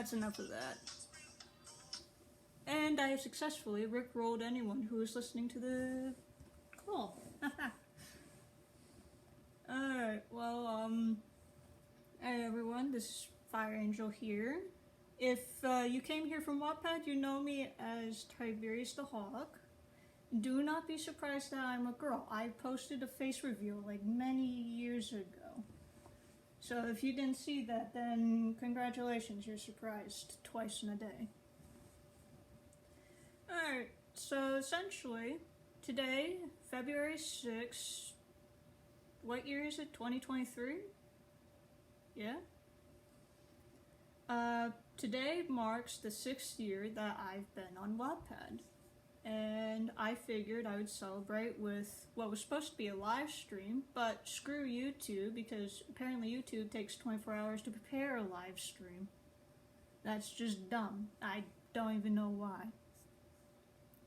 that's enough of that. And I have successfully rickrolled anyone who is listening to the call. Alright, well, hey everyone, this is Fire Angel here. If you came here from Wattpad, you know me as Tiberius the Hawk. Do not be surprised that I'm a girl. I posted a face reveal like many years ago. So if you didn't see that, then congratulations, you're surprised twice in a day. Alright, so essentially, today, February 6th, what year is it? 2023? Yeah? Today marks the 6th year that I've been on Wattpad. And I figured I would celebrate with what was supposed to be a live stream, but screw YouTube, because apparently YouTube takes 24 hours to prepare a live stream. That's just dumb. I don't even know why.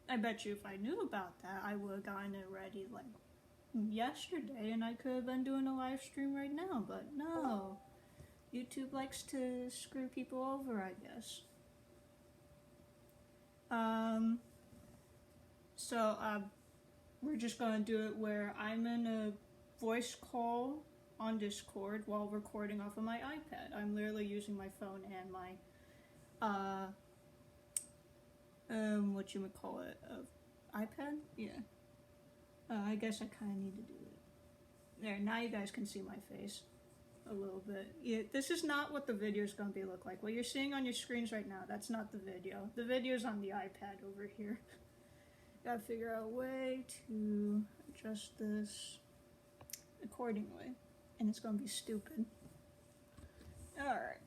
I bet you if I knew about that, I would have gotten it ready like yesterday and I could have been doing a live stream right now, but no. YouTube likes to screw people over, I guess. So we're just gonna do it where I'm in a voice call on Discord while recording off of my iPad. I'm literally using my phone and my, iPad? Yeah. I guess I kinda need to do it. There, now you guys can see my face a little bit. Yeah, this is not what the video is gonna look like. What you're seeing on your screens right now, that's not the video. The video's on the iPad over here. Gotta figure out a way to adjust this accordingly. And it's gonna be stupid. Alright.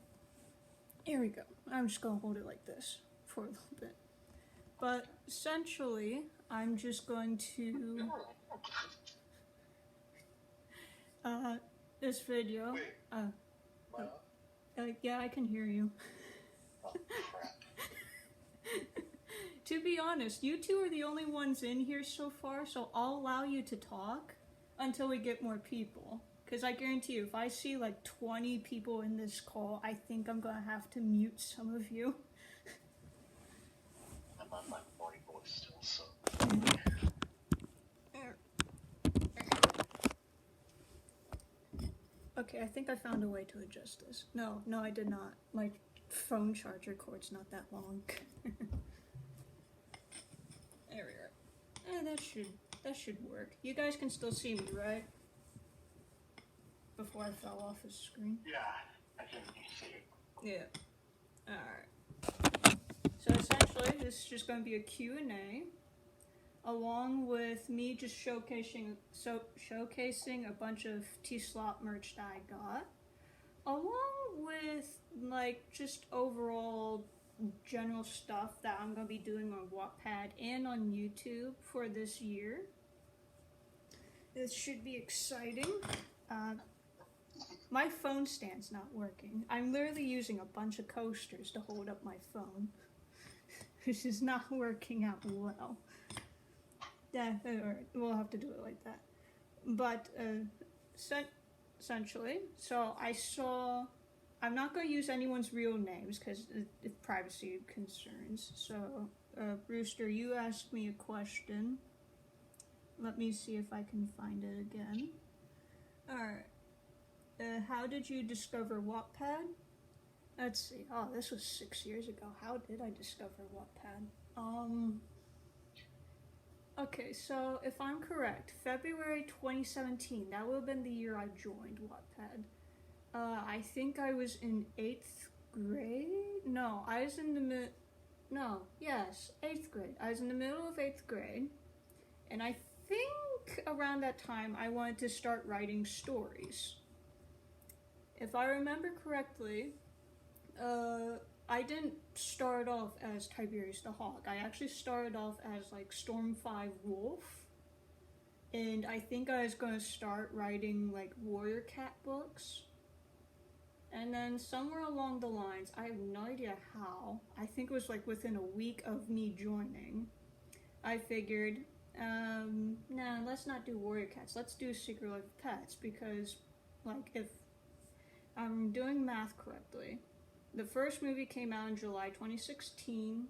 Here we go. I'm just gonna hold it like this for a little bit. But essentially, I'm just going to this video. Yeah, I can hear you. Oh, crap. To be honest, you two are the only ones in here so far, so I'll allow you to talk until we get more people. Because I guarantee you, if I see like 20 people in this call, I think I'm gonna have to mute some of you. I'm on my morning voice still, so. Okay, I think I found a way to adjust this. No, I did not. My phone charger cord's not that long. There we are. That should work. You guys can still see me, right? Before I fell off his screen. Yeah, I can see it. Yeah. Alright. So essentially, this is just going to be a Q&A, along with me just showcasing a bunch of T-Slot merch that I got, along with like just overall general stuff that I'm going to be doing on Wattpad and on YouTube for this year. This should be exciting. My phone stand's not working. I'm literally using a bunch of coasters to hold up my phone. This is not working out well. Yeah, we'll have to do it like that. But essentially, so I'm not going to use anyone's real names because of privacy concerns. So, Brewster, you asked me a question. Let me see if I can find it again. Alright. How did you discover Wattpad? Let's see. Oh, this was 6 years ago. How did I discover Wattpad? Okay, so if I'm correct, February 2017, that would have been the year I joined Wattpad. I think I was in 8th grade? No, I was in the 8th grade. I was in the middle of 8th grade, and I think around that time I wanted to start writing stories. If I remember correctly, I didn't start off as Tiberius the Hawk. I actually started off as like Storm 5 Wolf, and I think I was going to start writing like Warrior Cat books. And then somewhere along the lines, I have no idea how, I think it was like within a week of me joining, I figured, nah, let's not do Warrior Cats, let's do Secret Life of Pets, because like if I'm doing math correctly, the first movie came out in July 2016.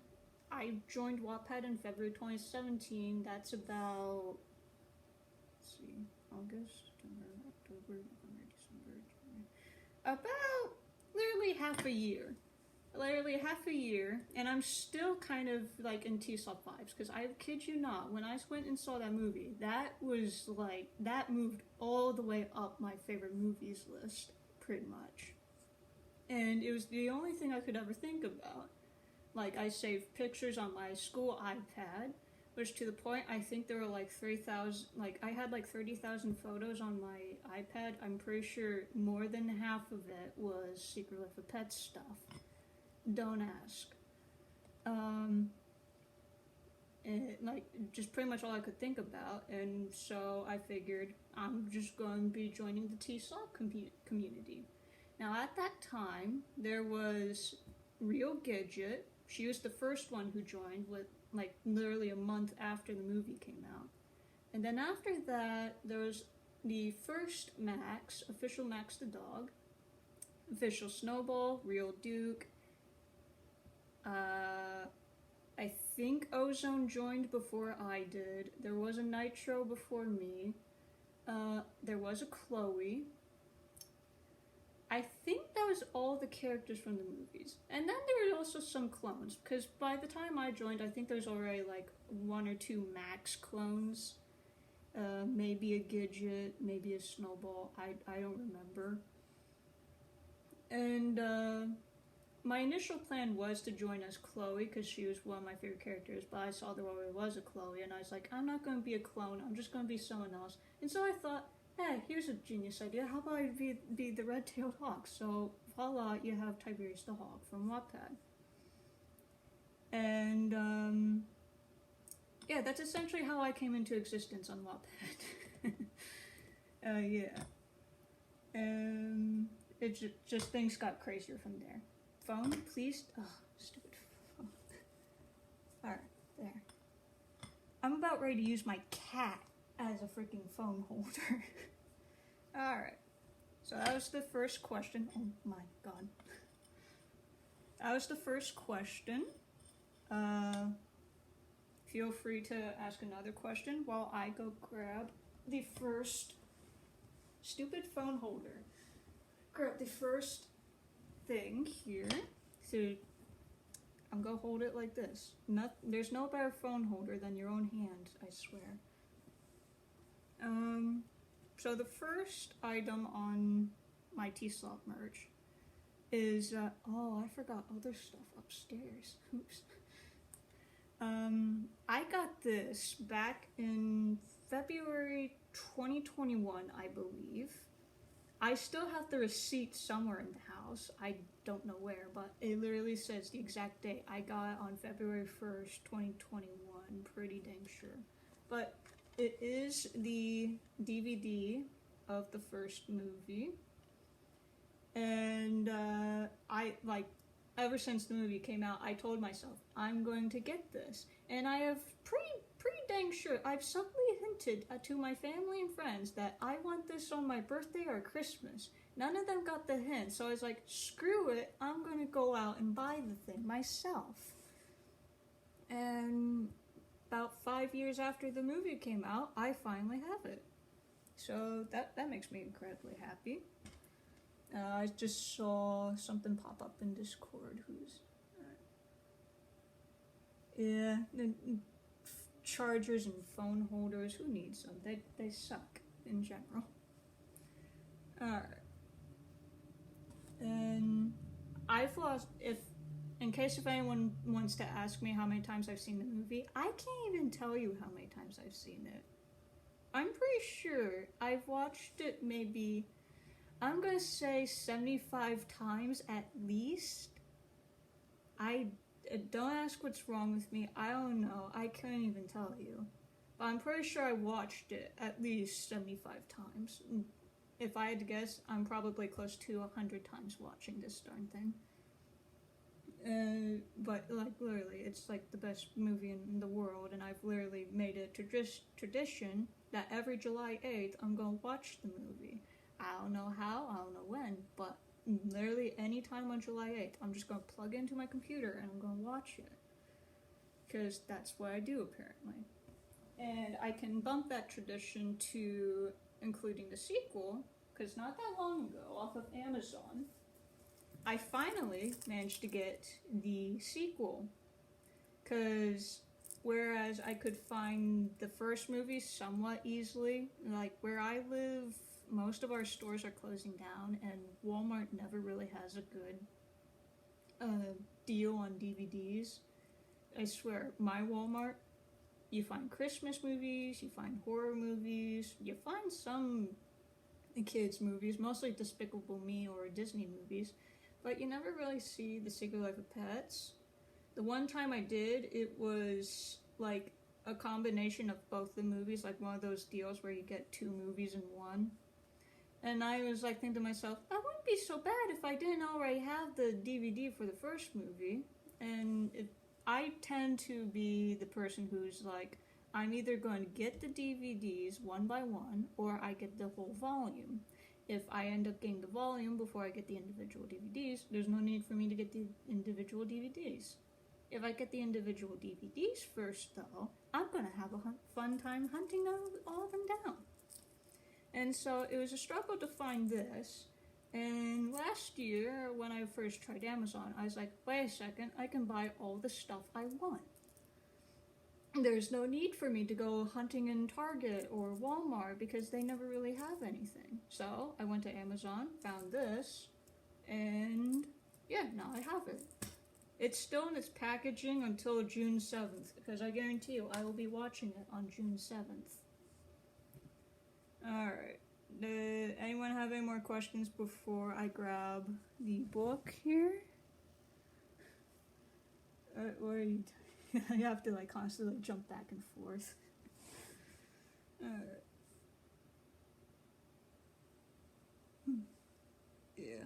I joined Wattpad in February 2017. That's about, let's see, August, September, October, November, December, January. About literally half a year. Literally half a year, and I'm still kind of like in T-Slop vibes, because I kid you not, when I went and saw that movie, that was like, that moved all the way up my favorite movies list, pretty much. And it was the only thing I could ever think about. Like, I saved pictures on my school iPad, which to the point, I think there were like 3,000, like, I had like 30,000 photos on my iPad. I'm pretty sure more than half of it was Secret Life of Pets stuff. Don't ask. Like, just pretty much all I could think about, and so I figured I'm just going to be joining the T-Slop community. Now, at that time, there was Real Gidget. She was the first one who joined, with like literally a month after the movie came out. And then after that, there was the first Max, official Max the dog, official Snowball, Real Duke. I think Ozone joined before I did. There was a Nitro before me. There was a Chloe. I think that was all the characters from the movies. And then there were also some clones, because by the time I joined, I think there was already like 1 or 2 Max clones. Maybe a Gidget, maybe a Snowball. I don't remember. And my initial plan was to join as Chloe, because she was one of my favorite characters, but I saw there already was a Chloe, and I was like, I'm not going to be a clone, I'm just going to be someone else. And so I thought, hey, here's a genius idea, how about I be the red-tailed hawk? So, voila, you have Tiberius the Hawk from Wattpad. And, yeah, that's essentially how I came into existence on Wattpad. Yeah. It just things got crazier from there. Phone, please? Oh, stupid phone. Alright, there. I'm about ready to use my cat as a freaking phone holder. Alright. So that was the first question. Oh my god. That was the first question. Feel free to ask another question while I go grab the first stupid phone holder. Grab the first thing here. So I'm gonna hold it like this. There's no better phone holder than your own hand, I swear. So the first item on my T-Slop merch is oh, I forgot other stuff upstairs. Oops. I got this back in February 2021, I believe. I still have the receipt somewhere in the house. I don't know where, but it literally says the exact date. I got it on February 1st, 2021. Pretty dang sure. But it is the DVD of the first movie. And ever since the movie came out, I told myself, I'm going to get this. And I have pretty dang sure, I've subtly hinted to my family and friends that I want this on my birthday or Christmas. None of them got the hint, so I was like, screw it, I'm going to go out and buy the thing myself. And about 5 years after the movie came out, I finally have it. So that makes me incredibly happy. I just saw something pop up in Discord. Yeah, chargers and phone holders. Who needs them? They suck in general. Alright. And I've lost, in case if anyone wants to ask me how many times I've seen the movie, I can't even tell you how many times I've seen it. I'm pretty sure I've watched it maybe, I'm gonna say 75 times at least. Don't ask what's wrong with me. I don't know. I couldn't even tell you. But I'm pretty sure I watched it at least 75 times. If I had to guess, I'm probably close to 100 times watching this darn thing. But like literally, it's like the best movie in the world, and I've literally made it tradition that every July 8th I'm gonna watch the movie. I don't know how, I don't know when, but literally any time on July 8th. I'm just going to plug into my computer and I'm going to watch it. Because that's what I do, apparently. And I can bump that tradition to including the sequel, because not that long ago, off of Amazon, I finally managed to get the sequel. Because whereas I could find the first movie somewhat easily, like where I live, most of our stores are closing down, and Walmart never really has a good deal on DVDs. I swear, my Walmart, you find Christmas movies, you find horror movies, you find some kids movies, mostly Despicable Me or Disney movies, but you never really see The Secret Life of Pets. The one time I did, it was like a combination of both the movies, like one of those deals where you get 2 movies in one. And I was like thinking to myself, that wouldn't be so bad if I didn't already have the DVD for the first movie. And I tend to be the person who's like, I'm either going to get the DVDs one by one, or I get the whole volume. If I end up getting the volume before I get the individual DVDs, there's no need for me to get the individual DVDs. If I get the individual DVDs first, though, I'm going to have a fun time hunting all of them down. And so it was a struggle to find this. And last year, when I first tried Amazon, I was like, wait a second, I can buy all the stuff I want. There's no need for me to go hunting in Target or Walmart because they never really have anything. So I went to Amazon, found this, and yeah, now I have it. It's still in its packaging until June 7th, because I guarantee you I will be watching it on June 7th. Alright. Anyone have any more questions before I grab the book here? What are you doing? You have to like constantly jump back and forth. Alright. Yeah.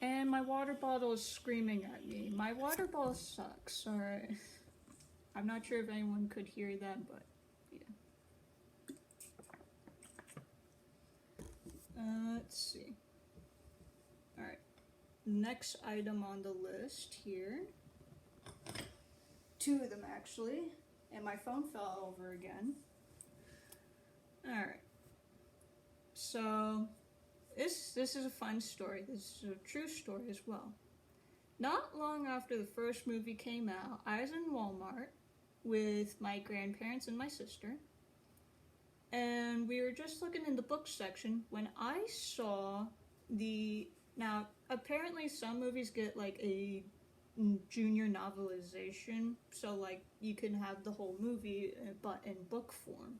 And my water bottle is screaming at me. My water bottle sucks, alright? I'm not sure if anyone could hear that, but let's see. Alright. Next item on the list here. 2 of them actually. And my phone fell over again. Alright. So, this is a fun story. This is a true story as well. Not long after the first movie came out, I was in Walmart with my grandparents and my sister. And we were just looking in the book section when I saw now apparently some movies get like a junior novelization, so like you can have the whole movie but in book form.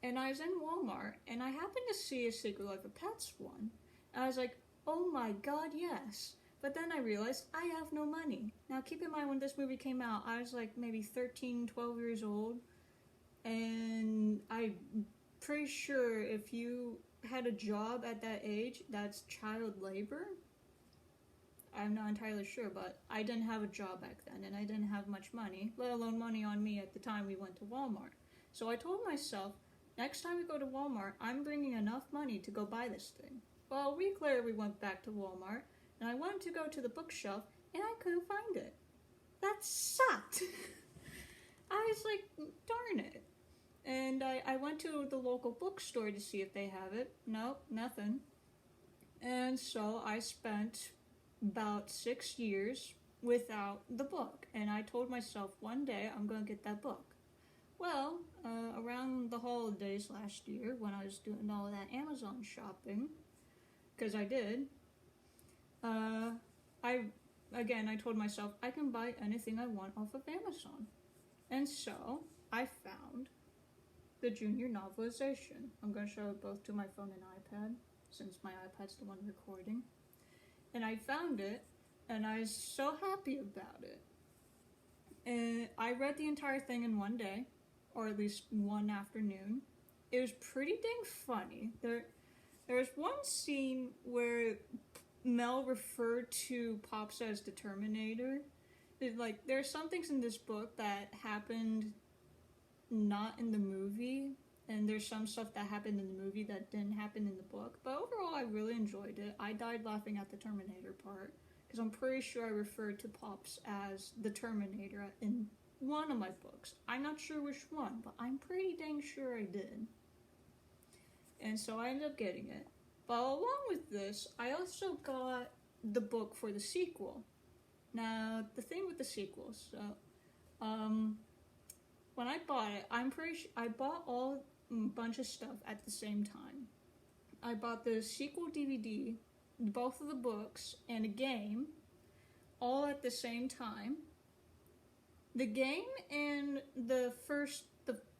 And I was in Walmart and I happened to see a Secret Life of Pets one. And I was like, oh my god, yes. But then I realized I have no money. Now keep in mind when this movie came out, I was like maybe 13, 12 years old. And I'm pretty sure if you had a job at that age, that's child labor. I'm not entirely sure, but I didn't have a job back then, and I didn't have much money, let alone money on me at the time we went to Walmart. So I told myself, next time we go to Walmart, I'm bringing enough money to go buy this thing. Well, a week later we went back to Walmart, and I went to go to the bookshelf, and I couldn't find it. That sucked. I was like, darn it. And I went to the local bookstore to see if they have it. Nope, nothing. And so I spent about 6 years without the book. And I told myself one day I'm going to get that book. Well, around the holidays last year when I was doing all of that Amazon shopping, because I did, I told myself I can buy anything I want off of Amazon. And so I found the junior novelization. I'm going to show it both to my phone and iPad, since my iPad's the one recording. And I found it, and I was so happy about it. And I read the entire thing in one day, or at least one afternoon. It was pretty dang funny. There was one scene where Mel referred to Pops as the Terminator. There are some things in this book that happened not in the movie, and there's some stuff that happened in the movie that didn't happen in the book. But overall, I really enjoyed it. I died laughing at the Terminator part, because I'm pretty sure I referred to Pops as the Terminator in one of my books. I'm not sure which one, but I'm pretty dang sure I did. And so I ended up getting it. But along with this, I also got the book for the sequel. Now, the thing with the sequels, when I bought it, I'm pretty sure I bought a bunch of stuff at the same time. I bought the sequel DVD, both of the books, and a game, all at the same time. The game and the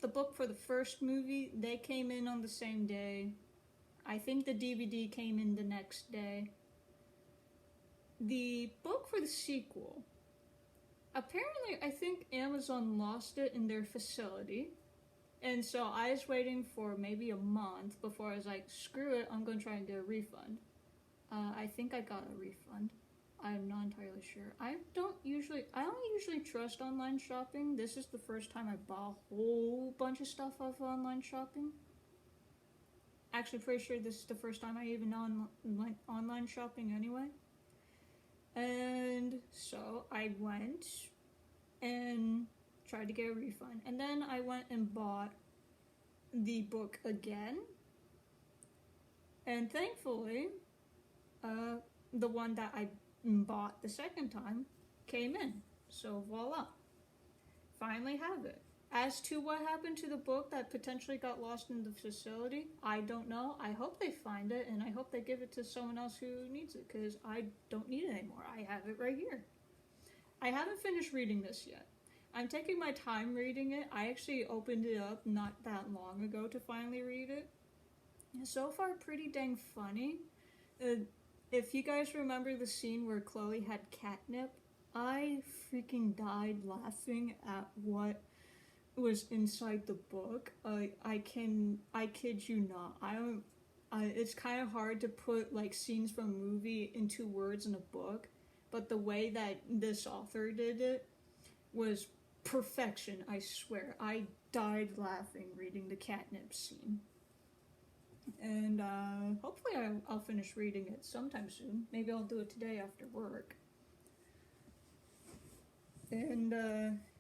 book for the first movie, they came in on the same day. I think the DVD came in the next day. The book for the sequel, apparently I think Amazon lost it in their facility. And so I was waiting for maybe a month before I was like, screw it, I'm going to try and get a refund. I think I got a refund. I'm not entirely sure. I don't usually trust online shopping. This is the first time I bought a whole bunch of stuff off online shopping. Actually, pretty sure this is the first time I even went online shopping anyway. And so I went and tried to get a refund. And then I went and bought the book again. And thankfully, the one that I bought the second time came in. So voila. Finally have it. As to what happened to the book that potentially got lost in the facility, I don't know. I hope they find it, and I hope they give it to someone else who needs it, because I don't need it anymore. I have it right here. I haven't finished reading this yet. I'm taking my time reading it. I actually opened it up not that long ago to finally read it. So far, pretty dang funny. If you guys remember the scene where Chloe had catnip, I freaking died laughing at what was inside the book. I kid you not. It's kind of hard to put like scenes from a movie into words in a book, but the way that this author did it was perfection, I swear. I died laughing reading the catnip scene. And hopefully I'll finish reading it sometime soon. Maybe I'll do it today after work. And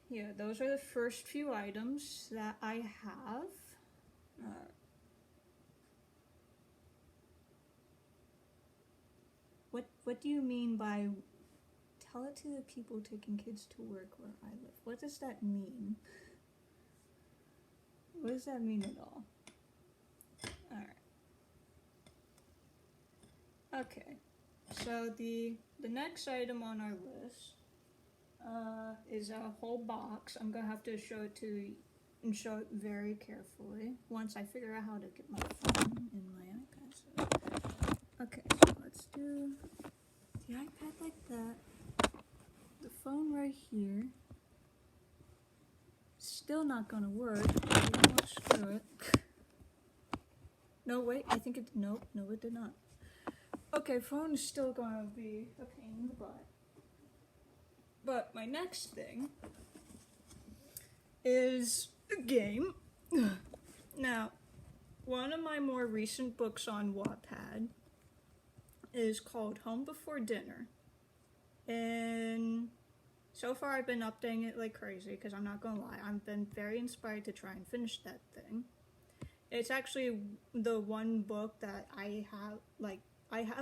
yeah, those are the first few items that I have. What do you mean by tell it to the people taking kids to work where I live? What does that mean? What does that mean at all? Alright. Okay. So the next item on our list is a whole box. I'm gonna have to show it very carefully once I figure out how to get my phone and my iPad. So. Okay, so let's do the iPad like that. The phone right here. Still not gonna work. You know what? Screw it. No, wait. I think it. Nope. No, it did not. Okay, phone is still gonna be a pain in the butt. But my next thing is a game. Now, one of my more recent books on Wattpad is called Home Before Dinner. And so far I've been updating it like crazy, because I'm not gonna lie, I've been very inspired to try and finish that thing. It's actually the one book that I have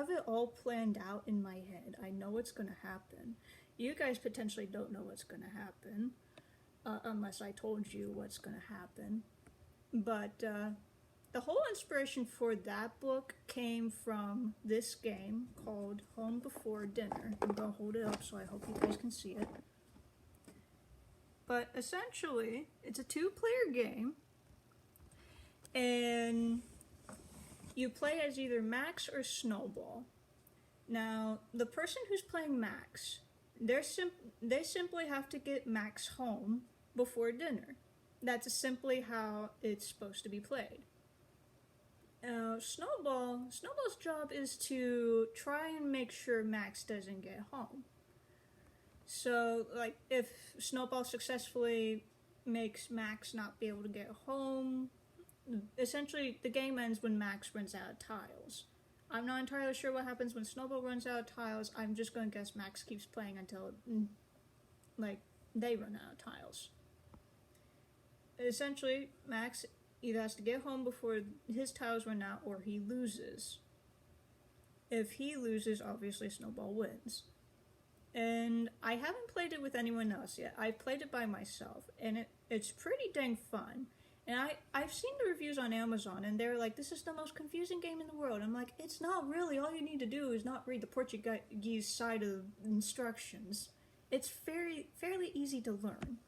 it all planned out in my head. I know what's gonna happen. You guys potentially don't know what's gonna happen, unless I told you what's gonna happen. But the whole inspiration for that book came from this game called Home Before Dinner. I'm gonna hold it up so I hope you guys can see it. But essentially, it's a 2-player game, and you play as either Max or Snowball. Now, the person who's playing Max, they simply have to get Max home before dinner. That's simply how it's supposed to be played. Snowball's job is to try and make sure Max doesn't get home. So, like, if Snowball successfully makes Max not be able to get home, essentially the game ends when Max runs out of tiles. I'm not entirely sure what happens when Snowball runs out of tiles. I'm just going to guess Max keeps playing until, like, they run out of tiles. Essentially, Max either has to get home before his tiles run out or he loses. If he loses, obviously Snowball wins. And I haven't played it with anyone else yet. I played it by myself, and it's pretty dang fun. And I've seen the reviews on Amazon, and they're like, this is the most confusing game in the world. I'm like, it's not really. All you need to do is not read the Portuguese side of instructions. It's fairly easy to learn.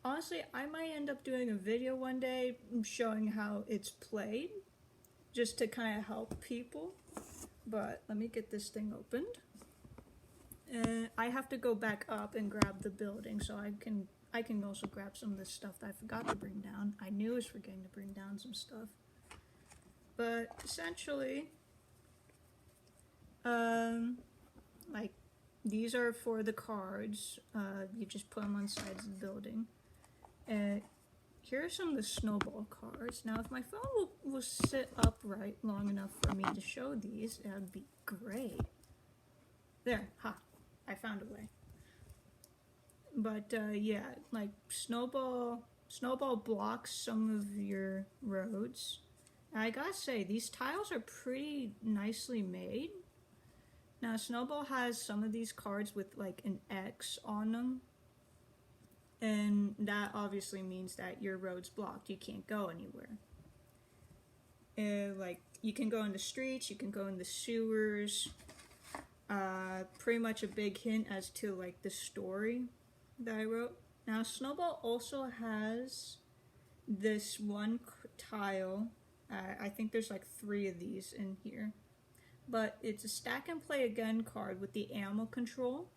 Honestly, I might end up doing a video one day showing how it's played, just to kind of help people. But let me get this thing opened. I have to go back up and grab the building, so I can also grab some of this stuff that I forgot to bring down. I knew I was forgetting to bring down some stuff. But essentially, like, these are for the cards. You just put them on sides of the building. Here are some of the Snowball cards. Now, if my phone will sit upright long enough for me to show these, that would be great. There, I found a way. But yeah, like Snowball blocks some of your roads. And I gotta say, these tiles are pretty nicely made. Now, Snowball has some of these cards with like an X on them. And that obviously means that your road's blocked. You can't go anywhere. Like, you can go in the streets, you can go in the sewers. Pretty much a big hint as to like the story that I wrote. Now, Snowball also has this one tile. I think there's like 3 of these in here. But it's a stack and play again card with the ammo control.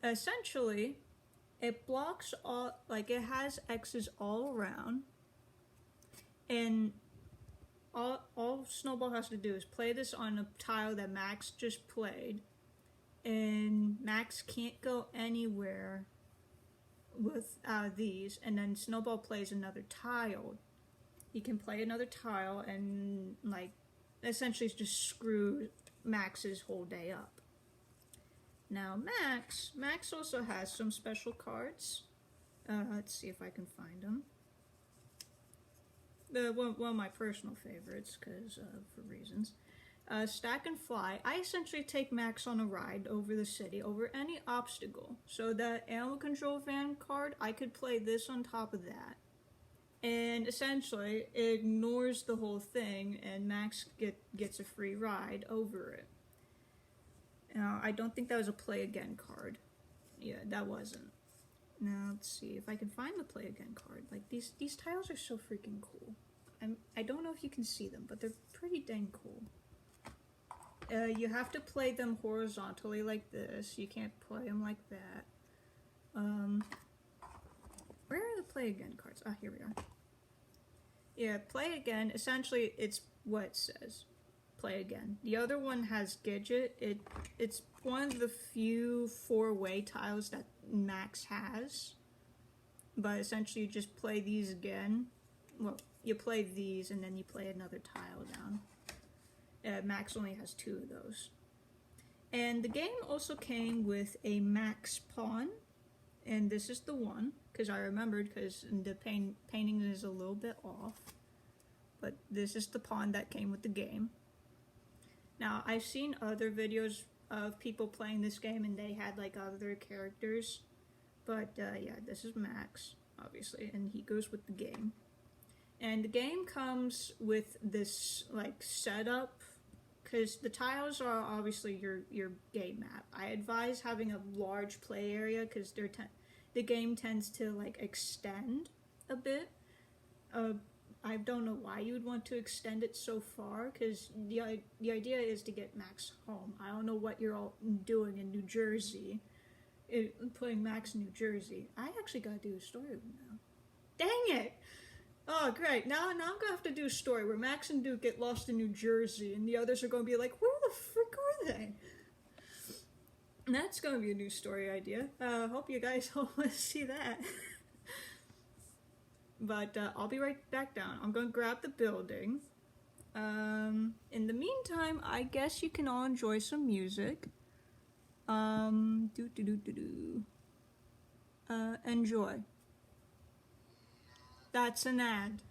Essentially, it blocks all, like it has X's all around. And all Snowball has to do is play this on a tile that Max just played. And Max can't go anywhere without these. And then Snowball plays another tile. He can play another tile and, like, essentially just screw Max's whole day up. Now, Max also has some special cards. Let's see if I can find them. One of my personal favorites, because for reasons. Stack and Fly. I essentially take Max on a ride over the city, over any obstacle. So that animal control van card, I could play this on top of that. And essentially, it ignores the whole thing, and Max gets a free ride over it. Now, I don't think that was a play again card. Yeah, that wasn't. Now, let's see if I can find the play again card. Like, these tiles are so freaking cool. I don't know if you can see them, but they're pretty dang cool. You have to play them horizontally like this. You can't play them like that. Where are the play again cards? Ah, here we are. Yeah, play again. Essentially, it's what it says. Play again. The other one has Gidget. It's one of the few 4-way tiles that Max has. But essentially, you just play these again. Well, you play these and then you play another tile down. Max only has 2 of those. And the game also came with a Max pawn. And this is the one, because I remembered, because the painting is a little bit off. But this is the pawn that came with the game. Now, I've seen other videos of people playing this game, and they had, like, other characters. But, yeah, this is Max, obviously, and he goes with the game. And the game comes with this, like, setup, because the tiles are obviously your game map. I advise having a large play area, because the game tends to, like, extend a bit. I don't know why you would want to extend it so far, because the idea is to get Max home. I don't know what you're all doing in New Jersey, putting Max in New Jersey. I actually gotta do a story with him now. Dang it! Oh, great. Now I'm gonna have to do a story where Max and Duke get lost in New Jersey, and the others are gonna be like, where the frick are they? And that's gonna be a new story idea. Hope you guys all want to see that. But I'll be right back down. I'm gonna grab the building. In the meantime, I guess you can all enjoy some music. Enjoy. That's an ad.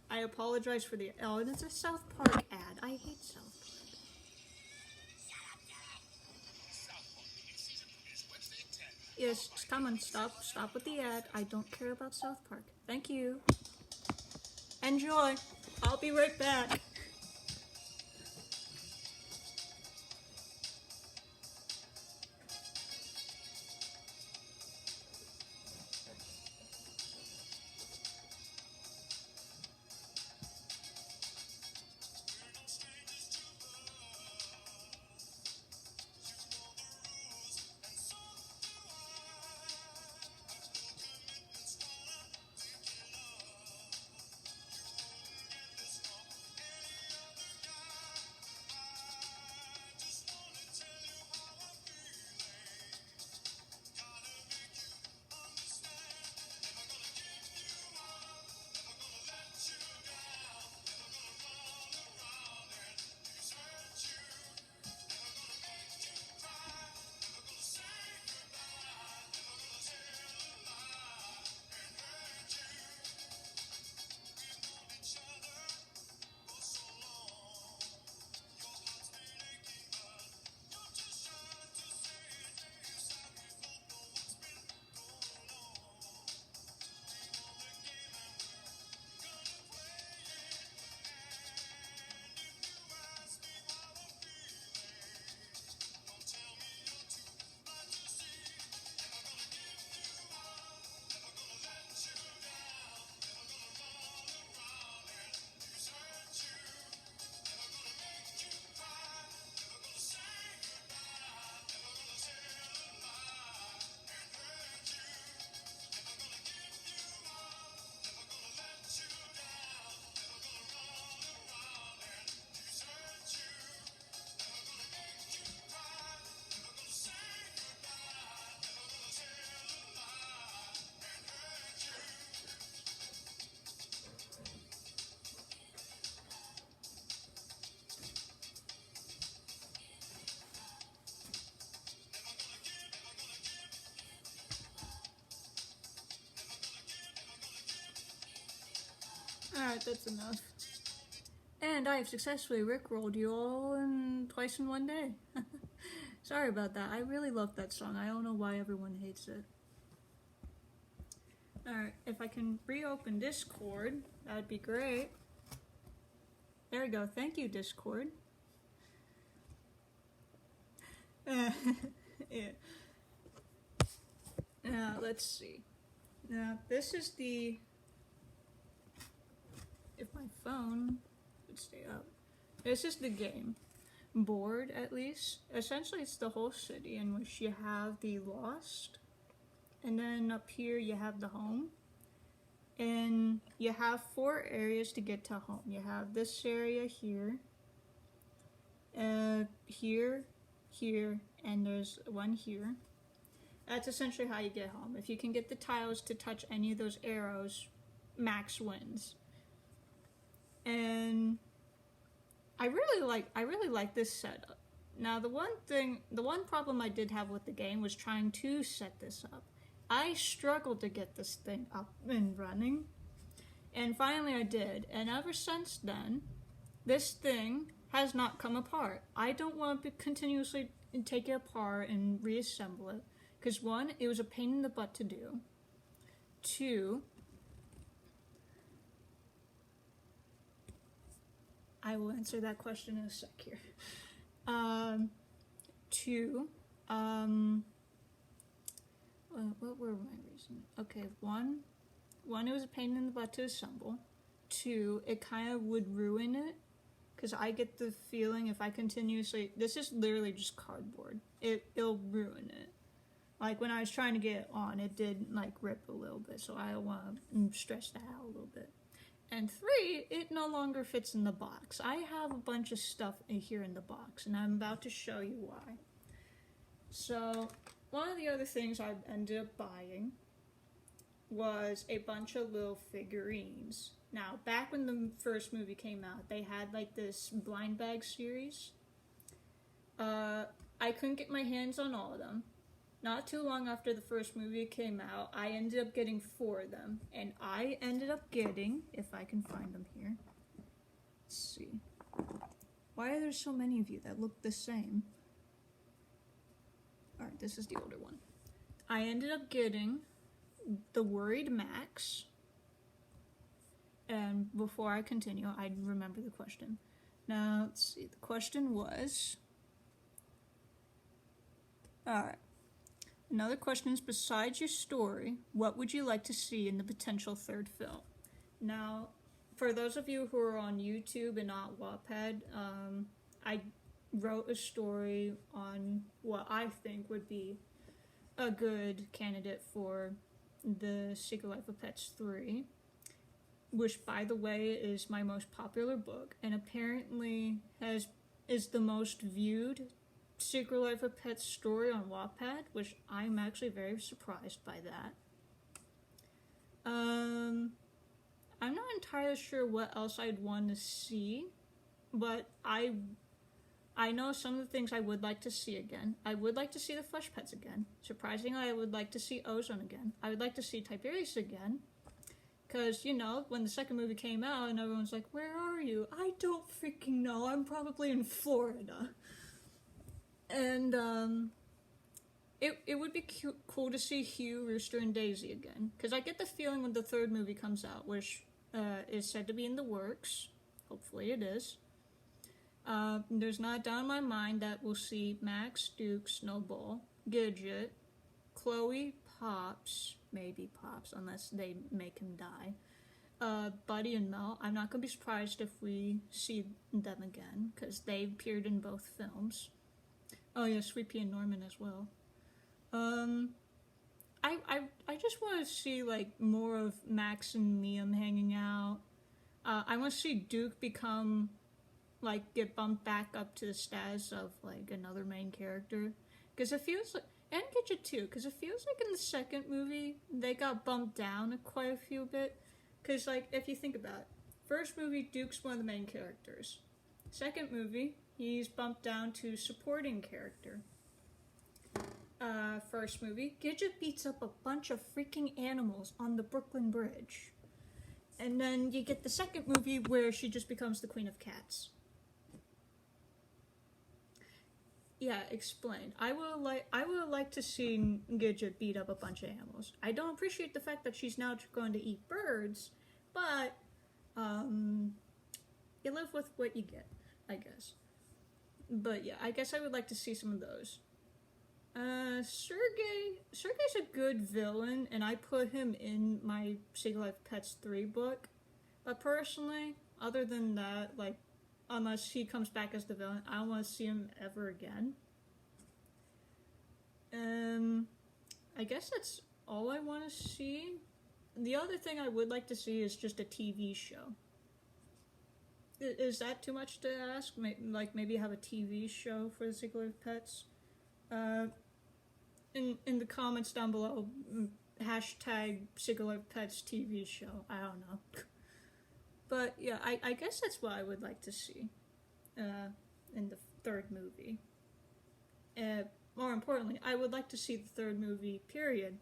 I apologize for the... Oh, it's a South Park ad. I hate South Park. Yes, come on, stop with the ad. I don't care about South Park. Thank you. Enjoy. I'll be right back. Alright, that's enough. And I have successfully rickrolled you all twice in one day. Sorry about that. I really love that song. I don't know why everyone hates it. Alright, if I can reopen Discord, that'd be great. There we go. Thank you, Discord. Yeah. Now, let's see. Now, this is the... If my phone would stay up. This is the game board, at least. Essentially, it's the whole city in which you have the Lost. And then up here, you have the home. And you have 4 areas to get to home. You have this area here. Here, here, and there's one here. That's essentially how you get home. If you can get the tiles to touch any of those arrows, max wins. And I really like this setup. Now the one problem I did have with the game was trying to set this up. I struggled to get this thing up and running, and finally I did. And ever since then, this thing has not come apart. I don't want to continuously take it apart and reassemble it, because 1, it was a pain in the butt to do. 2, I will answer that question in a sec here. 2, what were my reasons? Okay, one, it was a pain in the butt to assemble. 2, it kind of would ruin it, because I get the feeling if I continuously, this is literally just cardboard. It'll ruin it. Like when I was trying to get it on, it did like rip a little bit, so I want to stress that out a little bit. And 3, it no longer fits in the box. I have a bunch of stuff here in the box, and I'm about to show you why. So, one of the other things I ended up buying was a bunch of little figurines. Now, back when the first movie came out, they had like this blind bag series. I couldn't get my hands on all of them. Not too long after the first movie came out, I ended up getting 4 of them. And I ended up getting, if I can find them here. Let's see. Why are there so many of you that look the same? Alright, this is the older one. I ended up getting the Worried Max. And before I continue, I remember the question. Now, let's see. The question was... Alright. Another question is, besides your story, what would you like to see in the potential 3rd film? Now, for those of you who are on YouTube and not Wattpad, I wrote a story on what I think would be a good candidate for the Secret Life of Pets 3, which, by the way, is my most popular book, and apparently is the most viewed Secret Life of Pets story on Wattpad, which I'm actually very surprised by that. I'm not entirely sure what else I'd want to see, but I know some of the things I would like to see again. I would like to see the Flesh Pets again. Surprisingly, I would like to see Ozone again. I would like to see Tiberius again. Because, you know, when the second movie came out and everyone's like, where are you? I don't freaking know. I'm probably in Florida. And, it would be cool to see Hugh, Rooster, and Daisy again. Because I get the feeling when the 3rd movie comes out, which is said to be in the works. Hopefully it is. There's not a doubt in my mind that we'll see Max, Duke, Snowball, Gidget, Chloe, Pops, maybe Pops, unless they make him die, Buddy and Mel. I'm not going to be surprised if we see them again, because they appeared in both films. Oh yeah, Sweet Pea and Norman as well. I just want to see, like, more of Max and Liam hanging out. I want to see Duke become, like, get bumped back up to the status of, like, another main character. Because it feels like, and Gidget too, because it feels like in the second movie, they got bumped down quite a few bit. Because, like, if you think about it, first movie, Duke's one of the main characters. Second movie, he's bumped down to supporting character. First movie, Gidget beats up a bunch of freaking animals on the Brooklyn Bridge. And then you get the second movie where she just becomes the Queen of Cats. Yeah, explain. I would like to see Gidget beat up a bunch of animals. I don't appreciate the fact that she's now going to eat birds, but you live with what you get, I guess. But yeah, I guess I would like to see some of those. Sergey's a good villain, and I put him in my Secret Life of Pets 3 book. But personally, other than that, like, unless he comes back as the villain, I don't want to see him ever again. I guess that's all I want to see. The other thing I would like to see is just a TV show. Is that too much to ask? Like, maybe have a TV show for the Secret Life of Pets? In the comments down below, hashtag Secret Life of Pets TV show. I don't know. But yeah, I guess that's what I would like to see in the 3rd movie. More importantly, I would like to see the 3rd movie, period.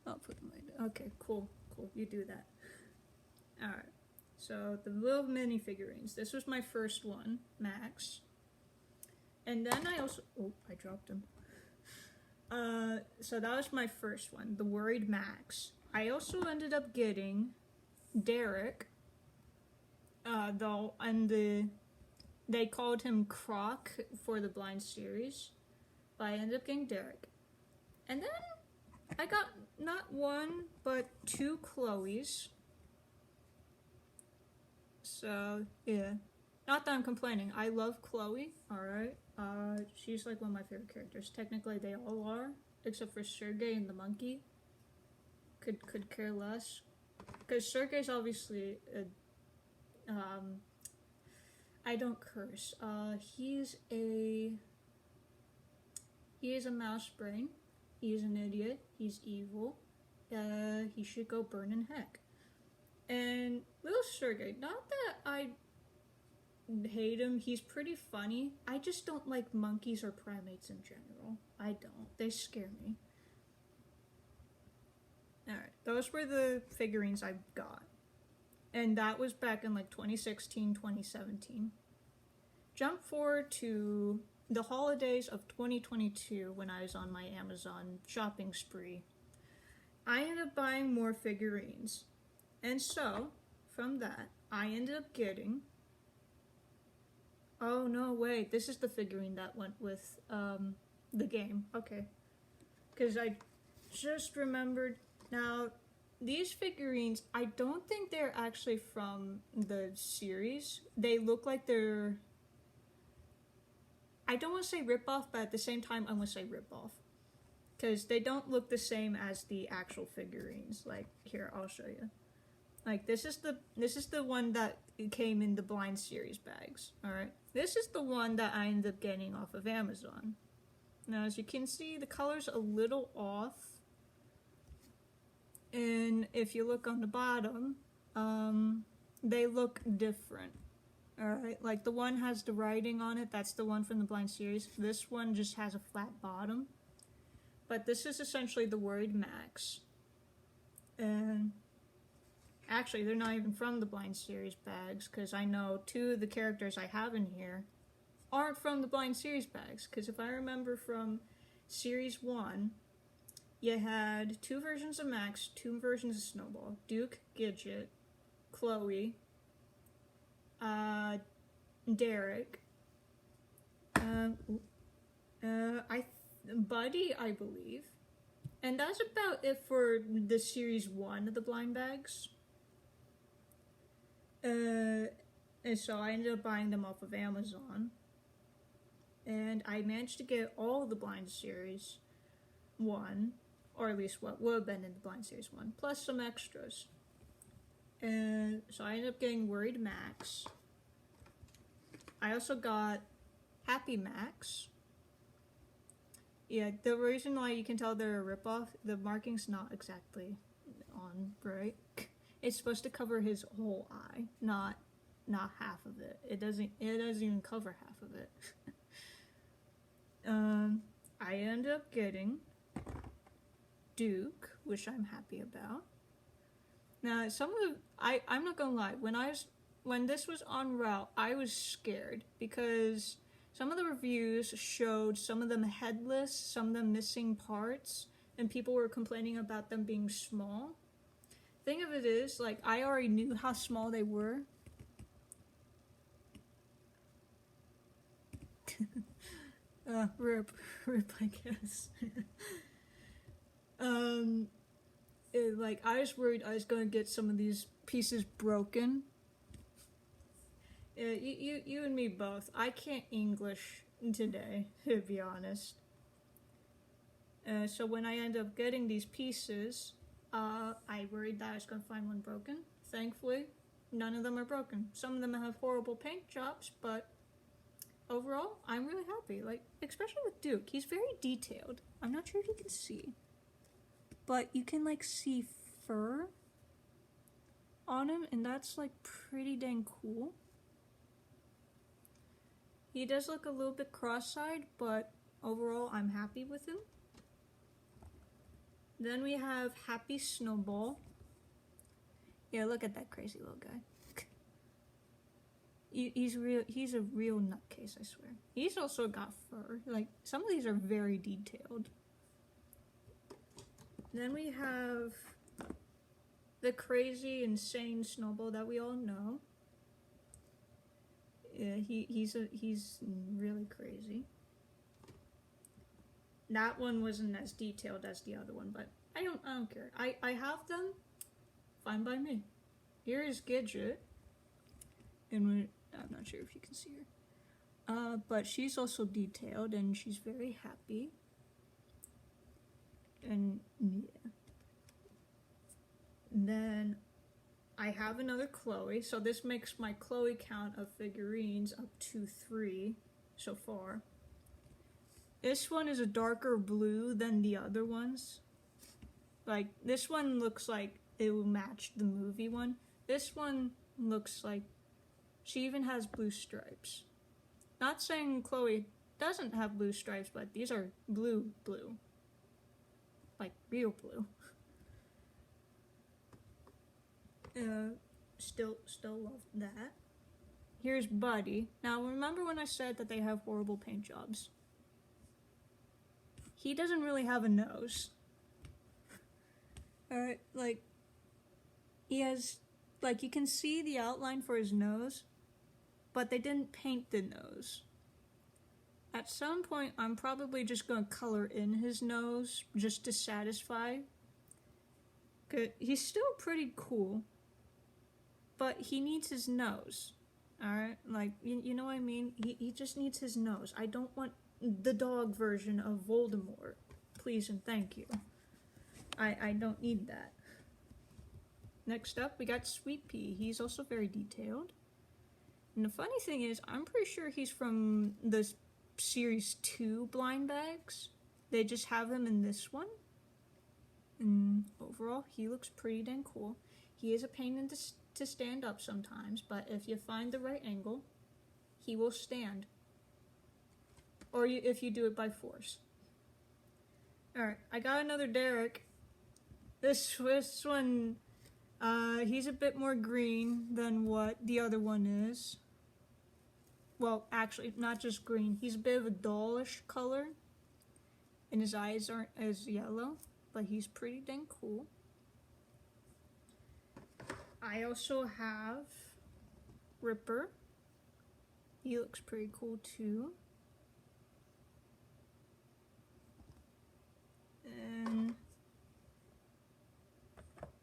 I'll put them right. Okay, cool. You do that. Alright. So, the little mini figurines. This was my first one, Max. And then I also... Oh, I dropped him. So that was my first one, the Worried Max. I also ended up getting Derek, though, and they called him Croc for the Blind series, but I ended up getting Derek. And then I got not one, but 2 Chloes. So, yeah. Not that I'm complaining. I love Chloe, alright? She's like one of my favorite characters. Technically, they all are, except for Sergey and the monkey. Could care less. Because Sergey's obviously I don't curse. He is a mouse brain. He's an idiot. He's evil. He should go burn in heck. And little Sergey, not that I hate him, he's pretty funny. I just don't like monkeys or primates in general. I don't. They scare me. Alright, those were the figurines I got. And that was back in like 2016, 2017. Jump forward to the holidays of 2022 when I was on my Amazon shopping spree. I ended up buying more figurines. And so, from that, I ended up getting... Oh, no, wait. This is the figurine that went with the game. Okay. Because I just remembered... Now, these figurines, I don't think they're actually from the series. They look like they're... I don't want to say rip-off, but at the same time, I'm going to say rip-off. Because they don't look the same as the actual figurines. Like, here, I'll show you. Like, this is the one that came in the Blind Series bags, alright? This is the one that I ended up getting off of Amazon. Now, as you can see, the color's a little off. And if you look on the bottom, they look different. Alright, like the one has the writing on it, that's the one from the Blind Series. This one just has a flat bottom. But this is essentially the word Max. And actually, they're not even from the Blind Series bags, because I know two of the characters I have in here aren't from the Blind Series bags. Because if I remember from Series 1, you had two versions of Max, two versions of Snowball. Duke, Gidget, Chloe, Derek, Buddy, I believe. And that's about it for the Series 1 of the blind bags. And so I ended up buying them off of Amazon. And I managed to get all the Blind Series 1, or at least what would have been in the Blind Series 1, plus some extras. And so I ended up getting Worried Max. I also got Happy Max. Yeah, the reason why you can tell they're a ripoff, the marking's not exactly on, right? It's supposed to cover his whole eye, not half of it. It doesn't even cover half of it. I ended up getting Duke, which I'm happy about. Now, I'm not gonna lie, when this was en route, I was scared because some of the reviews showed some of them headless, some of them missing parts, and people were complaining about them being small. Thing of it is, like, I already knew how small they were. Rip, I guess. I was worried I was gonna get some of these pieces broken. You and me both. I can't English today, to be honest. So when I end up getting these pieces, I worried that I was gonna find one broken. Thankfully, none of them are broken. Some of them have horrible paint jobs, but overall, I'm really happy. Like, especially with Duke, he's very detailed. I'm not sure if you can see, but you can like see fur on him, and that's like pretty dang cool. He does look a little bit cross-eyed, but overall, I'm happy with him. Then we have Happy Snowball. Yeah, look at that crazy little guy. He's a real nutcase, I swear. He's also got fur. Like, some of these are very detailed. Then we have the crazy, insane Snowball that we all know. Yeah, he's really crazy. That one wasn't as detailed as the other one, but I don't care. I have them. Fine by me. Here is Gidget, and I'm not sure if you can see her. But she's also detailed, and she's very happy. And yeah. And then I have another Chloe, so this makes my Chloe count of figurines up to 3 so far. This one is a darker blue than the other ones. Like, this one looks like it will match the movie one. This one looks like she even has blue stripes. Not saying Chloe doesn't have blue stripes, but these are blue. Like, real blue. Still love that. Here's Buddy. Now, remember when I said that they have horrible paint jobs? He doesn't really have a nose. Alright, like, he has, like, you can see the outline for his nose, but they didn't paint the nose. At some point, I'm probably just gonna color in his nose just to satisfy. 'Cause he's still pretty cool, but he needs his nose. Alright? Like, you know what I mean? He just needs his nose. I don't want the dog version of Voldemort. Please and thank you. I don't need that. Next up, we got Sweet Pea. He's also very detailed. And the funny thing is, I'm pretty sure he's from the Series 2 blind bags. They just have him in this one. And overall, he looks pretty dang cool. He is a pain to stand up sometimes, but if you find the right angle, he will stand. Or if you do it by force. Alright, I got another Derek. This one, he's a bit more green than what the other one is. Well, actually, not just green. He's a bit of a dullish color. And his eyes aren't as yellow, but he's pretty dang cool. I also have Ripper. He looks pretty cool too. And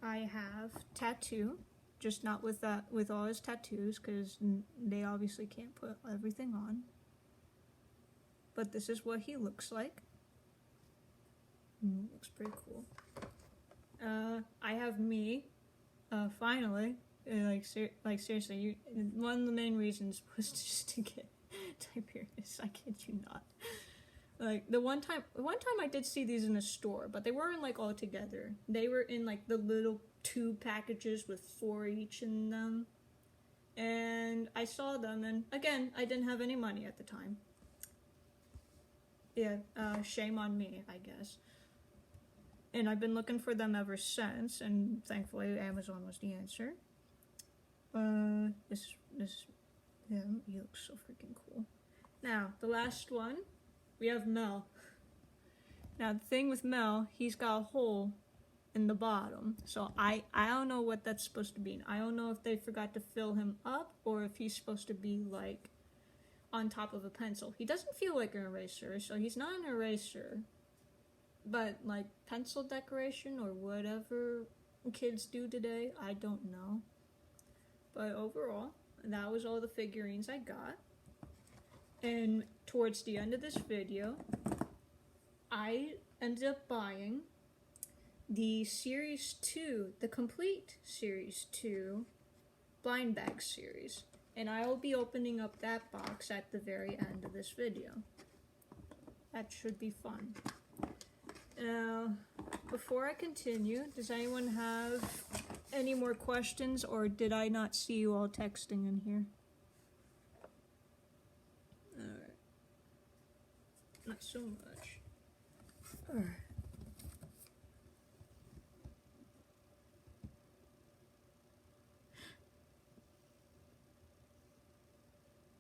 I have Tattoo, just not with all his tattoos, because they obviously can't put everything on. But this is what he looks like. Looks pretty cool. I have me. Finally, seriously, one of the main reasons was just to get Tiberius. I kid you not. Like, the one time I did see these in a store, but they weren't, like, all together. They were in, like, the little 2 packages with 4 each in them. And I saw them, and again, I didn't have any money at the time. Yeah, shame on me, I guess. And I've been looking for them ever since, and thankfully Amazon was the answer. This him, he looks so freaking cool. Now, the last one. We have Mel. Now, the thing with Mel, he's got a hole in the bottom. So I don't know what that's supposed to mean. I don't know if they forgot to fill him up or if he's supposed to be, like, on top of a pencil. He doesn't feel like an eraser, so he's not an eraser. But, like, pencil decoration or whatever kids do today, I don't know. But overall, that was all the figurines I got. And towards the end of this video, I ended up buying the Series 2, the complete Series 2 blind bag series. And I will be opening up that box at the very end of this video. That should be fun. Now, before I continue, does anyone have any more questions, or did I not see you all texting in here? Alright. Not so much. Alright.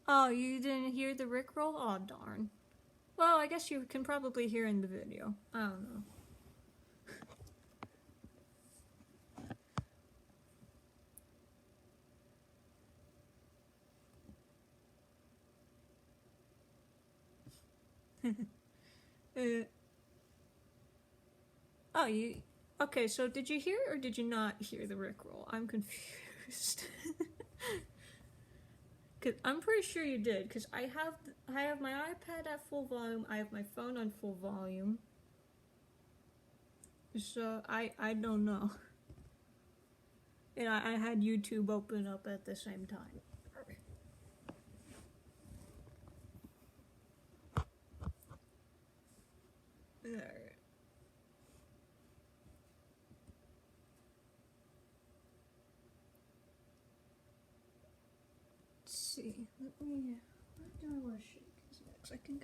Oh, you didn't hear the Rickroll? Oh, darn. Well, I guess you can probably hear in the video. I don't know. Oh, you... Okay, so did you hear or did you not hear the Rickroll? I'm confused. Cause I'm pretty sure you did, because I have my iPad at full volume, I have my phone on full volume. So, I don't know. And I had YouTube open up at the same time. Alright. Let's see. Let me. What do I want to shake his next? I can.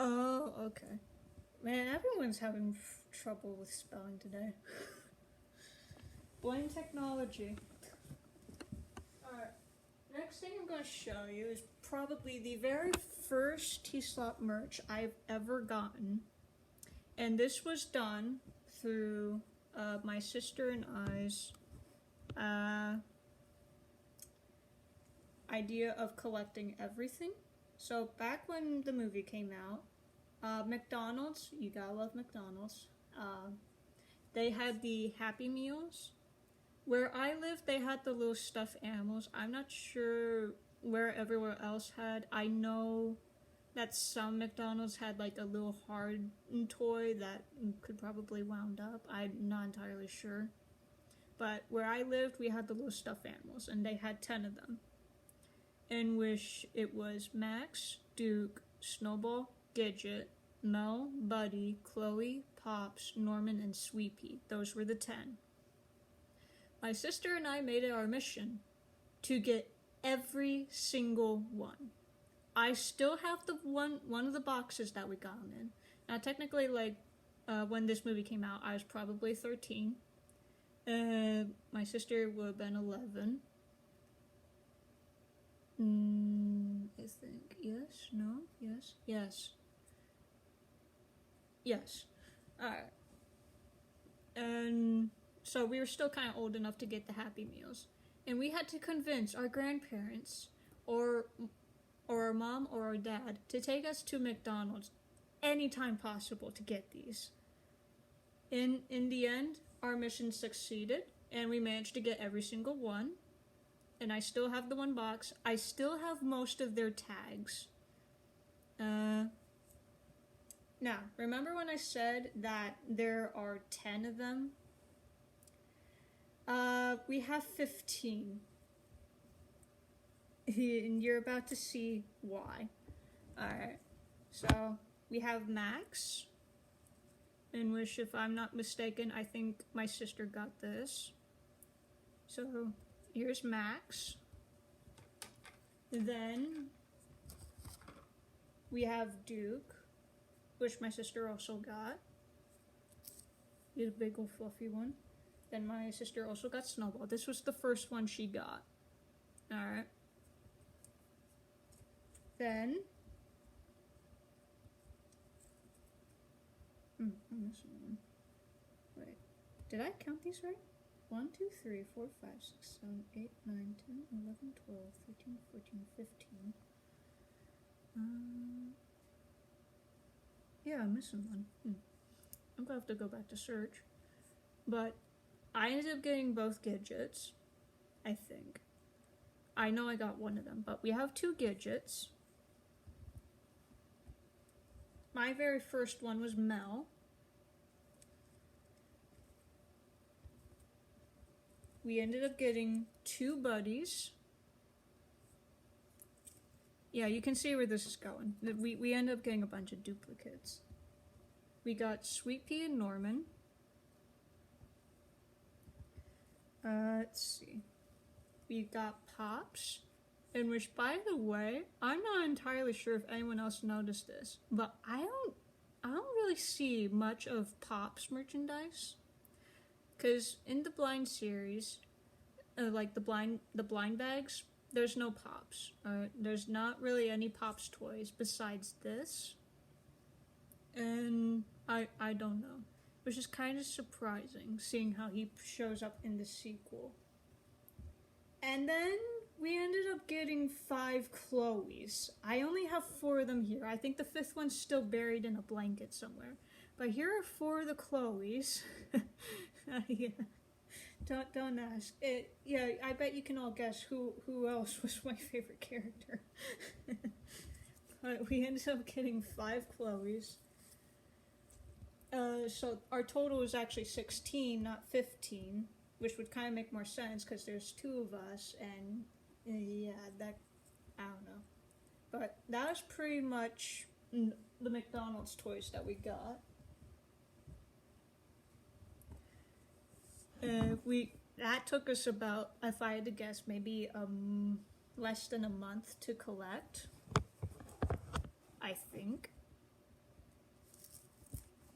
Oh, okay. Man, everyone's having trouble with spelling today. Blame technology. Alright. Next thing I'm going to show you is probably the very first T-Slop merch I've ever gotten. And this was done through my sister and I's idea of collecting everything. So back when the movie came out, McDonald's, you gotta love McDonald's, they had the Happy Meals. Where I lived, they had the little stuffed animals. I'm not sure where everywhere else had. I know that some McDonald's had like a little hard toy that could probably wound up. I'm not entirely sure. But where I lived, we had the little stuffed animals, and they had 10 of them. In which it was Max, Duke, Snowball, Gidget, Mel, Buddy, Chloe, Pops, Norman, and Sweet Pea. Those were the 10. My sister and I made it our mission to get every single one. I still have the one of the boxes that we got them in. Now, technically, like, when this movie came out, I was probably 13. My sister would have been 11. I think. Yes? No? Yes? Yes. Yes. Alright. And so we were still kind of old enough to get the Happy Meals. And we had to convince our grandparents or our mom or our dad to take us to McDonald's anytime possible to get these. In the end, our mission succeeded, and we managed to get every single one. And I still have the one box. I still have most of their tags. Now, remember when I said that there are 10 of them? We have 15. And you're about to see why. Alright, so we have Max, in which, if I'm not mistaken, I think my sister got this. So here's Max. Then we have Duke, which my sister also got. He's a big old fluffy one. Then my sister also got Snowball. This was the first one she got. Alright. Then I'm missing one. Wait. Did I count these right? 1, 2, 3, 4, 5, 6, 7, 8, 9, 10, 11, 12, 13, 14, 15. Yeah, I'm missing one. I'm gonna have to go back to search. But I ended up getting both Gidgets, I think. I know I got one of them, but we have 2 Gidgets. My very first one was Mel. We ended up getting 2 Buddies. Yeah, you can see where this is going. We ended up getting a bunch of duplicates. We got Sweet Pea and Norman. Let's see. We got Pops. In which, by the way, I'm not entirely sure if anyone else noticed this, but I don't really see much of Pops merchandise. Cause in the Blind series, like the blind bags, there's no Pops. There's not really any Pops toys besides this. And I don't know. Which is kind of surprising, seeing how he shows up in the sequel. And then we ended up getting 5 Chloes. I only have 4 of them here. I think the 5th one's still buried in a blanket somewhere. But here are 4 of the Chloes. Yeah. Don't ask. Yeah, I bet you can all guess who else was my favorite character. But we ended up getting 5 Chloes. So our total is actually 16, not 15, which would kind of make more sense because there's 2 of us, and yeah, that, I don't know. But that was pretty much the McDonald's toys that we got. That took us about, if I had to guess, maybe less than a month to collect. I think.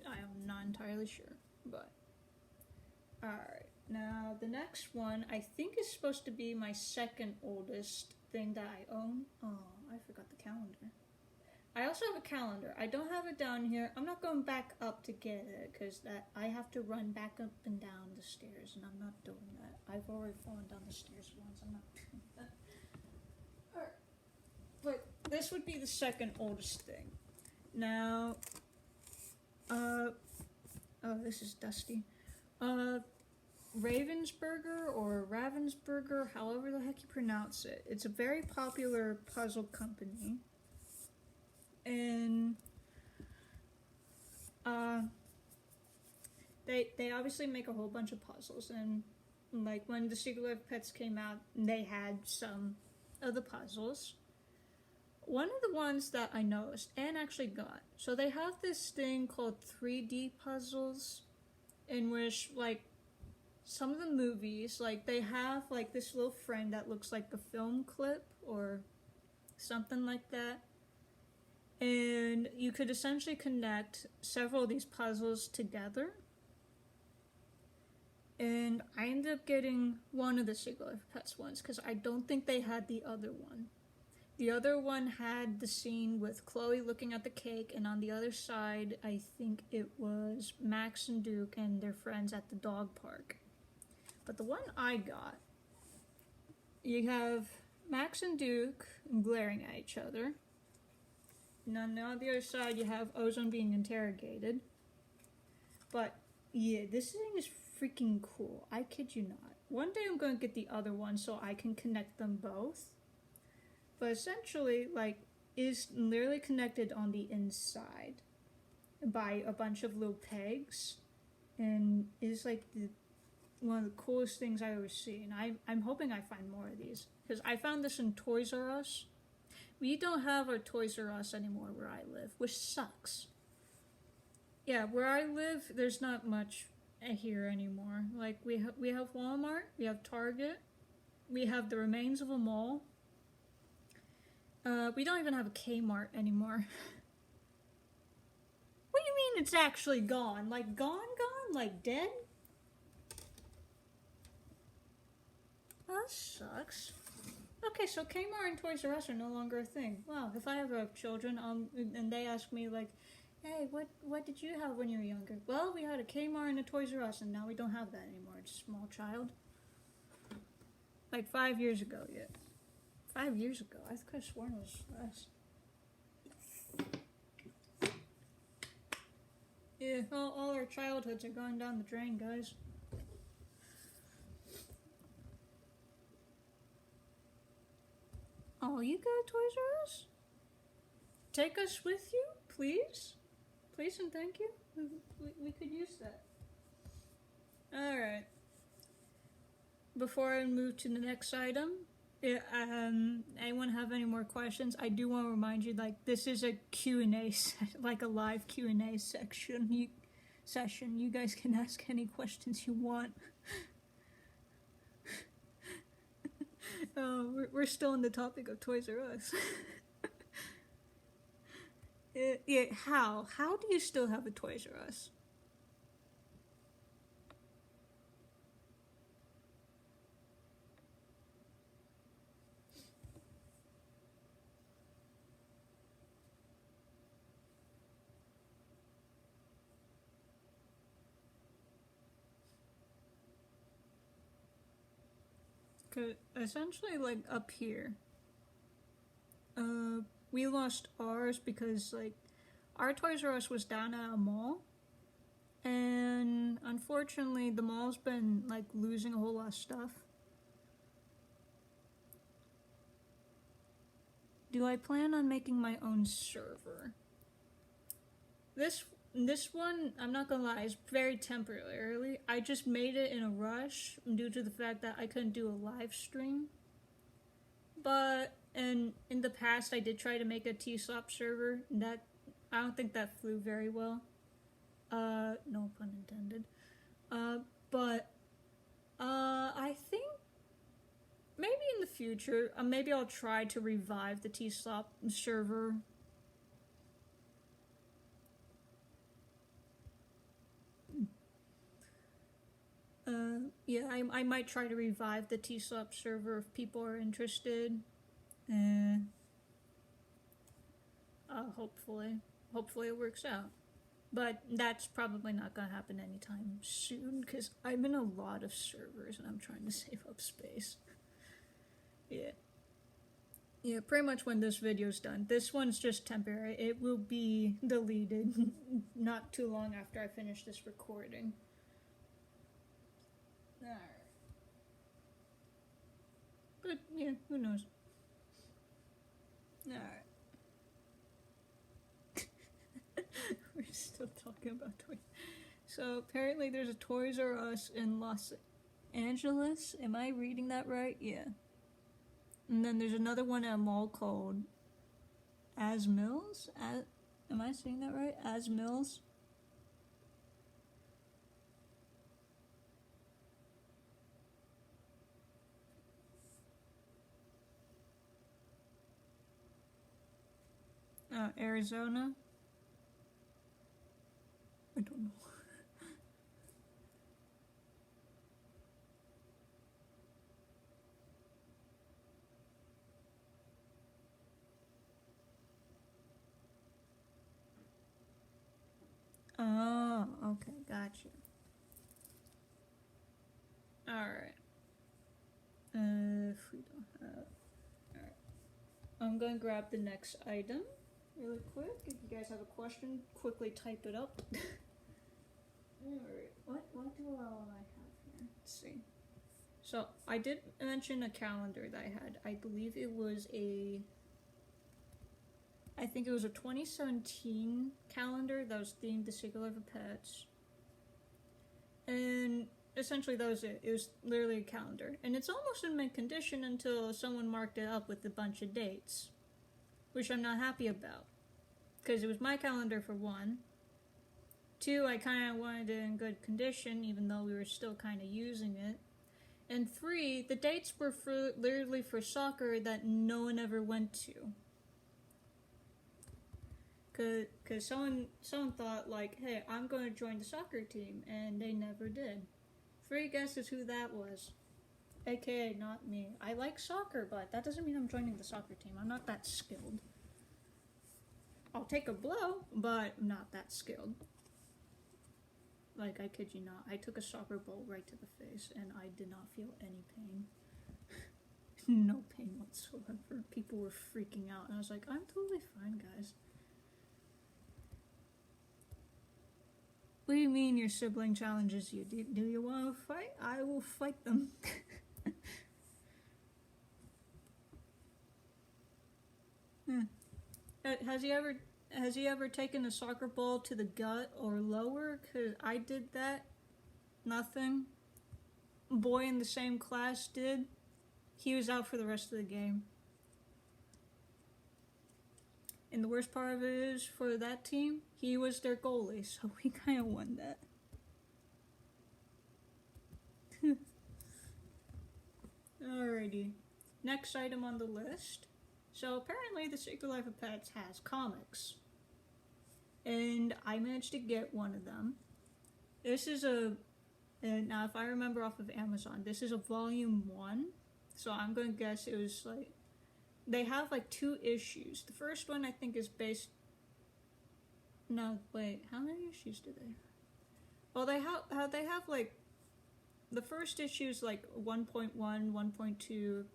I am not entirely sure, but alright. Now the next one I think is supposed to be my second oldest thing that I own. Oh, I forgot the calendar. I also have a calendar. I don't have it down here. I'm not going back up to get it because that I have to run back up and down the stairs, and I'm not doing that. I've already fallen down the stairs once. I'm not doing that. Alright. But this would be the second oldest thing. Now, oh, this is dusty. Ravensburger or Ravensburger, however the heck you pronounce it. It's a very popular puzzle company. And they obviously make a whole bunch of puzzles, and like when the Secret Life of Pets came out, they had some of the puzzles. One of the ones that I noticed and actually got, so they have this thing called 3D puzzles, in which like some of the movies, like they have like this little frame that looks like a film clip or something like that. And you could essentially connect several of these puzzles together. And I ended up getting one of the Secret Life of Pets ones because I don't think they had the other one. The other one had the scene with Chloe looking at the cake, and on the other side, I think it was Max and Duke and their friends at the dog park. But the one I got, you have Max and Duke glaring at each other. And on the other side, you have Ozone being interrogated. But, yeah, this thing is freaking cool. I kid you not. One day I'm going to get the other one so I can connect them both. But essentially, like, is literally connected on the inside by a bunch of little pegs. And is, like, one of the coolest things I've ever seen. I'm hoping I find more of these. Because I found this in Toys R Us. We don't have our Toys R Us anymore where I live, which sucks. Yeah, where I live, there's not much here anymore. Like, we have Walmart, we have Target, we have the remains of a mall. We don't even have a Kmart anymore. What do you mean it's actually gone? Like, gone? Like, dead? Oh, that sucks. Okay, so Kmart and Toys R Us are no longer a thing. Wow, if I ever have children, and they ask me like, hey, what did you have when you were younger? Well, we had a Kmart and a Toys R Us, and now we don't have that anymore. It's a small child. Like 5 years ago, yeah. 5 years ago. I could have sworn it was less. Yeah, all our childhoods are going down the drain, guys. Oh, you got Toys R Us? Take us with you, please? Please and thank you. We could use that. Alright. Before I move to the next item, anyone have any more questions? I do want to remind you, like, this is a Q&A, like a live Q&A session. You guys can ask any questions you want. We're still on the topic of Toys R Us. Yeah, how do you still have a Toys R Us? Cause essentially, like, up here, we lost ours because, like, our Toys R Us was down at a mall, and unfortunately the mall's been, like, losing a whole lot of stuff. Do I plan on making my own server? This one, I'm not gonna lie, is very temporarily. I just made it in a rush due to the fact that I couldn't do a live stream. But, and in the past I did try to make a T-Slop server. That I don't think that flew very well. No pun intended. But I think maybe in the future, maybe I'll try to revive the T-Slop server. Yeah, I might try to revive the T-Slop server if people are interested. Hopefully it works out. But that's probably not gonna happen anytime soon, because I'm in a lot of servers and I'm trying to save up space. Yeah, pretty much when this video's done. This one's just temporary. It will be deleted not too long after I finish this recording. Alright. But, yeah, who knows? Alright. We're still talking about toys. So, apparently there's a Toys R Us in Los Angeles. Am I reading that right? Yeah. And then there's another one at a mall called As Mills? Am I saying that right? As Mills? Arizona? I don't know. Oh, okay, gotcha. Alright. If we don't have... Alright. I'm gonna grab the next item really quick. If you guys have a question, quickly type it up. Alright, what do I have here? Let's see. So, I did mention a calendar that I had. I believe it was I think it was a 2017 calendar that was themed to Secret Life of Pets. And essentially that was it. It was literally a calendar. And it's almost in mint condition until someone marked it up with a bunch of dates. Which I'm not happy about. Because it was my calendar for one. Two, I kind of wanted it in good condition even though we were still kind of using it. And three, the dates were literally for soccer that no one ever went to. Cause someone thought like, hey, I'm going to join the soccer team, and they never did. Free guesses who that was. AKA not me. I like soccer, but that doesn't mean I'm joining the soccer team. I'm not that skilled. I'll take a blow, but I'm not that skilled. Like, I kid you not. I took a soccer ball right to the face, and I did not feel any pain. No pain whatsoever. People were freaking out, and I was like, I'm totally fine, guys. What do you mean your sibling challenges you? Do you want to fight? I will fight them. Has he ever taken a soccer ball to the gut or lower? Cause I did that. Nothing. A boy in the same class did. He was out for the rest of the game. And the worst part of it is, for that team, he was their goalie, so we kind of won that. Alrighty. Next item on the list. So apparently the Secret Life of Pets has comics. And I managed to get one of them. This is now if I remember off of Amazon, this is a volume 1. So I'm going to guess it was like, they have like 2 issues. The first one I think is based... No, wait, how many issues do they have? Well, they have like... The first issue is like 1.1, 1.2.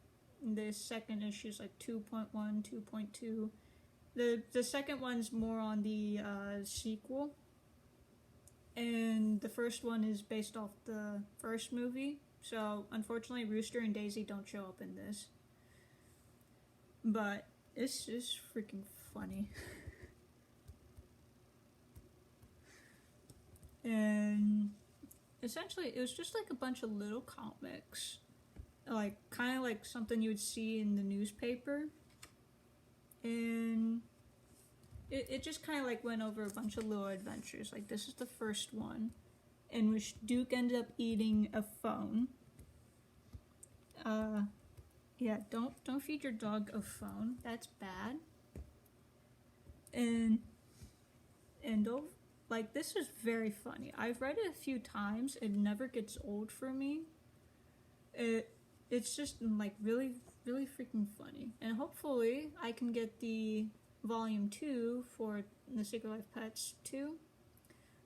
The second issue is like 2.1, 2.2. The second one's more on the sequel. And the first one is based off the first movie. So, unfortunately, Rooster and Daisy don't show up in this. But it's just freaking funny. And essentially, it was just like a bunch of little comics. Like, kind of like something you would see in the newspaper. and it just kind of like went over a bunch of little adventures. Like this is the first one, in which Duke ended up eating a phone. Yeah, don't feed your dog a phone. That's bad. And like this is very funny. I've read it a few times. It never gets old for me. It's just like really freaking funny. And hopefully I can get the volume 2 for the Secret Life Pets 2.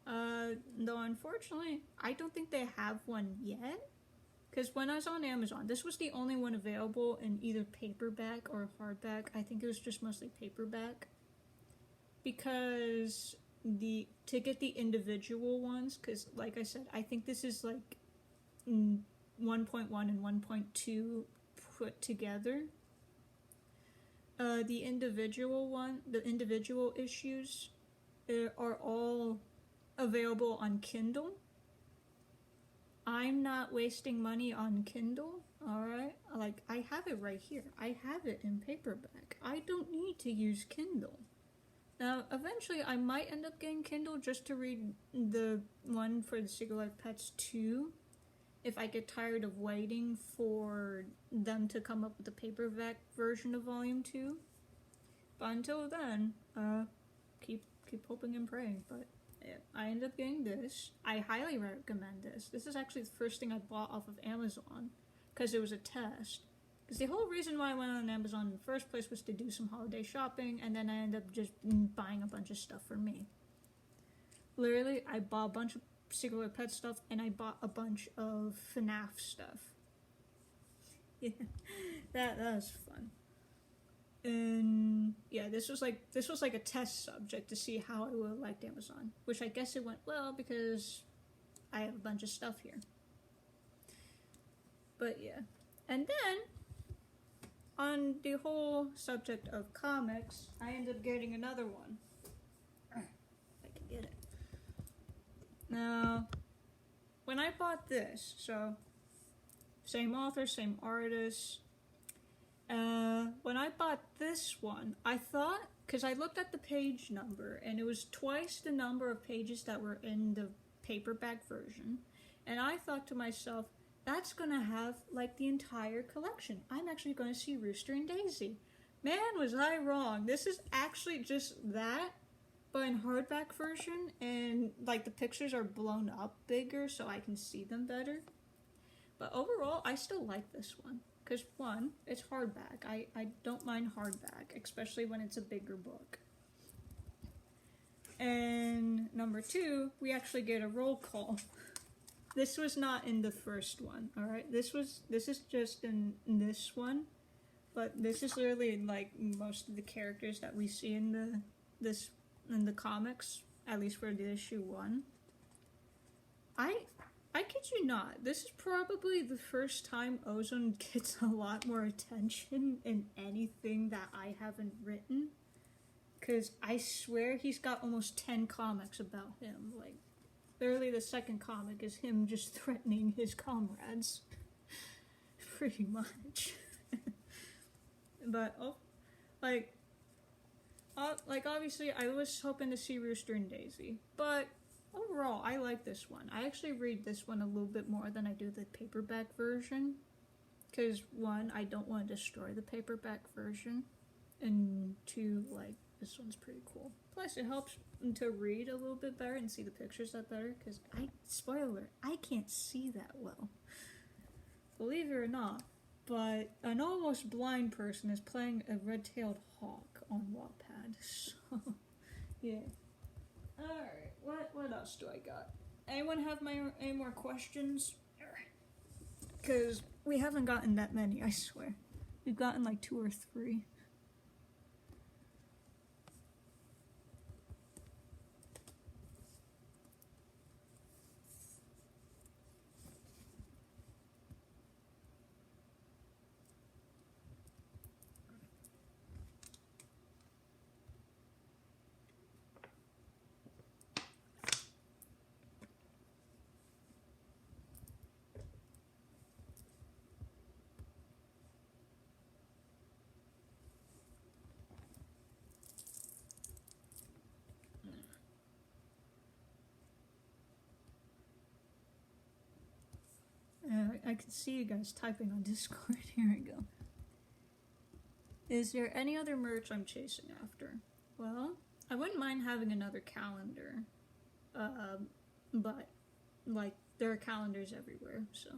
Though unfortunately I don't think they have one yet. Because when I was on Amazon, this was the only one available in either paperback or hardback. I think it was just mostly paperback. Because to get the individual ones, because like I said, I think this is like 1.1 and 1.2 put together. The individual issues are all available on Kindle. I'm not wasting money on Kindle, alright? Like, I have it right here. I have it in paperback. I don't need to use Kindle. Now, eventually, I might end up getting Kindle just to read the one for the Secret Life Pets 2, if I get tired of waiting for them to come up with the paperback version of Volume 2. But until then, keep hoping and praying, but... yeah, I ended up getting this. I highly recommend this. This is actually the first thing I bought off of Amazon because it was a test. Because the whole reason why I went on Amazon in the first place was to do some holiday shopping, and then I ended up just buying a bunch of stuff for me. Literally, I bought a bunch of Secret Life Pet stuff, and I bought a bunch of FNAF stuff. Yeah, that was fun. And yeah, this was like a test subject to see how I would have liked Amazon, which I guess it went well because I have a bunch of stuff here. But yeah, and then on the whole subject of comics, I ended up getting another one. If I can get it. Now, when I bought this, so same author, same artist. When I bought this one, I thought, because I looked at the page number, and it was twice the number of pages that were in the paperback version, and I thought to myself, that's gonna have, like, the entire collection. I'm actually gonna see Rooster and Daisy. Man, was I wrong. This is actually just that, but in hardback version, and, like, the pictures are blown up bigger so I can see them better. But overall, I still like this one. Because, one, it's hardback. I don't mind hardback, especially when it's a bigger book. And number 2, we actually get a roll call. This was not in the first one, alright? This is just in this one. But this is literally, like, most of the characters that we see in the comics, at least for the issue 1. I kid you not, this is probably the first time Ozone gets a lot more attention in anything that I haven't written. Because I swear he's got almost 10 comics about him. Like, literally the second comic is him just threatening his comrades. Pretty much. But, obviously I was hoping to see Rooster and Daisy. But... overall, I like this one. I actually read this one a little bit more than I do the paperback version. Because, 1, I don't want to destroy the paperback version. And 2, like, this one's pretty cool. Plus, it helps to read a little bit better and see the pictures that better. Because, spoiler, I can't see that well. Believe it or not. But an almost blind person is playing a red-tailed hawk on Wattpad. So, yeah. Alright, what else do I got? Anyone have any more questions? Because we haven't gotten that many, I swear. We've gotten like 2 or 3. I can see you guys typing on Discord. Here we go. Is there any other merch I'm chasing after? Well, I wouldn't mind having another calendar. But, like, there are calendars everywhere, so.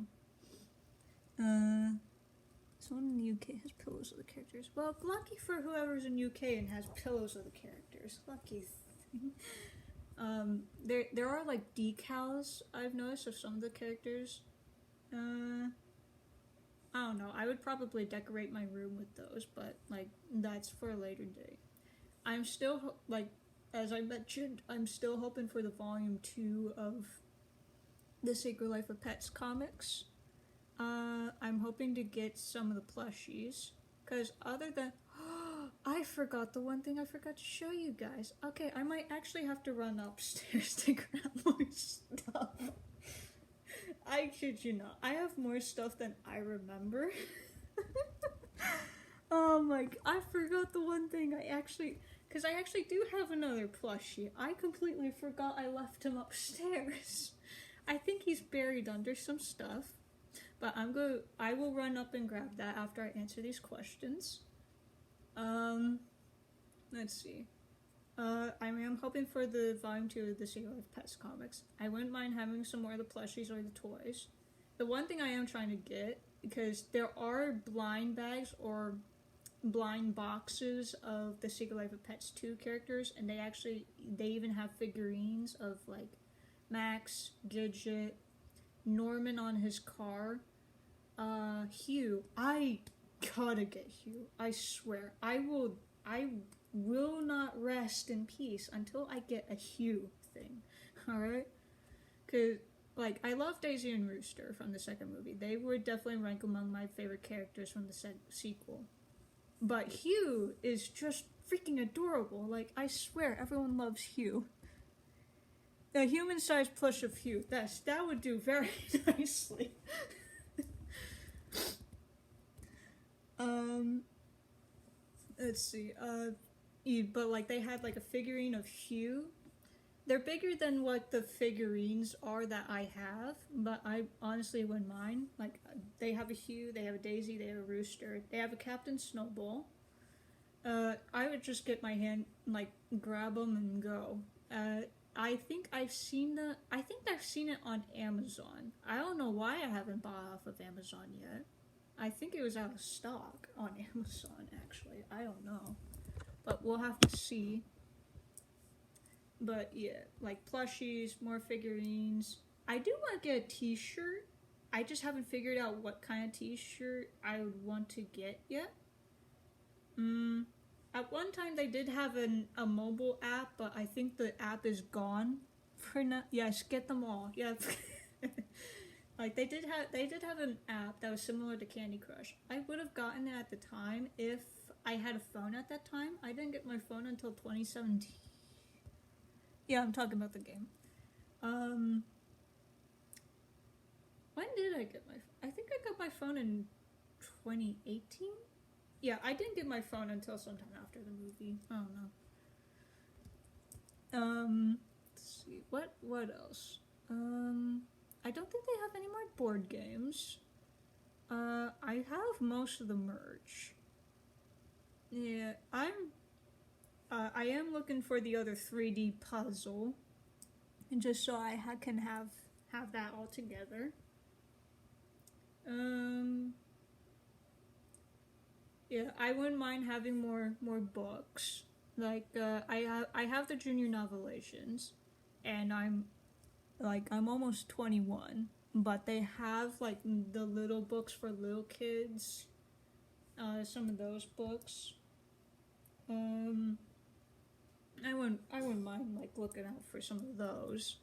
Someone in the UK has pillows of the characters. Well, lucky for whoever's in UK and has pillows of the characters. Lucky. There are, like, decals I've noticed of some of the characters. I don't know. I would probably decorate my room with those, but, like, that's for a later date. I'm still, like, as I mentioned, I'm still hoping for the volume 2 of the Secret Life of Pets comics. I'm hoping to get some of the plushies, because other than... I forgot the one thing I forgot to show you guys. Okay, I might actually have to run upstairs to grab more stuff. I kid you not. I have more stuff than I remember. Oh my... I forgot the one thing I actually... Because I actually do have another plushie. I completely forgot I left him upstairs. I think he's buried under some stuff. But I will run up and grab that after I answer these questions. Let's see. I am hoping for the volume 2 of the Secret Life of Pets comics. I wouldn't mind having some more of the plushies or the toys. The one thing I am trying to get, because there are blind bags or blind boxes of the Secret Life of Pets 2 characters, and they even have figurines of, like, Max, Gidget, Norman on his car, Hugh. I gotta get Hugh. I swear. I will not rest in peace until I get a Hugh thing. Alright? Cause, like, I love Daisy and Rooster from the second movie. They would definitely rank among my favorite characters from the sequel. But Hugh is just freaking adorable. Like, I swear, everyone loves Hugh. A human-sized plush of Hugh. That would do very nicely. Let's see. But, like, they had, like, a figurine of Hugh. They're bigger than what the figurines are that I have, but I honestly wouldn't mind. Like, they have a Hugh, they have a Daisy, they have a Rooster, they have a Captain Snowball. I would just get my hand, like, grab them and go. I think I've seen it on Amazon. I don't know why I haven't bought off of Amazon yet. I think it was out of stock on Amazon, actually. I don't know. But we'll have to see. But yeah, like plushies, more figurines. I do want to get a t-shirt. I just haven't figured out what kind of t-shirt I would want to get yet. At one time they did have a mobile app, but I think the app is gone for now. Yes, get them all. Yeah. Like they did have an app that was similar to Candy Crush. I would have gotten it at the time if I had a phone at that time. I didn't get my phone until 2017. Yeah, I'm talking about the game. When did I get my... I think I got my phone in 2018? Yeah, I didn't get my phone until sometime after the movie. I don't know. Let's see. What else? I don't think they have any more board games. I have most of the merch. Yeah, I am looking for the other 3D puzzle, and just so I can have that all together. Yeah, I wouldn't mind having more books. Like I have the junior novelations, and I'm almost 21, but they have like the little books for little kids. Some of those books. I wouldn't mind like looking out for some of those.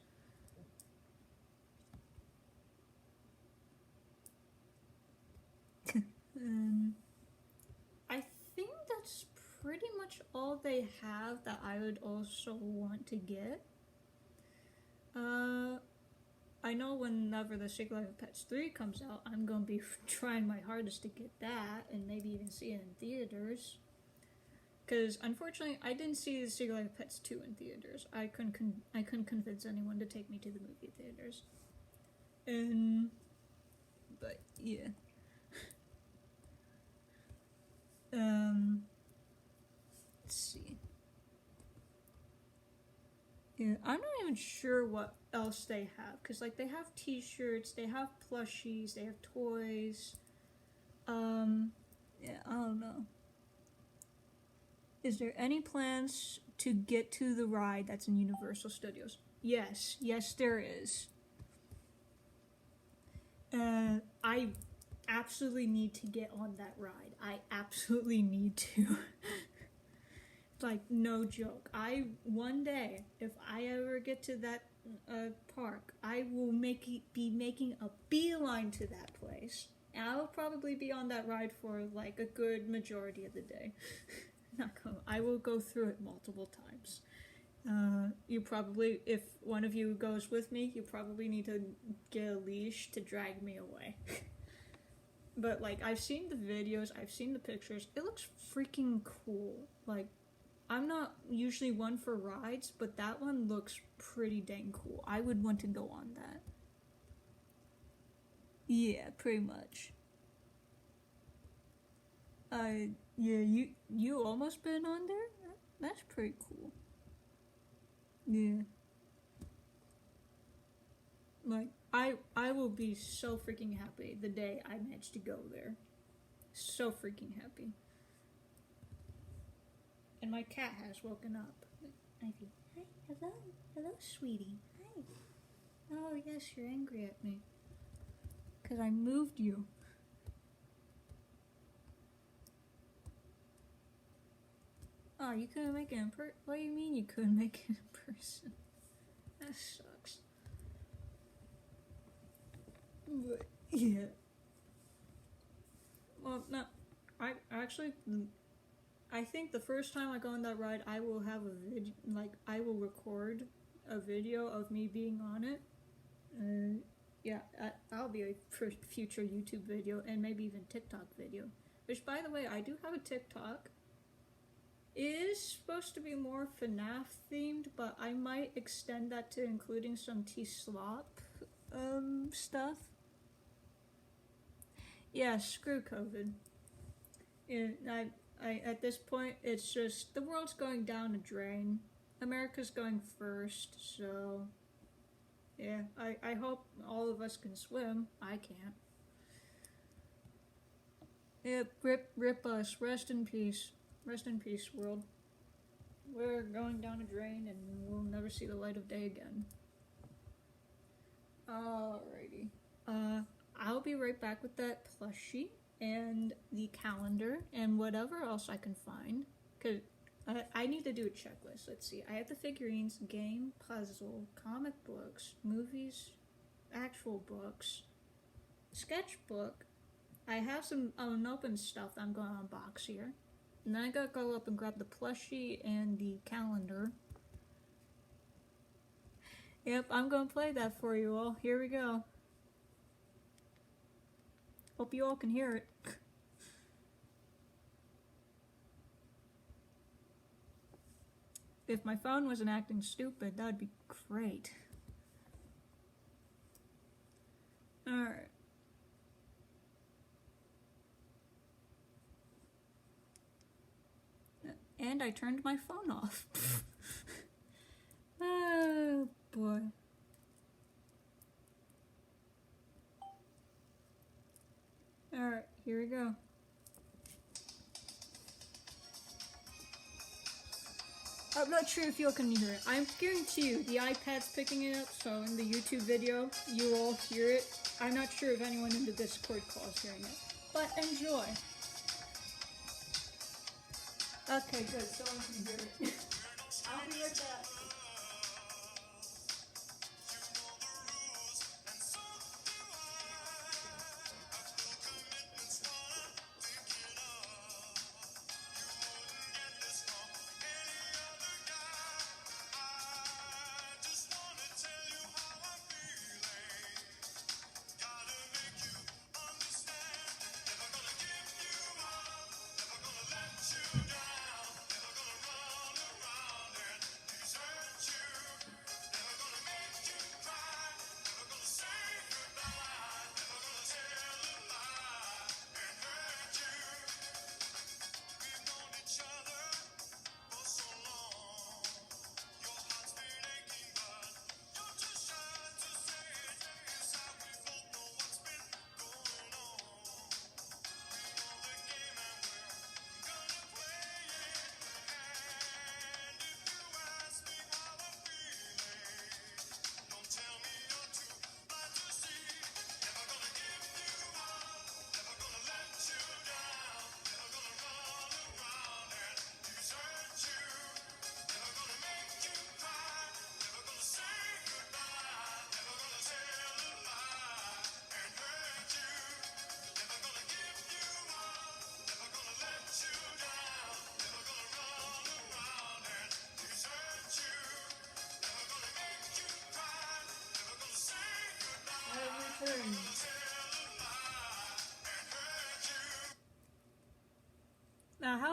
I think that's pretty much all they have that I would also want to get. I know whenever the Secret Life of Pets 3 comes out, I'm gonna be trying my hardest to get that and maybe even see it in theaters. Because unfortunately, I didn't see the Secret Life of Pets 2 in theaters. I couldn't convince anyone to take me to the movie theaters. And but yeah. Let's see. Yeah, I'm not even sure what else they have, because like they have t-shirts, they have plushies, they have toys. Yeah, I don't know. Is there any plans to get to the ride that's in Universal Studios? Yes, there is. I absolutely need to get on that ride. I absolutely need to. Like, no joke. One day, if I ever get to that park, I will be making a beeline to that place. And I will probably be on that ride for like a good majority of the day. I will go through it multiple times. You probably, if one of you goes with me, you probably need to get a leash to drag me away. But like, I've seen the videos, I've seen the pictures. It looks freaking cool. Like, I'm not usually one for rides, but that one looks pretty dang cool. I would want to go on that. Yeah, pretty much. Yeah, you almost been on there? That's pretty cool. Yeah. Like, I will be so freaking happy the day I manage to go there. So freaking happy. And my cat has woken up. Ivy, hi, hello, sweetie, hi. Oh yes, you're angry at me. 'Cause I moved you. Oh, you couldn't make it in person? What do you mean you couldn't make it in person? That sucks. But, yeah. Well, no, I think the first time I go on that ride, I will have I will record a video of me being on it. Yeah, that'll be a future YouTube video and maybe even TikTok video. Which, by the way, I do have a TikTok. It is supposed to be more FNAF themed, but I might extend that to including some T-Slop stuff. Yeah, screw COVID. Yeah, I at this point, it's just the world's going down a drain. America's going first, so yeah, I hope all of us can swim. I can't. Yeah, rip us. Rest in peace. Rest in peace, world. We're going down a drain and we'll never see the light of day again. Alrighty. I'll be right back with that plushie and the calendar and whatever else I can find. Because I need to do a checklist. Let's see. I have the figurines, game, puzzle, comic books, movies, actual books, sketchbook. I have some unopened stuff that I'm going to unbox here. And then I gotta go up and grab the plushie and the calendar. Yep, I'm gonna play that for you all. Here we go. Hope you all can hear it. If my phone wasn't acting stupid, that'd be great. Alright. And I turned my phone off. Oh boy. Alright, here we go. I'm not sure if you all can hear it. I guarantee you the iPad's picking it up, so in the YouTube video, you all hear it. I'm not sure if anyone in the Discord call is hearing it. But enjoy. Okay, good. Someone can hear it. I'll be right back.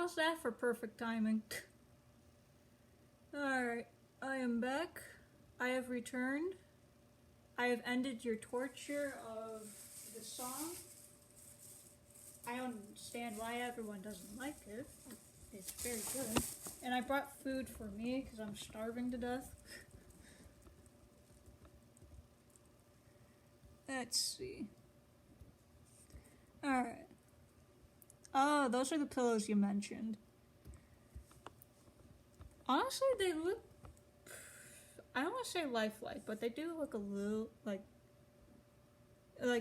How's that for perfect timing? Alright, I am back. I have returned. I have ended your torture of the song. I don't understand why everyone doesn't like it. It's very good. And I brought food for me because I'm starving to death. Let's see. Alright. Oh, those are the pillows you mentioned. Honestly, they look... I don't want to say lifelike, but they do look a little, like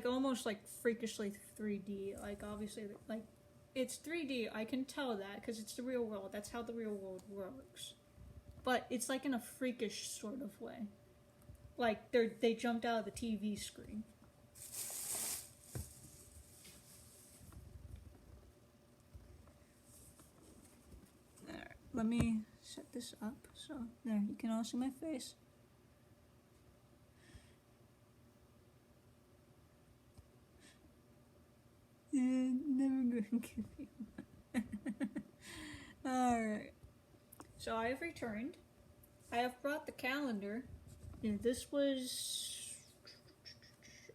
almost like freakishly 3D. Like, obviously, like, it's 3D. I can tell that because it's the real world. That's how the real world works. But it's like in a freakish sort of way. Like, they jumped out of the TV screen. Alright, let me set this up so there, you can all see my face. Never gonna give you. Alright. So I have returned. I have brought the calendar. Yeah, this was...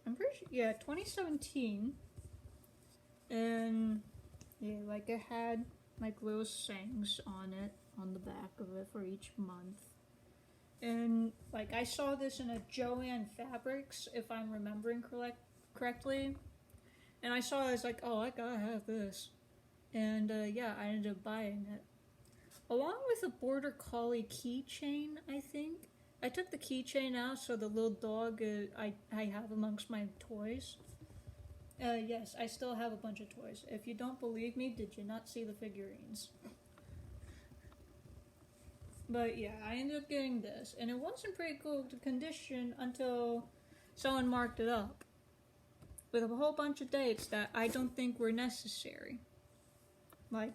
I'm pretty sure... Yeah, 2017. And... Yeah, like it had like little sayings on it, on the back of it for each month. And like I saw this in a Joanne Fabrics, if I'm remembering correctly. And I saw it, I was like, oh, I gotta have this. And yeah, I ended up buying it. Along with a Border Collie keychain, I think. I took the keychain out so the little dog I have amongst my toys. Yes, I still have a bunch of toys. If you don't believe me, did you not see the figurines? But yeah, I ended up getting this. And it wasn't pretty good condition until someone marked it up with a whole bunch of dates that I don't think were necessary. Like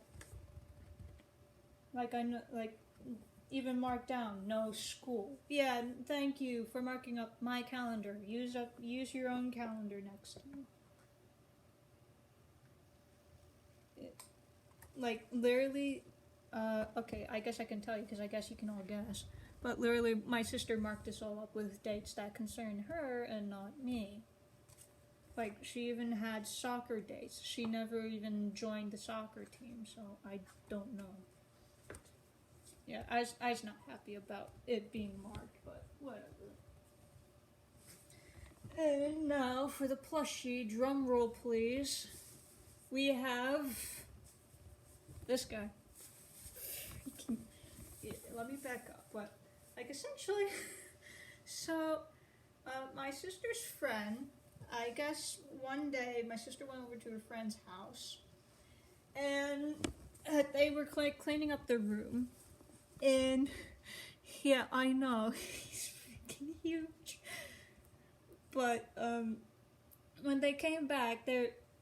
I know, like, even marked down, no school. Yeah, thank you for marking up my calendar. Use your own calendar next time. Like, literally, okay, I guess I can tell you because I guess you can all guess. But literally, my sister marked this all up with dates that concern her and not me. Like, she even had soccer dates. She never even joined the soccer team, so I don't know. Yeah, I was not happy about it being marked, but whatever. And now for the plushie, drum roll please. We have this guy. Yeah, let me back up. But, like, essentially, so, my sister's friend, I guess one day my sister went over to her friend's house, and they were cleaning up their room. And yeah, I know he's freaking huge. But when they came back,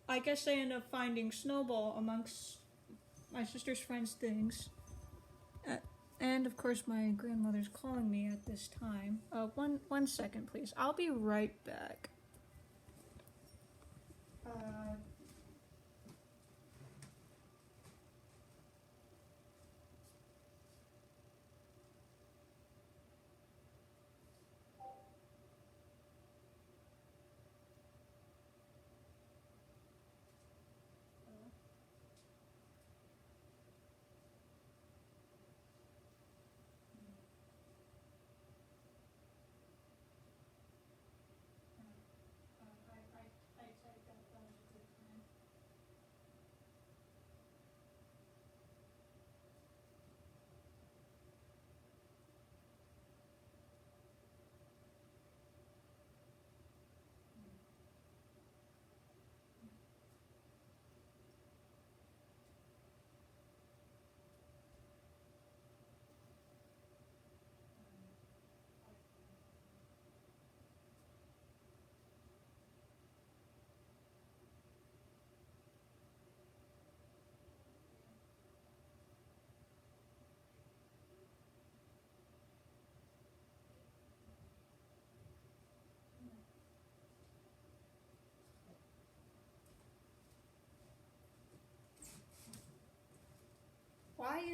I guess they ended up finding Snowball amongst my sister's friends' things. And of course, my grandmother's calling me at this time. One second, please. I'll be right back. I typed that down.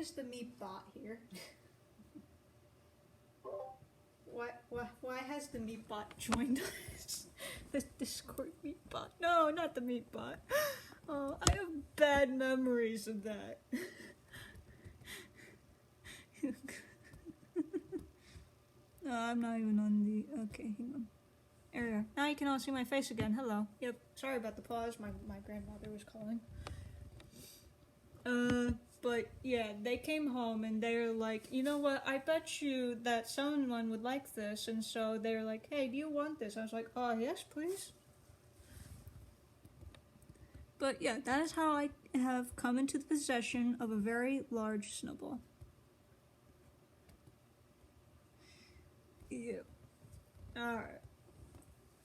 is the meat bot here? Why has the meat bot joined us? The Discord meat bot. No, not the meat bot. Oh, I have bad memories of that. No, I'm not even on the... Okay, hang on. There we are. Now you can all see my face again. Hello. Yep, sorry about the pause. My grandmother was calling. But yeah, they came home and they were like, you know what, I bet you that someone would like this. And so they were like, hey, do you want this? I was like, oh, yes, please. But yeah, that is how I have come into the possession of a very large snowball. Yeah. Alright.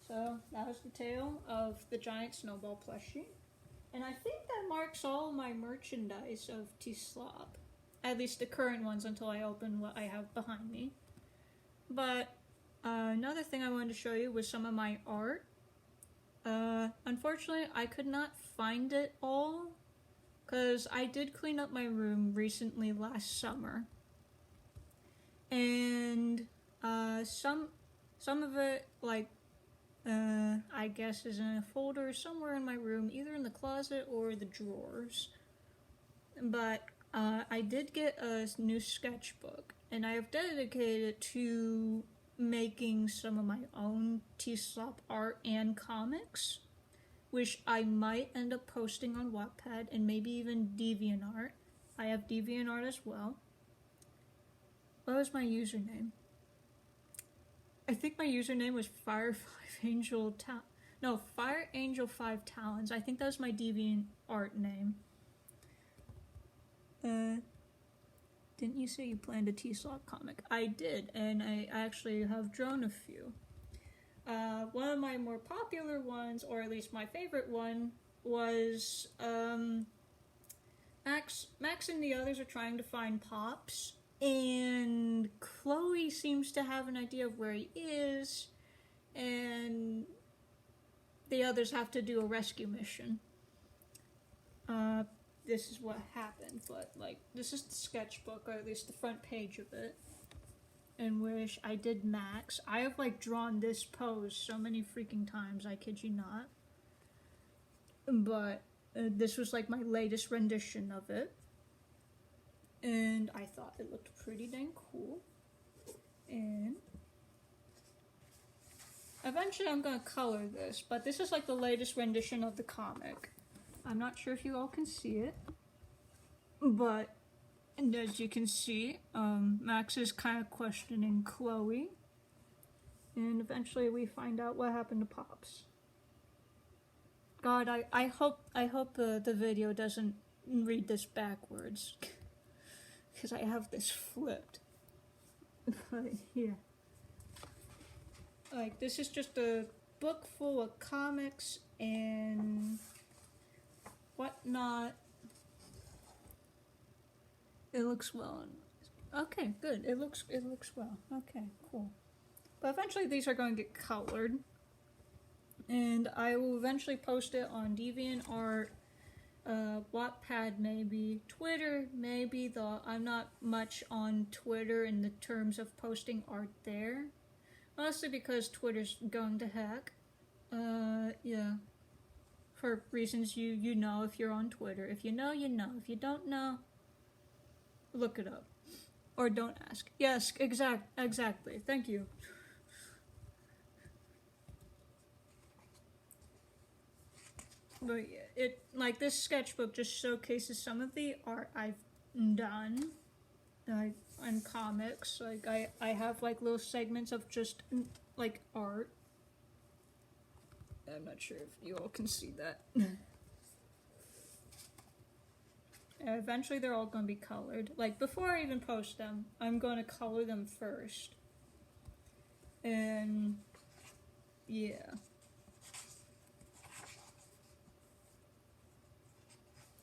So that was the tale of the giant snowball plushie. And I think that marks all my merchandise of T-Slop. At least the current ones until I open what I have behind me. But another thing I wanted to show you was some of my art. Unfortunately, I could not find it all. Because I did clean up my room recently last summer. And some of it, like, I guess is in a folder somewhere in my room, either in the closet or the drawers. But I did get a new sketchbook, and I have dedicated it to making some of my own T-Slop art and comics, which I might end up posting on Wattpad and maybe even DeviantArt. I have DeviantArt as well. What was my username? I think my username was Fire Angel 5 Talons. I think that was my DeviantArt name. Didn't you say you planned a T-Slop comic? I did, and I actually have drawn a few. One of my more popular ones, or at least my favorite one, was Max and the others are trying to find Pops, and Chloe seems to have an idea of where he is, and the others have to do a rescue mission. This is what happened, but, like, this is the sketchbook, or at least the front page of it, in which I did Max. I have, like, drawn this pose so many freaking times, I kid you not. But this was, like, my latest rendition of it. And I thought it looked pretty dang cool. And eventually I'm gonna color this, but this is, like, the latest rendition of the comic. I'm not sure if you all can see it, but and as you can see, Max is kind of questioning Chloe, and eventually we find out what happened to Pops. God, I hope the video doesn't read this backwards, because I have this flipped. But yeah, like, this is just a book full of comics and whatnot. It looks well. Okay, good. It looks well. Okay, cool. But eventually these are going to get colored, and I will eventually post it on DeviantArt, Wattpad maybe, Twitter maybe, though I'm not much on Twitter in the terms of posting art there. Mostly because Twitter's going to heck. Yeah. For reasons you know if you're on Twitter. If you know, you know. If you don't know, look it up. Or don't ask. Yes, exactly. Thank you. But yeah, this sketchbook just showcases some of the art I've done, like, in comics. Like, I have, like, little segments of just, like, art. I'm not sure if you all can see that. Eventually they're all going to be colored. Like, before I even post them, I'm going to color them first. And yeah.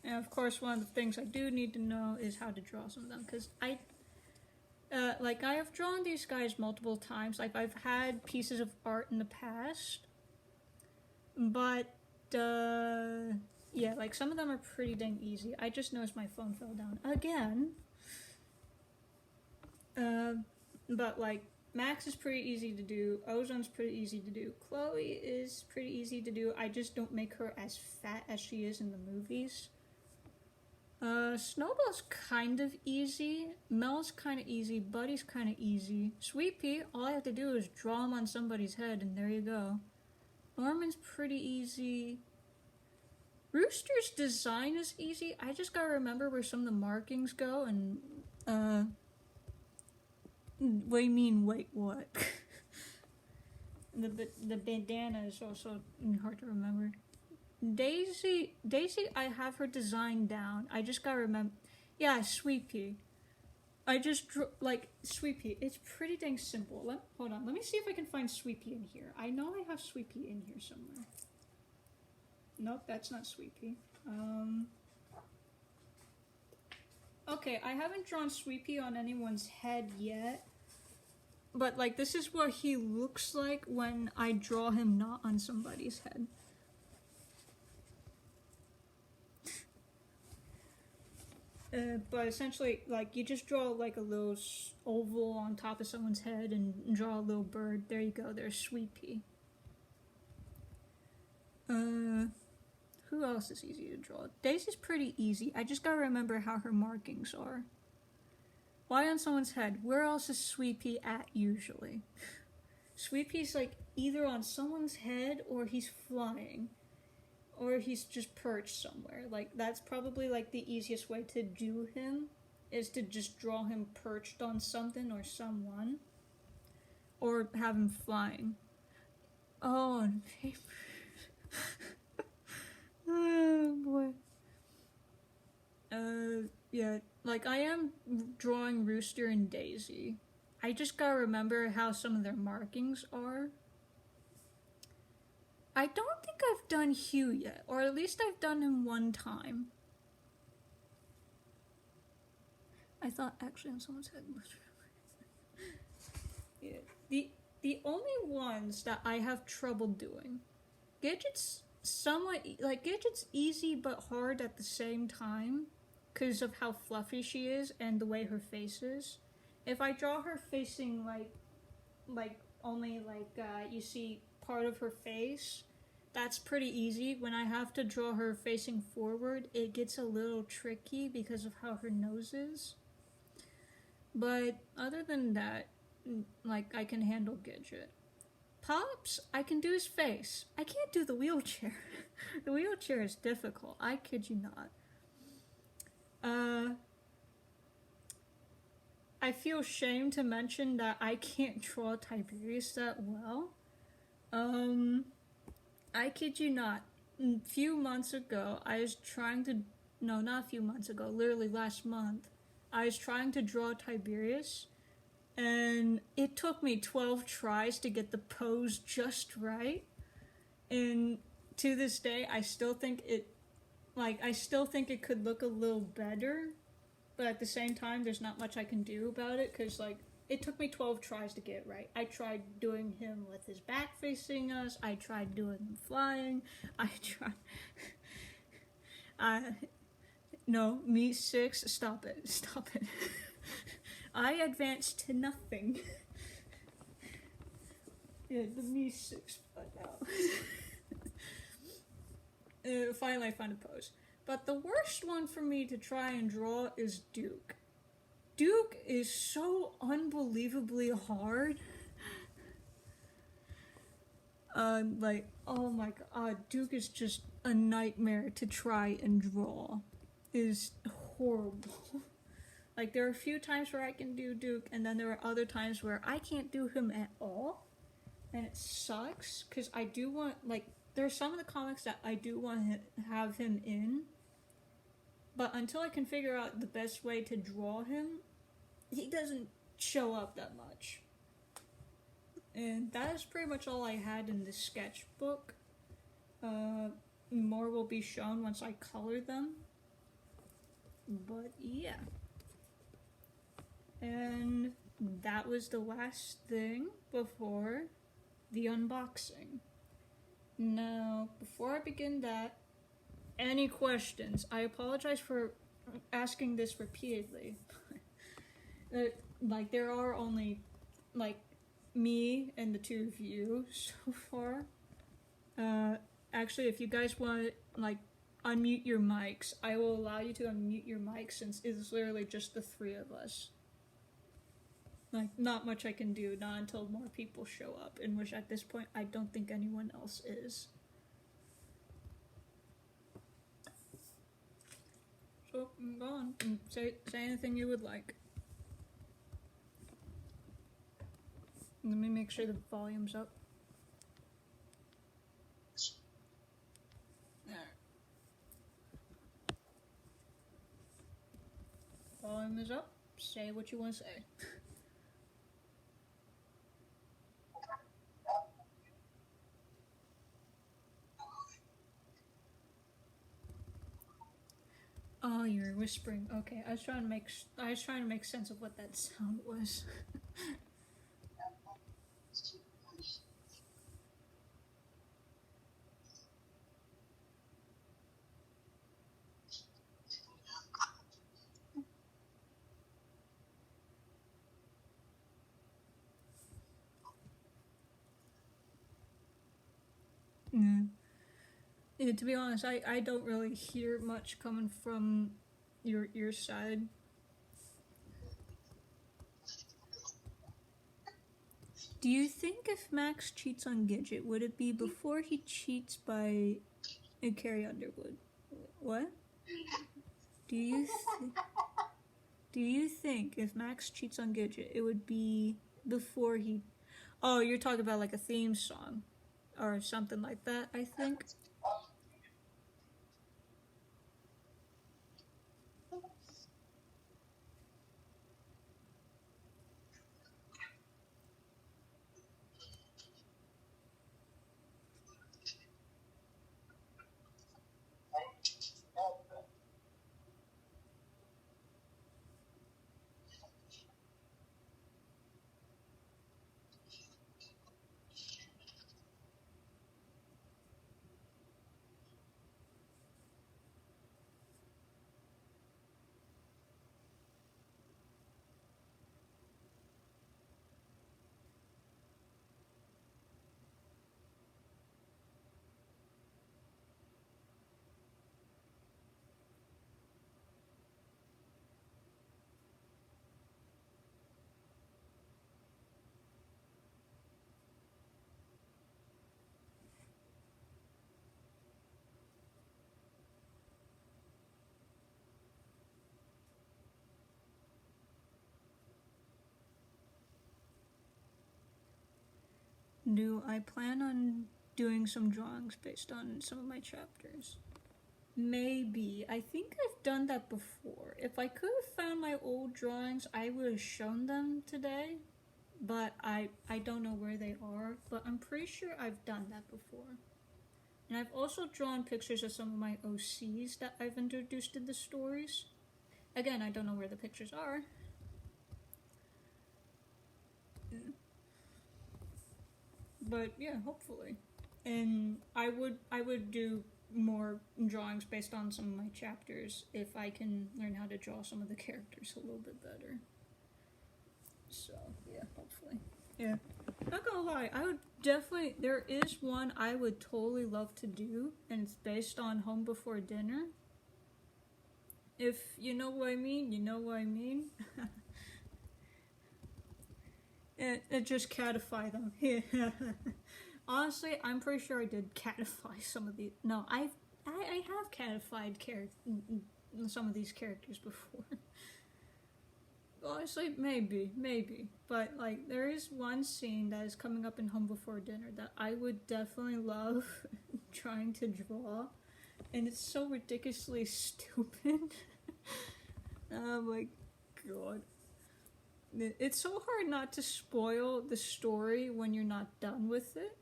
And of course, one of the things I do need to know is how to draw some of them, because I have drawn these guys multiple times. Like, I've had pieces of art in the past, but yeah, like, some of them are pretty dang easy. I just noticed my phone fell down again. But like Max is pretty easy to do. Ozone's pretty easy to do. Chloe is pretty easy to do. I just don't make her as fat as she is in the movies. Snowball's kind of easy. Mel's kind of easy. Buddy's kind of easy. Sweet Pea, all I have to do is draw him on somebody's head, and there you go. Norman's pretty easy. Rooster's design is easy. I just gotta remember where some of the markings go, and, what do you mean, wait, what? the bandana is also hard to remember. Daisy, I have her design down. I just gotta remember. Yeah, Sweet Pea. I just drew, like, Sweet Pea. It's pretty dang simple. Hold on, let me see if I can find Sweet Pea in here. I know I have Sweet Pea in here somewhere. Nope, that's not Sweet Pea. Okay, I haven't drawn Sweet Pea on anyone's head yet. But, like, this is what he looks like when I draw him not on somebody's head. But essentially, like, you just draw, like, a little oval on top of someone's head and draw a little bird. There you go, there's Sweet Pea. Who else is easy to draw? Daisy's pretty easy. I just gotta remember how her markings are. Why on someone's head? Where else is Sweet Pea at, usually? Sweet Pea's, like, either on someone's head or he's flying. Or he's just perched somewhere. Like, that's probably, like, the easiest way to do him, is to just draw him perched on something or someone. Or have him flying. Oh, on paper. Oh, boy. Yeah, like, I am drawing Rooster and Daisy. I just gotta remember how some of their markings are. I don't think I've done Hugh yet, or at least I've done him one time. I thought actually on someone's head. Yeah. The only ones that I have trouble doing, Gidget's somewhat, like, Gidget's easy but hard at the same time, because of how fluffy she is and the way her face is. If I draw her facing, like only, like, you see part of her face, that's pretty easy. When I have to draw her facing forward, it gets a little tricky because of how her nose is. But other than that, like, I can handle Gidget. Pops, I can do his face. I can't do the wheelchair. The wheelchair is difficult. I kid you not. I feel ashamed to mention that I can't draw Tiberius that well. I kid you not. A few months ago, I was trying to... No, not a few months ago. Literally last month. I was trying to draw Tiberius, and it took me 12 tries to get the pose just right. And to this day, I still think it could look a little better, but at the same time, there's not much I can do about it, because, like, it took me 12 tries to get it right. I tried doing him with his back facing us, I tried doing him flying, no, me 6, stop it. I advanced to nothing. Yeah, the me 6 butt out. Finally I found a pose. But the worst one for me to try and draw is Duke. Duke is so unbelievably hard. Like, oh my god, Duke is just a nightmare to try and draw. It is horrible. Like, there are a few times where I can do Duke, and then there are other times where I can't do him at all. And it sucks, because I do want, like, there are some of the comics that I do want to have him in, but until I can figure out the best way to draw him, he doesn't show up that much. And that is pretty much all I had in this sketchbook. More will be shown once I color them. But yeah. And that was the last thing before the unboxing. Now, before I begin that, any questions? I apologize for asking this repeatedly. Like, there are only like me and the two of you so far. Actually, if you guys want like unmute your mics, I will allow you to unmute your mics since it's literally just the three of us. Like, not much I can do, not until more people show up, in which at this point I don't think anyone else is. So, go on and say anything you would like. Let me make sure the volume's up. There. Volume is up. Say what you want to say. Oh, you're whispering. Okay, I was trying to make sense of what that sound was. Yeah, to be honest, I don't really hear much coming from your side. Do you think if Max cheats on Gidget, would it be before he cheats by Carrie Underwood? What? Do you think if Max cheats on Gidget, it would be before he... Oh, you're talking about like a theme song or something like that, I think. Do I plan on doing some drawings based on some of my chapters? Maybe. I think I've done that before. If I could have found my old drawings, I would have shown them today. But I don't know where they are. But I'm pretty sure I've done that before. And I've also drawn pictures of some of my OCs that I've introduced in the stories. Again, I don't know where the pictures are. But yeah, hopefully. And I would do more drawings based on some of my chapters if I can learn how to draw some of the characters a little bit better. So, yeah, hopefully. Yeah. Not gonna lie, I would definitely... There is one I would totally love to do, and it's based on Home Before Dinner. If you know what I mean, you know what I mean. It just catify them. Honestly, I'm pretty sure I did catify some of these. No, I have catified some of these characters before. Honestly, maybe. But, like, there is one scene that is coming up in Home Before Dinner that I would definitely love trying to draw. And it's so ridiculously stupid. Oh my god. It's so hard not to spoil the story when you're not done with it.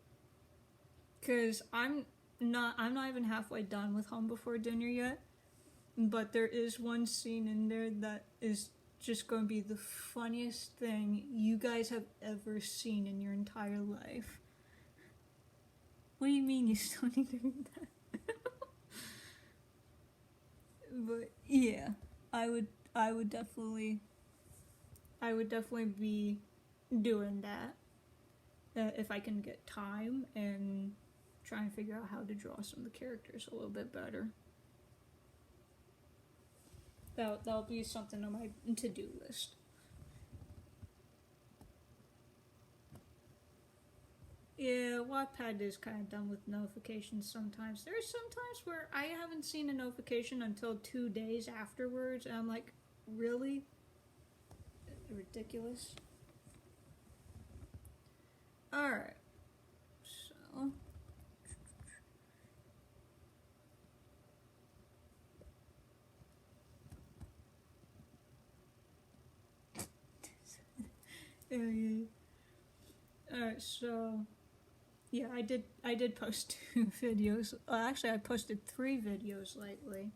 Cause I'm not even halfway done with Home Before Dinner yet. But there is one scene in there that is just going to be the funniest thing you guys have ever seen in your entire life. What do you mean you still need to read that? But yeah, I would definitely be doing that if I can get time and try and figure out how to draw some of the characters a little bit better. That'll be something on my to-do list. Yeah, Wattpad is kind of done with notifications sometimes. There's sometimes where I haven't seen a notification until 2 days afterwards, and I'm like, really? Ridiculous. Alright. So. Alright, so. Yeah, I did post 2 videos. Actually, I posted 3 videos lately.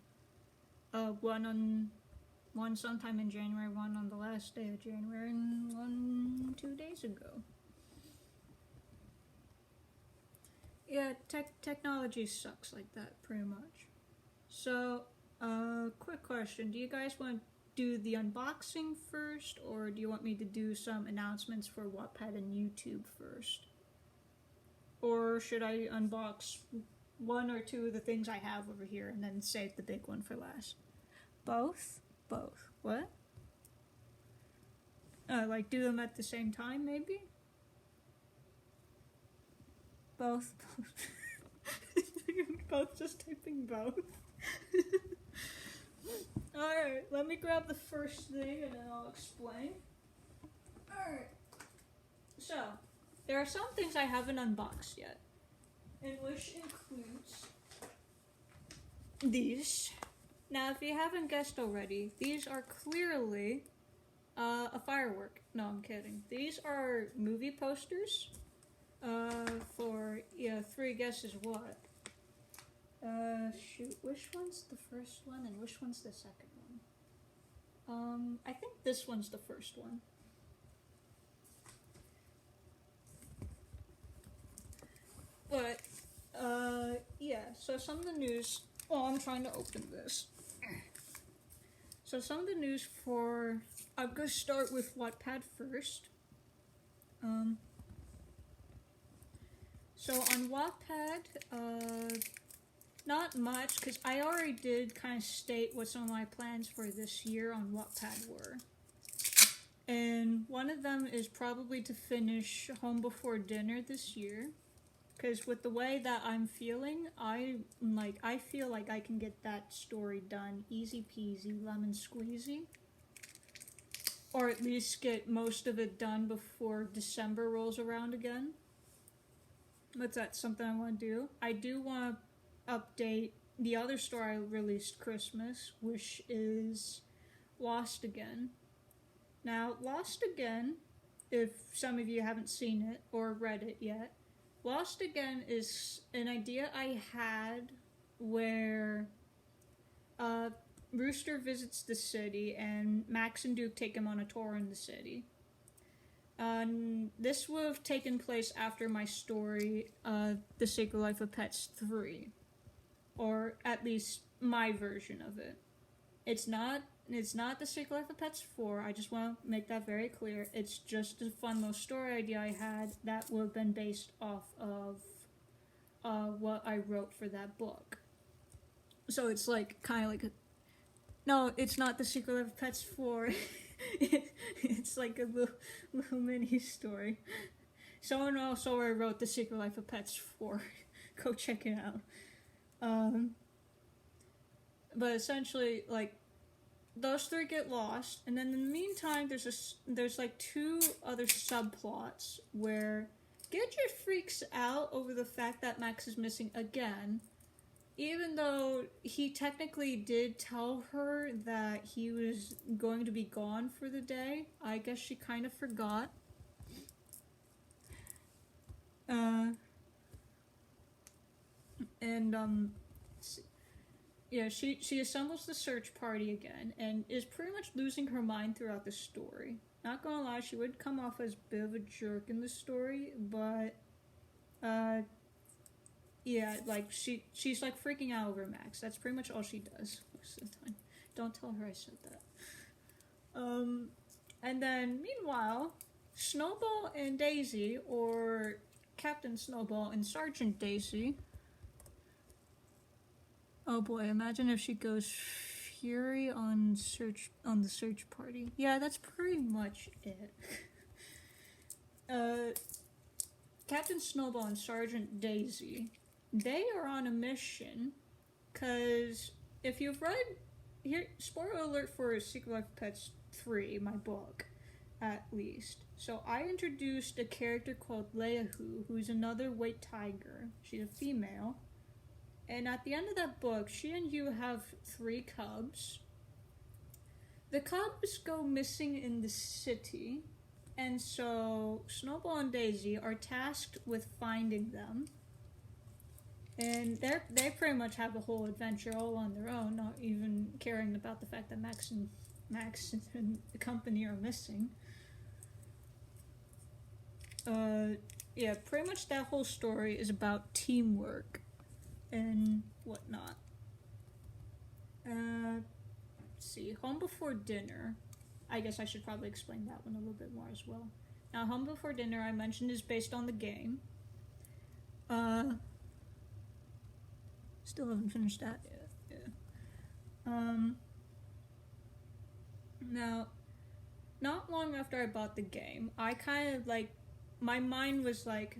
One sometime in January, one on the last day of January, and one 2 days ago. Yeah, technology sucks like that, pretty much. So, quick question. Do you guys want to do the unboxing first, or do you want me to do some announcements for Wattpad and YouTube first? Or should I unbox 1 or 2 of the things I have over here and then save the big one for last? Both? Both. What? Like do them at the same time, maybe? Both. Both, just typing both. Alright, let me grab the first thing and then I'll explain. Alright. So, there are some things I haven't unboxed yet, and which includes these. Now, if you haven't guessed already, these are clearly a firework. No, I'm kidding. These are movie posters for, 3 guesses what? Shoot, which one's the first one and which one's the second one? I think this one's the first one. But, yeah, so some of the news, I'm trying to open this. So some of the news for, I'm going to start with Wattpad first. So on Wattpad, not much, because I already did kind of state what some of my plans for this year on Wattpad were. And one of them is probably to finish Home Before Dinner this year. Because with the way that I'm feeling, I feel like I can get that story done easy peasy, lemon squeezy. Or at least get most of it done before December rolls around again. But that's something I want to do. I do want to update the other story I released Christmas, which is Lost Again. Now, Lost Again, if some of you haven't seen it or read it yet, Lost Again is an idea I had where Rooster visits the city and Max and Duke take him on a tour in the city. This would have taken place after my story, The Secret Life of Pets 3. Or at least my version of it. It's not The Secret Life of Pets 4, I just want to make that very clear. It's just a fun little story idea I had that would have been based off of what I wrote for that book. So it's like, kind of like no, it's not The Secret Life of Pets 4. It's like a little mini story. Someone else already wrote The Secret Life of Pets 4. Go check it out. But essentially, like, those 3 get lost, and then in the meantime, there's like 2 other subplots where Gidget freaks out over the fact that Max is missing again, even though he technically did tell her that he was going to be gone for the day. I guess she kind of forgot. Yeah, she assembles the search party again and is pretty much losing her mind throughout the story. Not gonna lie, she would come off as a bit of a jerk in the story, but yeah, like she's like freaking out over Max. That's pretty much all she does most of the time. Don't tell her I said that. And then meanwhile, Snowball and Daisy, or Captain Snowball and Sergeant Daisy. Oh boy, imagine if she goes Fury on the search party. Yeah, that's pretty much it. Captain Snowball and Sergeant Daisy, they are on a mission, because if you've read, here, spoiler alert for Secret Life of Pets 3, my book, at least. So I introduced a character called Leahu, who's another white tiger. She's a female. And at the end of that book, she and you have 3 cubs. The cubs go missing in the city, and so Snowball and Daisy are tasked with finding them. And they pretty much have the whole adventure all on their own, not even caring about the fact that Max and the company are missing. Yeah, pretty much that whole story is about teamwork and whatnot. Let's see, Home Before Dinner. I guess I should probably explain that one a little bit more as well. Now, Home Before Dinner, I mentioned, is based on the game. Still haven't finished that yet. Yeah. Now, not long after I bought the game, I kind of like, my mind was like,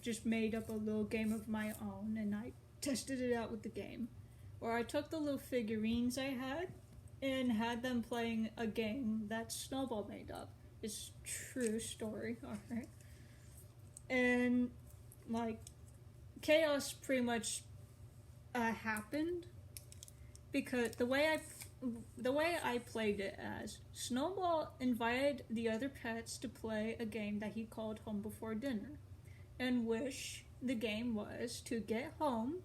just made up a little game of my own, and I tested it out with the game. Where I took the little figurines I had, and had them playing a game that Snowball made up. It's true story, alright. And, like, chaos pretty much happened, because the way I played it as, Snowball invited the other pets to play a game that he called Home Before Dinner, in which the game was to get home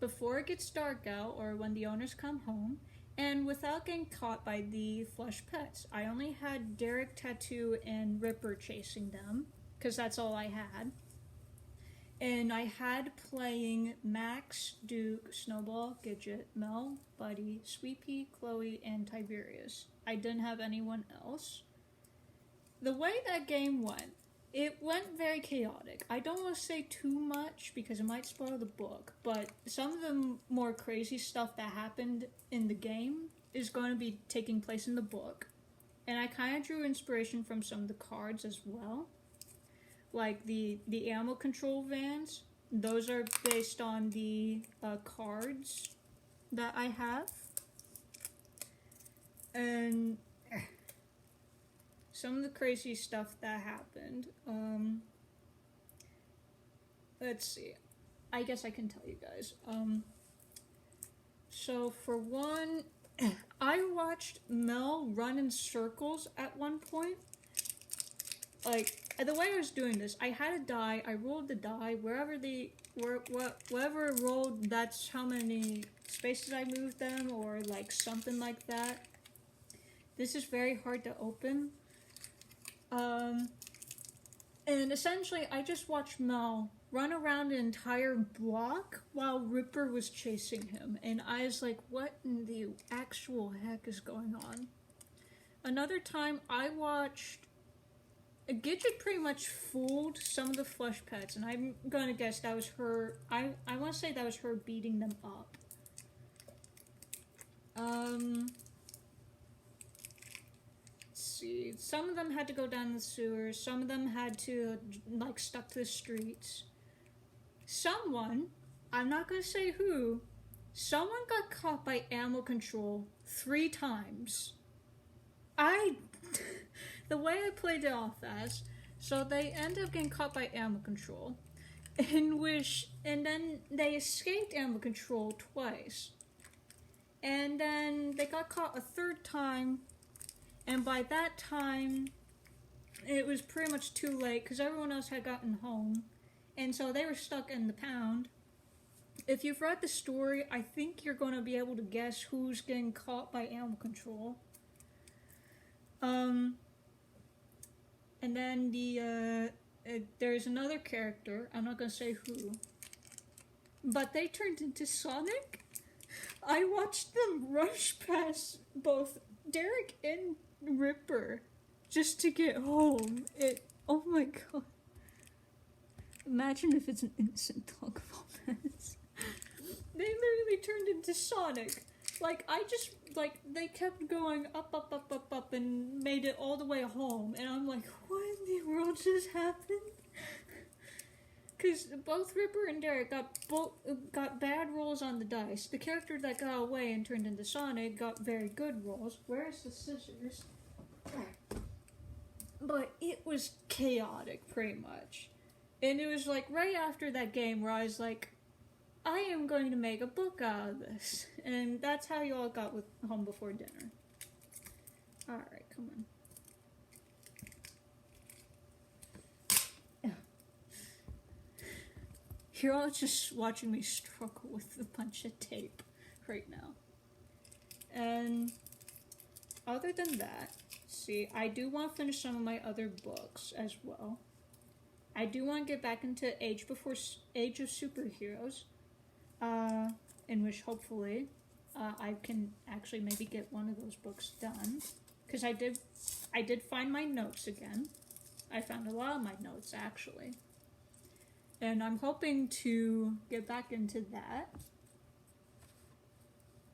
before it gets dark out or when the owners come home, and without getting caught by the flesh pets. I only had Derek, Tattoo, and Ripper chasing them, because that's all I had. And I had playing Max, Duke, Snowball, Gidget, Mel, Buddy, Sweet Pea, Chloe, and Tiberius. I didn't have anyone else. The way that game went, it went very chaotic. I don't want to say too much because it might spoil the book, but some of the more crazy stuff that happened in the game is going to be taking place in the book. And I kind of drew inspiration from some of the cards as well. Like the animal control vans, those are based on the cards that I have. And some of the crazy stuff that happened. Let's see. I guess I can tell you guys. So for one, I watched Mel run in circles at one point. Like, the way I was doing this, I had a die, I rolled the die, wherever rolled, that's how many spaces I moved them, or like something like that. This is very hard to open. And essentially, I just watched Mel run around an entire block while Ripper was chasing him. And I was like, what in the actual heck is going on? Another time, I watched... Gidget pretty much fooled some of the flesh pets, and I'm gonna guess that was her... I want to say that was her beating them up. See, some of them had to go down the sewers, some of them had to, like, stuck to the streets. Someone, I'm not gonna say who, someone got caught by animal control 3 times. The way I played it off as, so they ended up getting caught by animal control, and then they escaped animal control twice. And then they got caught a 3rd time, and by that time, it was pretty much too late, because everyone else had gotten home, and so they were stuck in the pound. If you've read the story, I think you're going to be able to guess who's getting caught by animal control. And then there's another character, I'm not going to say who, but they turned into Sonic. I watched them rush past both Derek and Ripper just to get home. Oh my god. Imagine if it's an innocent dog of all pets. They literally turned into Sonic. Like, they kept going up, and made it all the way home. And I'm like, what in the world just happened? Because both Ripper and Derek got bad rolls on the dice. The character that got away and turned into Sonic got very good rolls. Where's the scissors? But it was chaotic, pretty much. And it was like right after that game where I was like, I am going to make a book out of this. And that's how you all got with Home Before Dinner. Alright, come on. You're all just watching me struggle with a bunch of tape right now. And other than that, see, I do want to finish some of my other books as well. I do want to get back into Age of Superheroes, in which hopefully I can actually maybe get one of those books done. Because I did find my notes again. I found a lot of my notes, actually. And I'm hoping to get back into that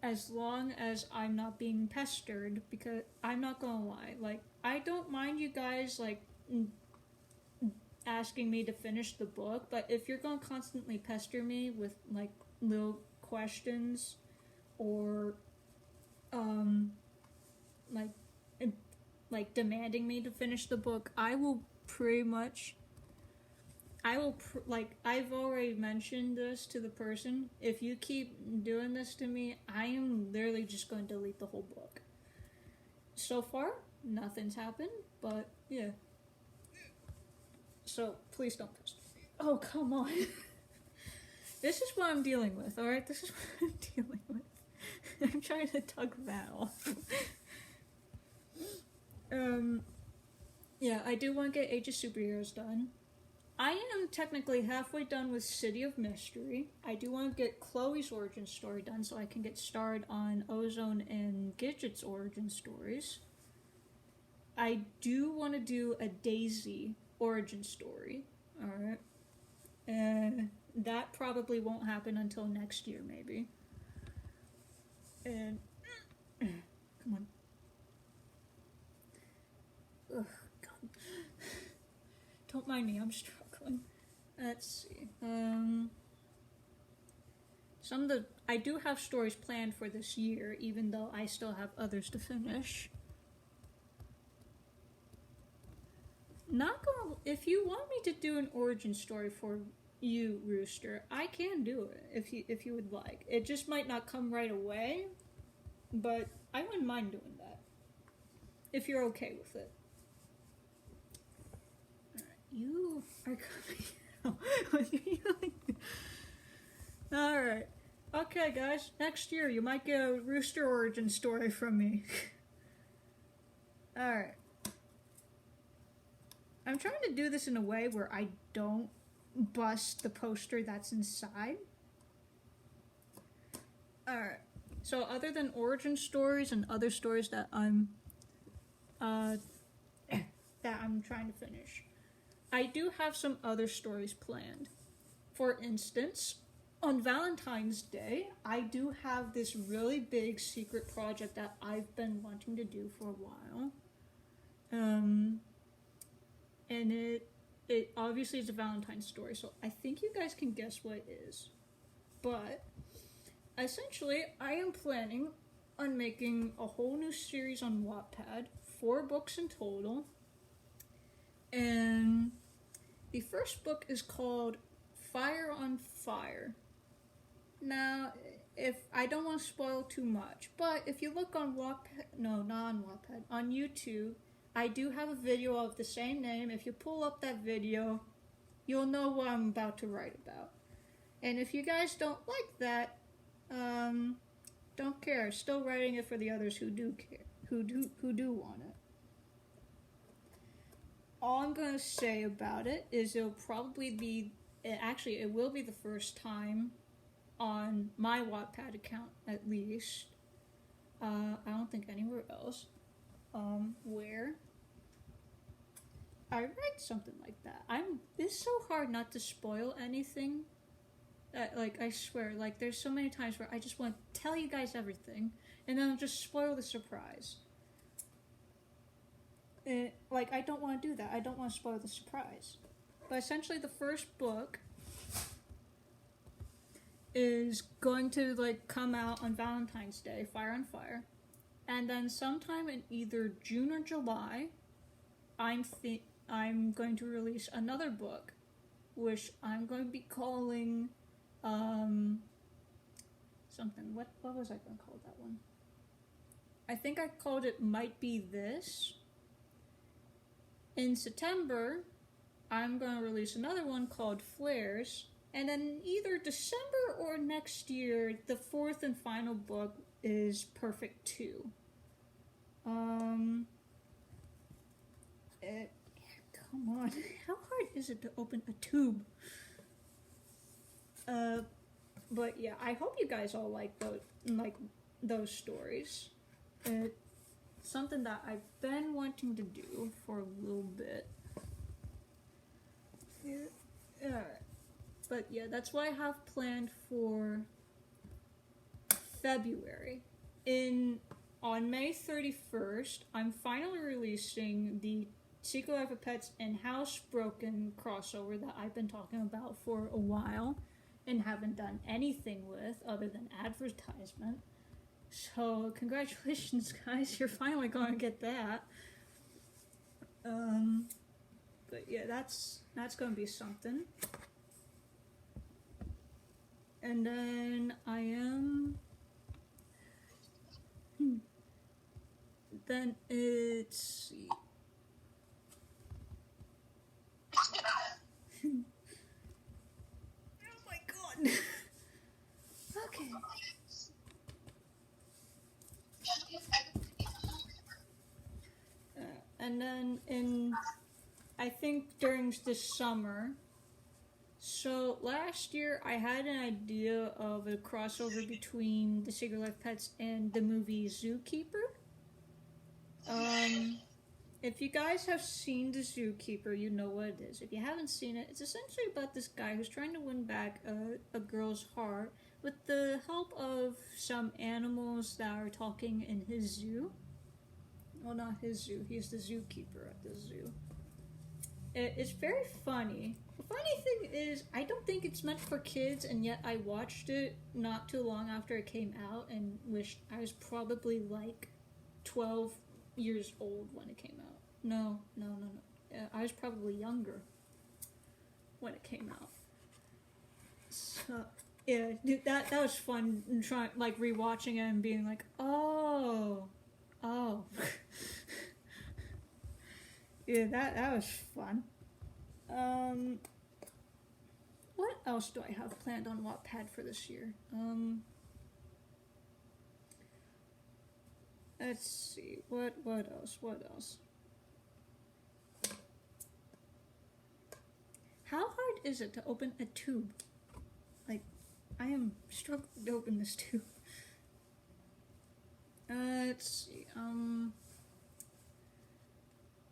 as long as I'm not being pestered, because I'm not gonna lie, like, I don't mind you guys, like, asking me to finish the book, but if you're gonna constantly pester me with, like, little questions or, like demanding me to finish the book, I will pretty much... I've already mentioned this to the person. If you keep doing this to me, I am literally just going to delete the whole book. So far, nothing's happened, but yeah. So, please don't pester me. Oh, come on. This is what I'm dealing with, alright? This is what I'm dealing with. I'm trying to tug that off. Yeah, I do want to get Age of Superheroes done. I am technically halfway done with City of Mystery. I do want to get Chloe's origin story done so I can get started on Ozone and Gidget's origin stories. I do want to do a Daisy origin story. Alright. And that probably won't happen until next year, maybe. And... come on. Ugh, God. Don't mind me, I'm struggling. Let's see. I do have stories planned for this year, even though I still have others to finish. If you want me to do an origin story for you, Rooster, I can do it if you would like. It just might not come right away, but I wouldn't mind doing that if you're okay with it. You are coming out. Alright. Okay, guys. Next year, you might get a Rooster origin story from me. Alright. I'm trying to do this in a way where I don't bust the poster that's inside. Alright. So, other than origin stories and other stories that I'm trying to finish, I do have some other stories planned. For instance, on Valentine's Day, I do have this really big secret project that I've been wanting to do for a while. And it obviously is a Valentine's story, so I think you guys can guess what it is. But, essentially, I am planning on making a whole new series on Wattpad, 4 books in total. And the first book is called Fire on Fire. Now, if I don't want to spoil too much, but if you look on Wattpad, no, not on Wattpad, on YouTube, I do have a video of the same name. If you pull up that video, you'll know what I'm about to write about. And if you guys don't like that, don't care. Still writing it for the others who do care, who do want it. All I'm going to say about it is it'll probably be, actually it will be the first time on my Wattpad account, at least. I don't think anywhere else. Where I write something like that. It's so hard not to spoil anything. Like, I swear, like, there's so many times where I just want to tell you guys everything, and then I'll just spoil the surprise. Like, I don't want to do that. I don't want to spoil the surprise. But essentially, the first book is going to, like, come out on Valentine's Day, Fire on Fire. And then sometime in either June or July, I'm going to release another book, which I'm going to be calling, something. What was I going to call that one? I think I called it Might Be This. In September, I'm going to release another one called Flares. And then either December or next year, the fourth and final book is Perfect 2. Come on. How hard is it to open a tube? But yeah, I hope you guys all like those stories. It's something that I've been wanting to do for a little bit. Yeah. Alright. But yeah, that's what I have planned for February. On May 31st, I'm finally releasing the Secret Life of Pets and Housebroken crossover that I've been talking about for a while and haven't done anything with other than advertisement. So, congratulations, guys. You're finally going to get that. But yeah, that's going to be something. And then I am... Then let's see. Oh my god. Okay. And then I think during this summer. So last year I had an idea of a crossover between The Secret Life of Pets and the movie Zookeeper. If you guys have seen The Zookeeper, you know what it is. If you haven't seen it, it's essentially about this guy who's trying to win back a girl's heart with the help of some animals that are talking in his zoo. Well, not his zoo. He's the zookeeper at the zoo. It's very funny. The funny thing is, I don't think it's meant for kids, and yet I watched it not too long after it came out and wished I was probably like 12 years old when it came out. No. I was probably younger when it came out. So, yeah, dude, that was fun, trying, like, rewatching it and being like, oh. Yeah, that was fun. What else do I have planned on Wattpad for this year? Let's see. What else? How hard is it to open a tube? Like, I am struggling to open this tube. Let's see.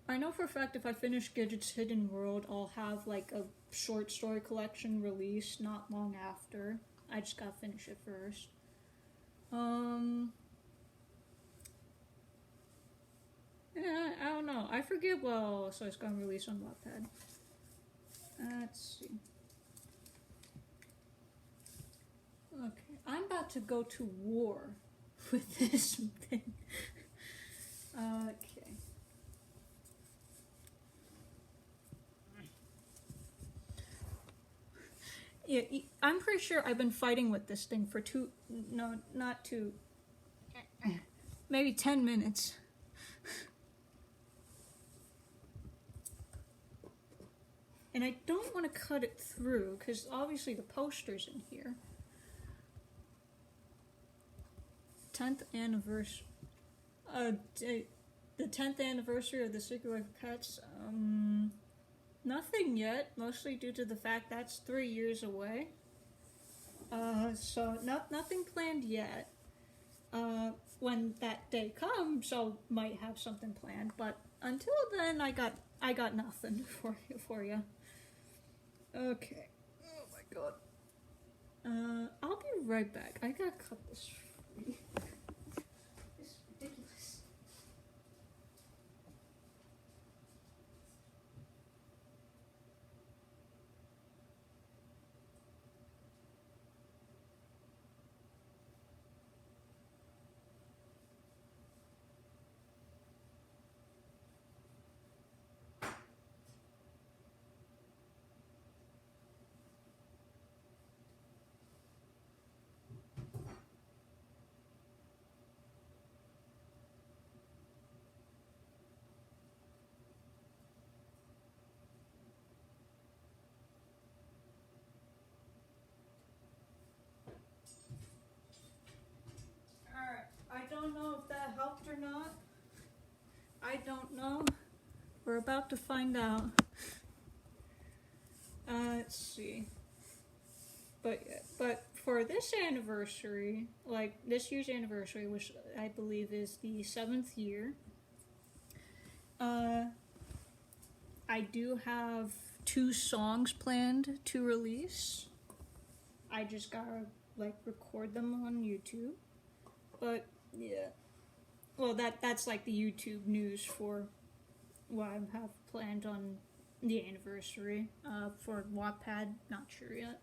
I know for a fact if I finish Gidget's Hidden World, I'll have like a short story collection released not long after. I just gotta finish it first. Yeah, I don't know. I forget what else I was gonna release on Wattpad. Let's see. Okay, I'm about to go to war with this thing. Okay. Yeah, I'm pretty sure I've been fighting with this thing for maybe 10 minutes. And I don't want to cut it through, because obviously the poster's in here. 10th anniversary. The 10th anniversary of the Secret Life of Pets. Nothing yet, mostly due to the fact that's 3 years away. So nothing planned yet. When that day comes, I might have something planned, but until then, I got nothing for you. Okay. Oh my god. I'll be right back. I gotta cut this free. It's ridiculous. I don't know if that helped or not. I don't know. We're about to find out. Let's see. But for this anniversary, like this year's anniversary, which I believe is the 7th year, I do have 2 songs planned to release. I just gotta like record them on YouTube. But yeah, well that's like the YouTube news for what I have planned on the anniversary. For Wattpad, not sure yet.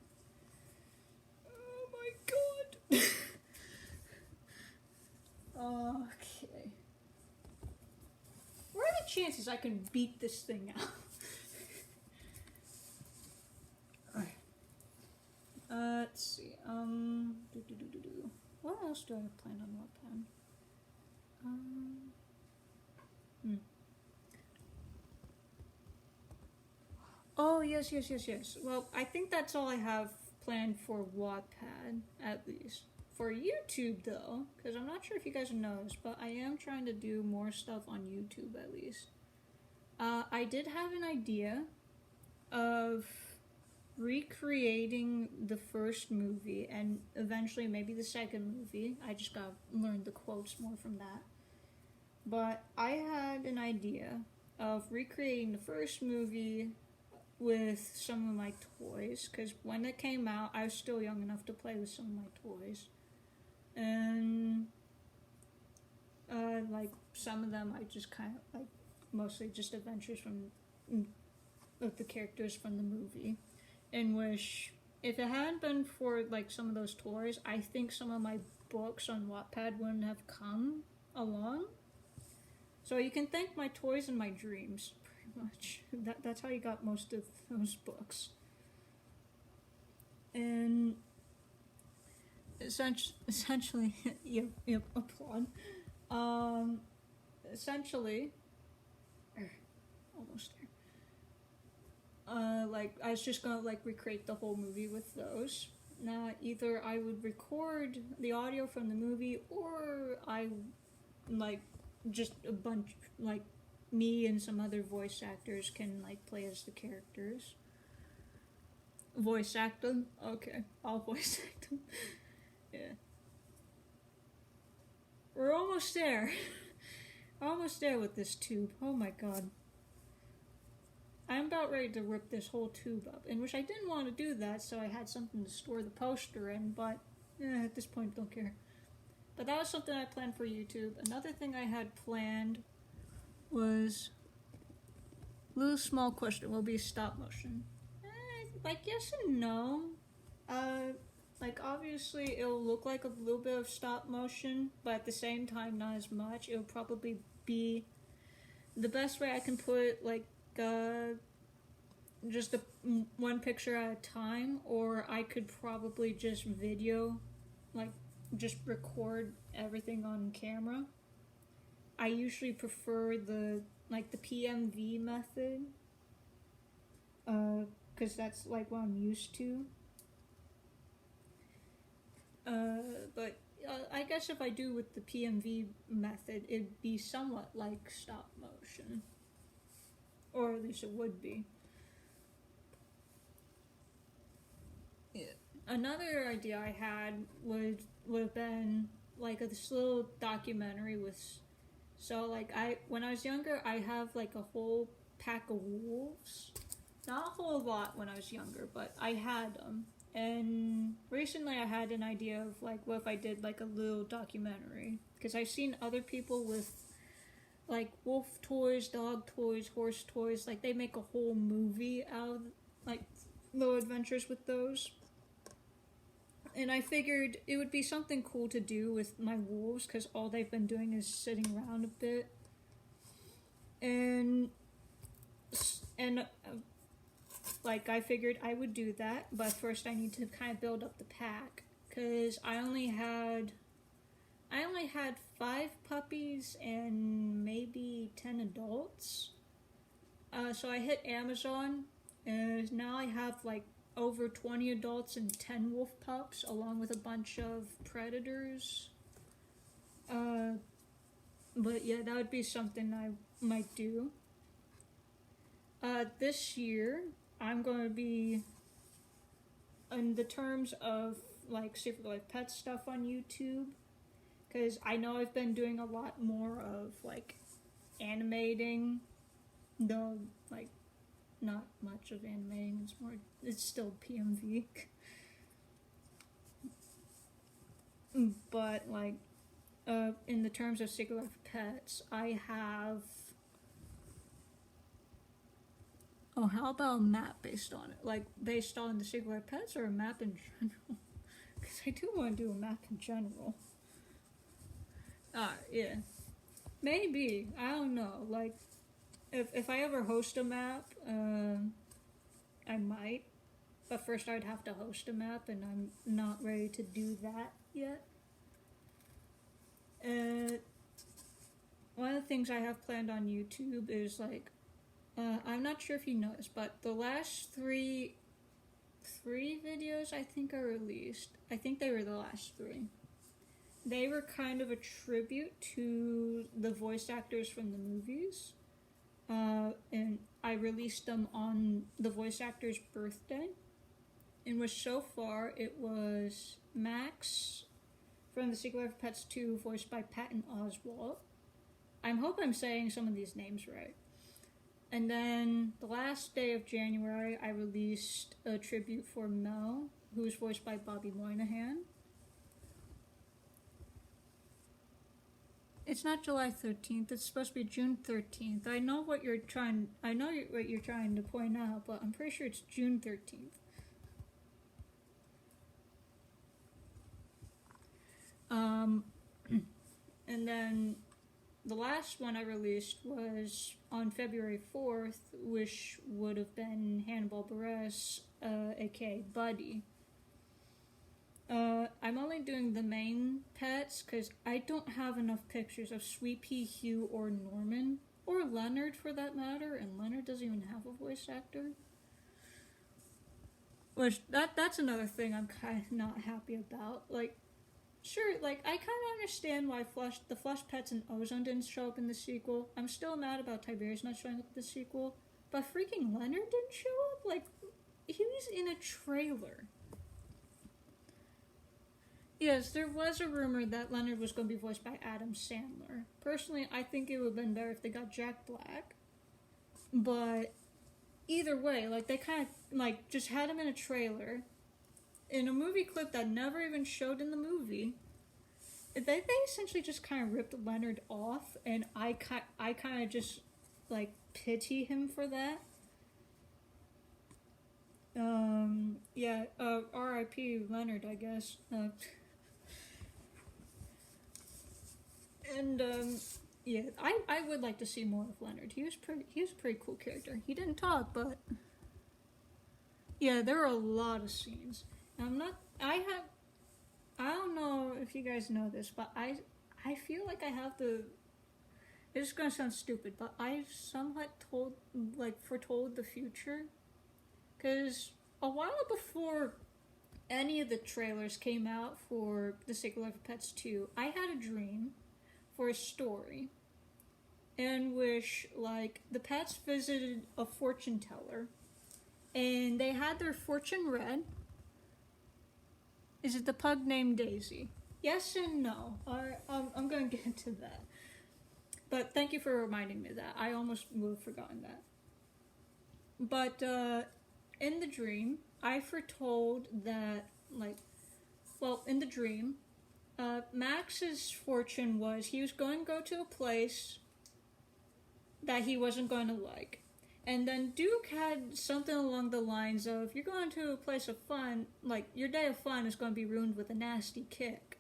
Oh my god. Okay. What are the chances I can beat this thing out? Alright. Let's see. What else do I have planned on Wattpad? Oh, yes. Well, I think that's all I have planned for Wattpad, at least. For YouTube, though, because I'm not sure if you guys noticed, but I am trying to do more stuff on YouTube, at least. I did have an idea of recreating the first movie and eventually maybe the second movie. I just gotta learn the quotes more from that. But I had an idea of recreating the first movie with some of my toys, because when it came out, I was still young enough to play with some of my toys. And like some of them I just kind of like mostly just adventures from of the characters from the movie. In which, if it hadn't been for like some of those toys, I think some of my books on Wattpad wouldn't have come along. So you can thank my toys and my dreams, pretty much. That's how you got most of those books. And essentially, you applaud. Essentially, almost there. Like, I was just gonna, like, recreate the whole movie with those. Now, either I would record the audio from the movie, or I, like, just a bunch, like, me and some other voice actors can, like, play as the characters. Voice act them? Okay, I'll voice act them. Yeah. We're almost there. Almost there with this tube. Oh my god. I'm about ready to rip this whole tube up, in which I didn't want to do that, so I had something to store the poster in, but at this point, don't care. But that was something I planned for YouTube. Another thing I had planned was a little small question. Will be stop motion. Like, yes and no. Like, obviously, it'll look like a little bit of stop motion, but at the same time, not as much. It'll probably be the best way I can put it, like, just one picture at a time, or I could probably just video, like, just record everything on camera. I usually prefer the PMV method, because that's, like, what I'm used to. But I guess if I do with the PMV method, it'd be somewhat like stop motion. Or at least it would be. Yeah. Another idea I had would have been like this little documentary with So like when I was younger, I have like a whole pack of wolves. Not a whole lot when I was younger, but I had them. And recently I had an idea of like, what if I did like a little documentary? Because I've seen other people with like wolf toys, dog toys, horse toys. Like they make a whole movie out of like little adventures with those. And I figured it would be something cool to do with my wolves because all they've been doing is sitting around a bit. And like I figured I would do that, but first I need to kind of build up the pack because I only had 5 puppies and maybe 10 adults. So I hit Amazon, and now I have like over 20 adults and 10 wolf pups, along with a bunch of predators. But yeah, that would be something I might do. This year, I'm going to be, in the terms of like Secret Life Pet stuff on YouTube, because I know I've been doing a lot more of like animating, though like not much of animating. It's still PMV. But like in the terms of Secret Life Pets, I have. Oh, how about a map based on it? Like, based on the Secret Life Pets or a map in general? Because I do want to do a map in general. Yeah. Maybe. I don't know. Like, if I ever host a map, I might. But first I'd have to host a map, and I'm not ready to do that yet. One of the things I have planned on YouTube is, like, I'm not sure if you noticed, but the last three videos I think are released. I think they were the last 3. They were kind of a tribute to the voice actors from the movies. And I released them on the voice actor's birthday. In which so far it was Max from The Secret Life of Pets 2, voiced by Patton Oswalt. I hope I'm saying some of these names right. And then the last day of January, I released a tribute for Mel, who was voiced by Bobby Moynihan. It's not July 13th. It's supposed to be June 13th. I know what you're trying to point out, but I'm pretty sure it's June 13th. And then the last one I released was on February 4th, which would have been Hannibal Buress, aka Buddy. I'm only doing the main pets because I don't have enough pictures of Sweet Pea, Hugh, or Norman, or Leonard for that matter, and Leonard doesn't even have a voice actor. Which, that's another thing I'm kind of not happy about. Like, sure, like, I kind of understand why the Flush Pets and Ozone didn't show up in the sequel. I'm still mad about Tiberius not showing up in the sequel. But freaking Leonard didn't show up? Like, he was in a trailer. Yes, there was a rumor that Leonard was going to be voiced by Adam Sandler. Personally, I think it would have been better if they got Jack Black. But either way, like, they kind of, like, just had him in a trailer. In a movie clip that never even showed in the movie. They essentially just kind of ripped Leonard off, and I kind of just, like, pity him for that. Yeah, R.I.P. Leonard, I guess. Yeah, I would like to see more of Leonard. He was a pretty cool character. He didn't talk, but yeah, there were a lot of scenes. I don't know if you guys know this, but I feel like I have it's gonna sound stupid, but I somewhat foretold the future. Because a while before any of the trailers came out for The Secret Life of Pets 2, I had a dream for a story in which, like, the pets visited a fortune teller and they had their fortune read. Is it the pug named Daisy? Yes and no. I'm going to get into that. But thank you for reminding me of that. I almost would have forgotten that. But in the dream, I foretold that, in the dream, Max's fortune was he was going to go to a place that he wasn't going to like. And then Duke had something along the lines of, you're going to a place of fun, your day of fun is going to be ruined with a nasty kick.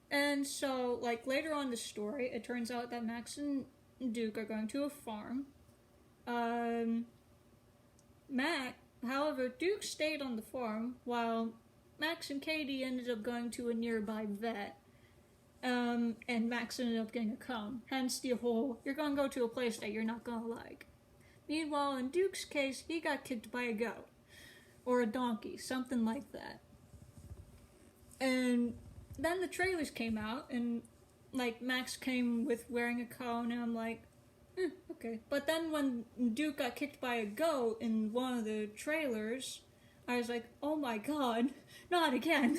And so, later on in the story, it turns out that Max and Duke are going to a farm. However, Duke stayed on the farm while Max and Katie ended up going to a nearby vet. And Max ended up getting a cone. Hence the whole, you're going to go to a place that you're not going to like. Meanwhile, in Duke's case, he got kicked by a goat. Or a donkey, something like that. And then the trailers came out, and, Max came with wearing a cone, and I'm like, okay. But then when Duke got kicked by a goat in one of the trailers, I was like, oh my god, not again.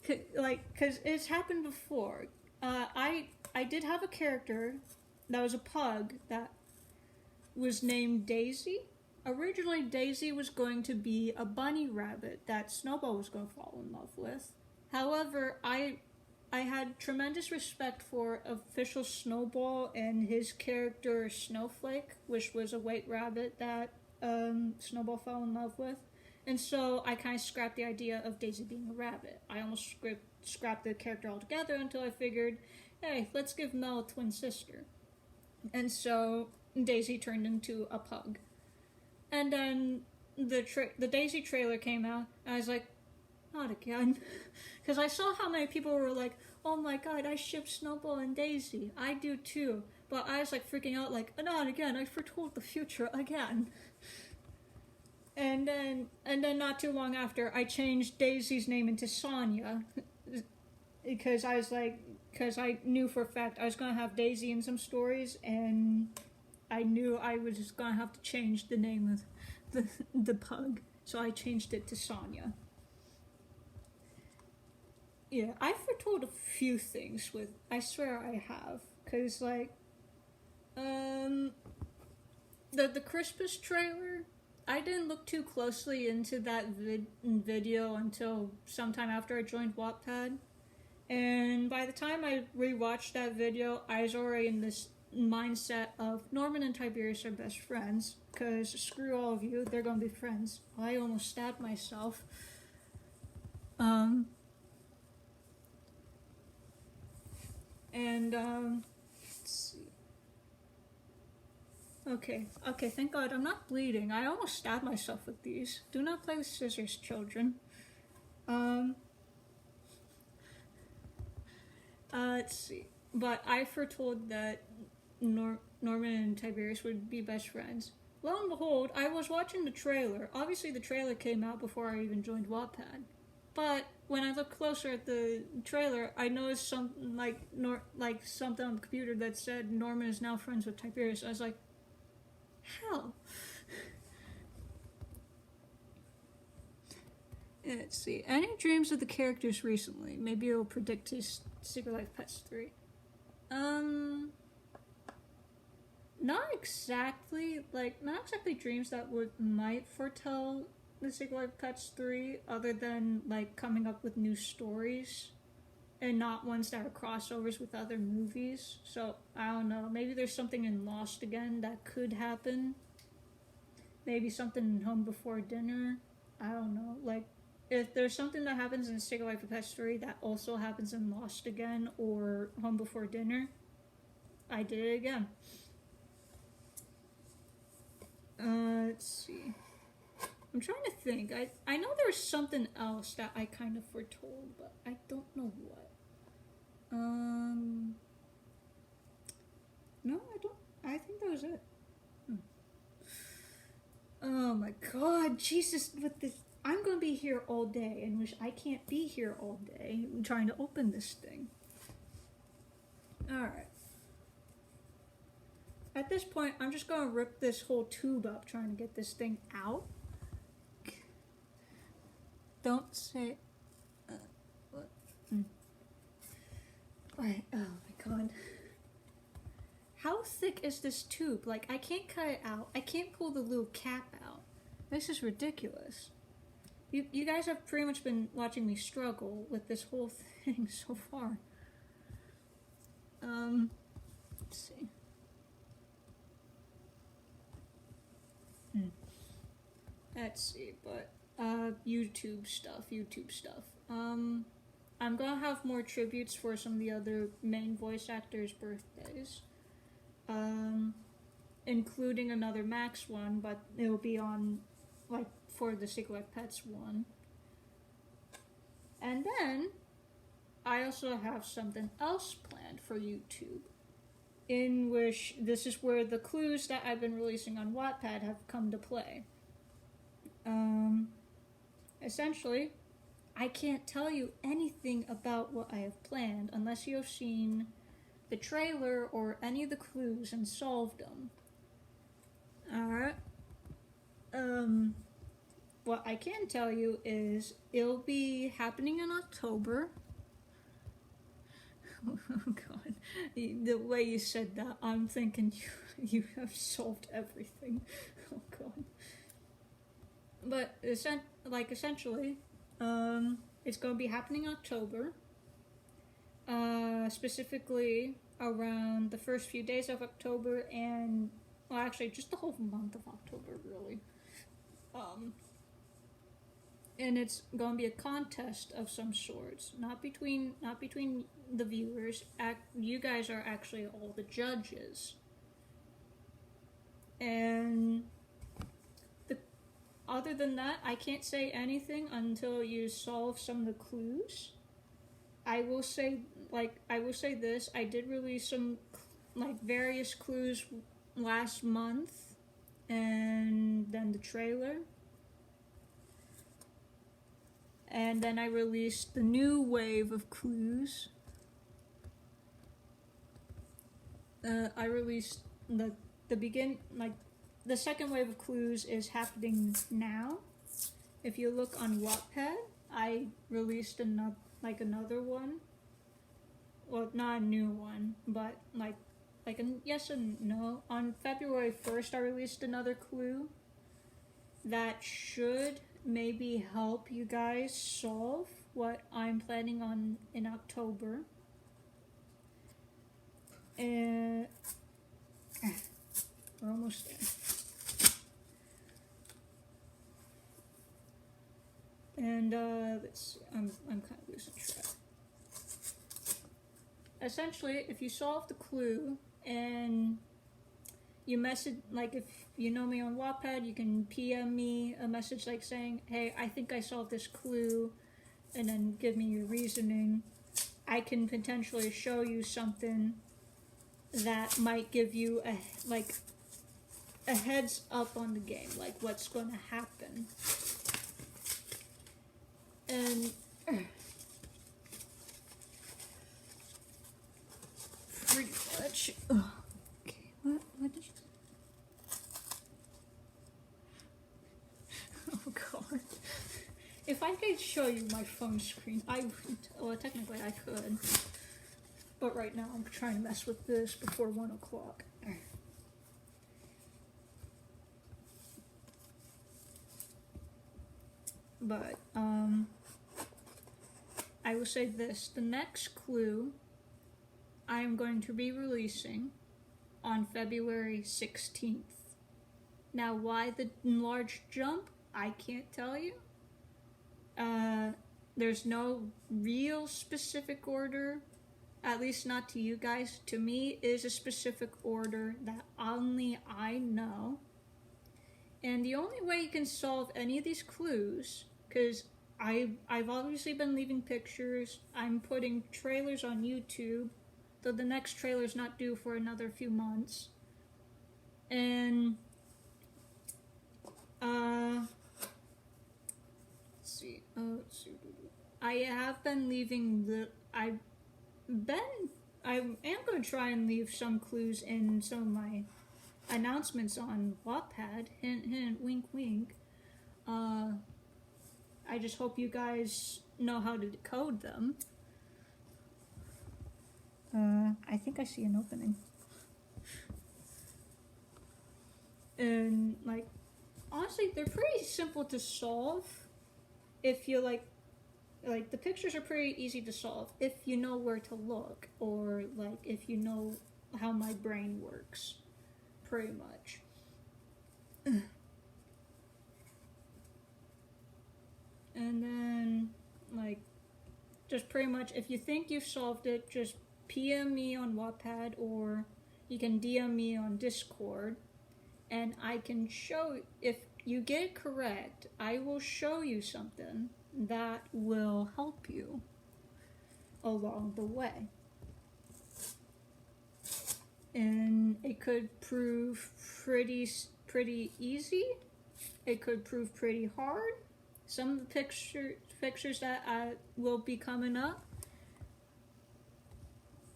Because it's happened before. I did have a character that was a pug that was named Daisy. Originally, Daisy was going to be a bunny rabbit that Snowball was going to fall in love with. However, I had tremendous respect for official Snowball and his character Snowflake, which was a white rabbit that Snowball fell in love with. And so I kind of scrapped the idea of Daisy being a rabbit. I almost scrapped the character altogether until I figured, hey, let's give Mel a twin sister. And so Daisy turned into a pug. And then the Daisy trailer came out, and I was like, not again. Because I saw how many people were like, oh my god, I ship Snowball and Daisy. I do too. But I was freaking out not again, I foretold the future again. And then not too long after, I changed Daisy's name into Sonia. Because I knew for a fact I was going to have Daisy in some stories, and I knew I was just going to have to change the name of the pug. So I changed it to Sonia. Yeah, I foretold a few things I swear I have. Because, the Christmas trailer, I didn't look too closely into that video until sometime after I joined Wattpad. And by the time I rewatched that video, I was already in this mindset of Norman and Tiberius are best friends, because screw all of you, they're gonna be friends. I almost stabbed myself. Let's see. Okay, thank God I'm not bleeding. I almost stabbed myself with these. Do not play with scissors, children. Let's see. But I foretold that Norman and Tiberius would be best friends. Lo and behold, I was watching the trailer. Obviously, the trailer came out before I even joined Wattpad. But when I looked closer at the trailer, I noticed something something on the computer that said Norman is now friends with Tiberius. I was like, how? Let's see. Any dreams of the characters recently? Maybe it'll predict his Secret Life Pets 3. Not exactly dreams that might foretell the Secret Life Pets 3, other than coming up with new stories and not ones that are crossovers with other movies. So I don't know, maybe there's something in Lost again that could happen. Maybe something in Home Before Dinner. I don't know, if there's something that happens in Secret Life of Pets 3 that also happens in Lost again or Home Before Dinner, I did it again. Let's see. I'm trying to think. I know there was something else that I kind of foretold, but I don't know what. No, I don't. I think that was it. Oh my god, Jesus, with this. I'm going to be here all day, and wish I can't be here all day. I'm trying to open this thing. Alright. At this point, I'm just going to rip this whole tube up trying to get this thing out. Don't say... what? Alright, oh my god. How thick is this tube? Like, I can't cut it out. I can't pull the little cap out. This is ridiculous. You guys have pretty much been watching me struggle with this whole thing so far. Let's see. Let's see, but YouTube stuff. I'm gonna have more tributes for some of the other main voice actors' birthdays. Including another Max one, but it'll be on, like, for the Secret Pets one. And then, I also have something else planned for YouTube, in which this is where the clues that I've been releasing on Wattpad have come to play. Essentially, I can't tell you anything about what I have planned unless you have seen the trailer or any of the clues and solved them. Alright. What I can tell you is it'll be happening in October. Oh god. The way you said that, I'm thinking you have solved everything. Oh god. But essentially, it's going to be happening in October. Specifically around the first few days of October and, well, actually just the whole month of October, really. And it's going to be a contest of some sorts, not between the viewers. You guys are actually all the judges. And other than that, I can't say anything until you solve some of the clues. I will say this, I did release some, various clues last month, and then the trailer. And then I released the new wave of clues. I released the second wave of clues is happening now. If you look on Wattpad, I released another one. Well, not a new one, but yes and no. On February 1st, I released another clue that should maybe help you guys solve what I'm planning on in October. And we're almost there. And let's see, I'm kind of losing track. Essentially, if you solve the clue and you message, if you know me on Wattpad, you can PM me a message saying, hey, I think I solved this clue, and then give me your reasoning. I can potentially show you something that might give you a heads up on the game, what's going to happen. And pretty much. Okay, what did you? Oh god! If I could show you my phone screen, I would. Well, technically I could, but right now I'm trying to mess with this before 1 o'clock. But I will say this: the next clue I am going to be releasing on February 16th. Now, why the large jump? I can't tell you. There's no real specific order, at least not to you guys. To me, it is a specific order that only I know. And the only way you can solve any of these clues, because I've obviously been leaving pictures, I'm putting trailers on YouTube, though the next trailer's not due for another few months. And let's see. I have been leaving I am going to try and leave some clues in some of my announcements on Wattpad. Hint, hint, wink, wink. I just hope you guys know how to decode them. I think I see an opening. And, like, honestly, they're pretty simple to solve if you, like, the pictures are pretty easy to solve if you know where to look, or, like, if you know how my brain works, pretty much. And then, like, just pretty much, if you think you've solved it, just PM me on Wattpad, or you can DM me on Discord, and I can show, if you get it correct, I will show you something that will help you along the way. And it could prove pretty easy. It could prove pretty hard. Some of the pictures that will be coming up.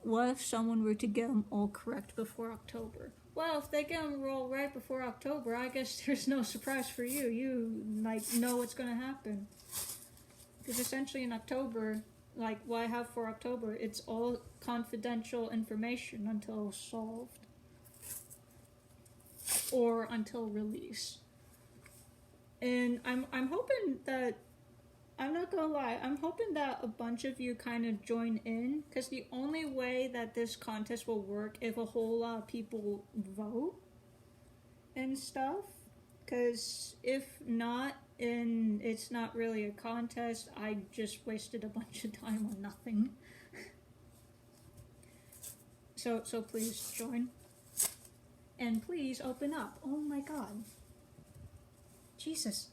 What if someone were to get them all correct before October? Well, if they get them all right before October, I guess there's no surprise for you. You, like, know what's going to happen. Because essentially in October, like what I have for October, it's all confidential information until solved. Or until release. And I'm hoping that, I'm not gonna lie, I'm hoping that a bunch of you kind of join in, because the only way that this contest will work if a whole lot of people vote and stuff. Because if not, and it's not really a contest, I just wasted a bunch of time on nothing. So please join. And please open up. Oh my god. Jesus.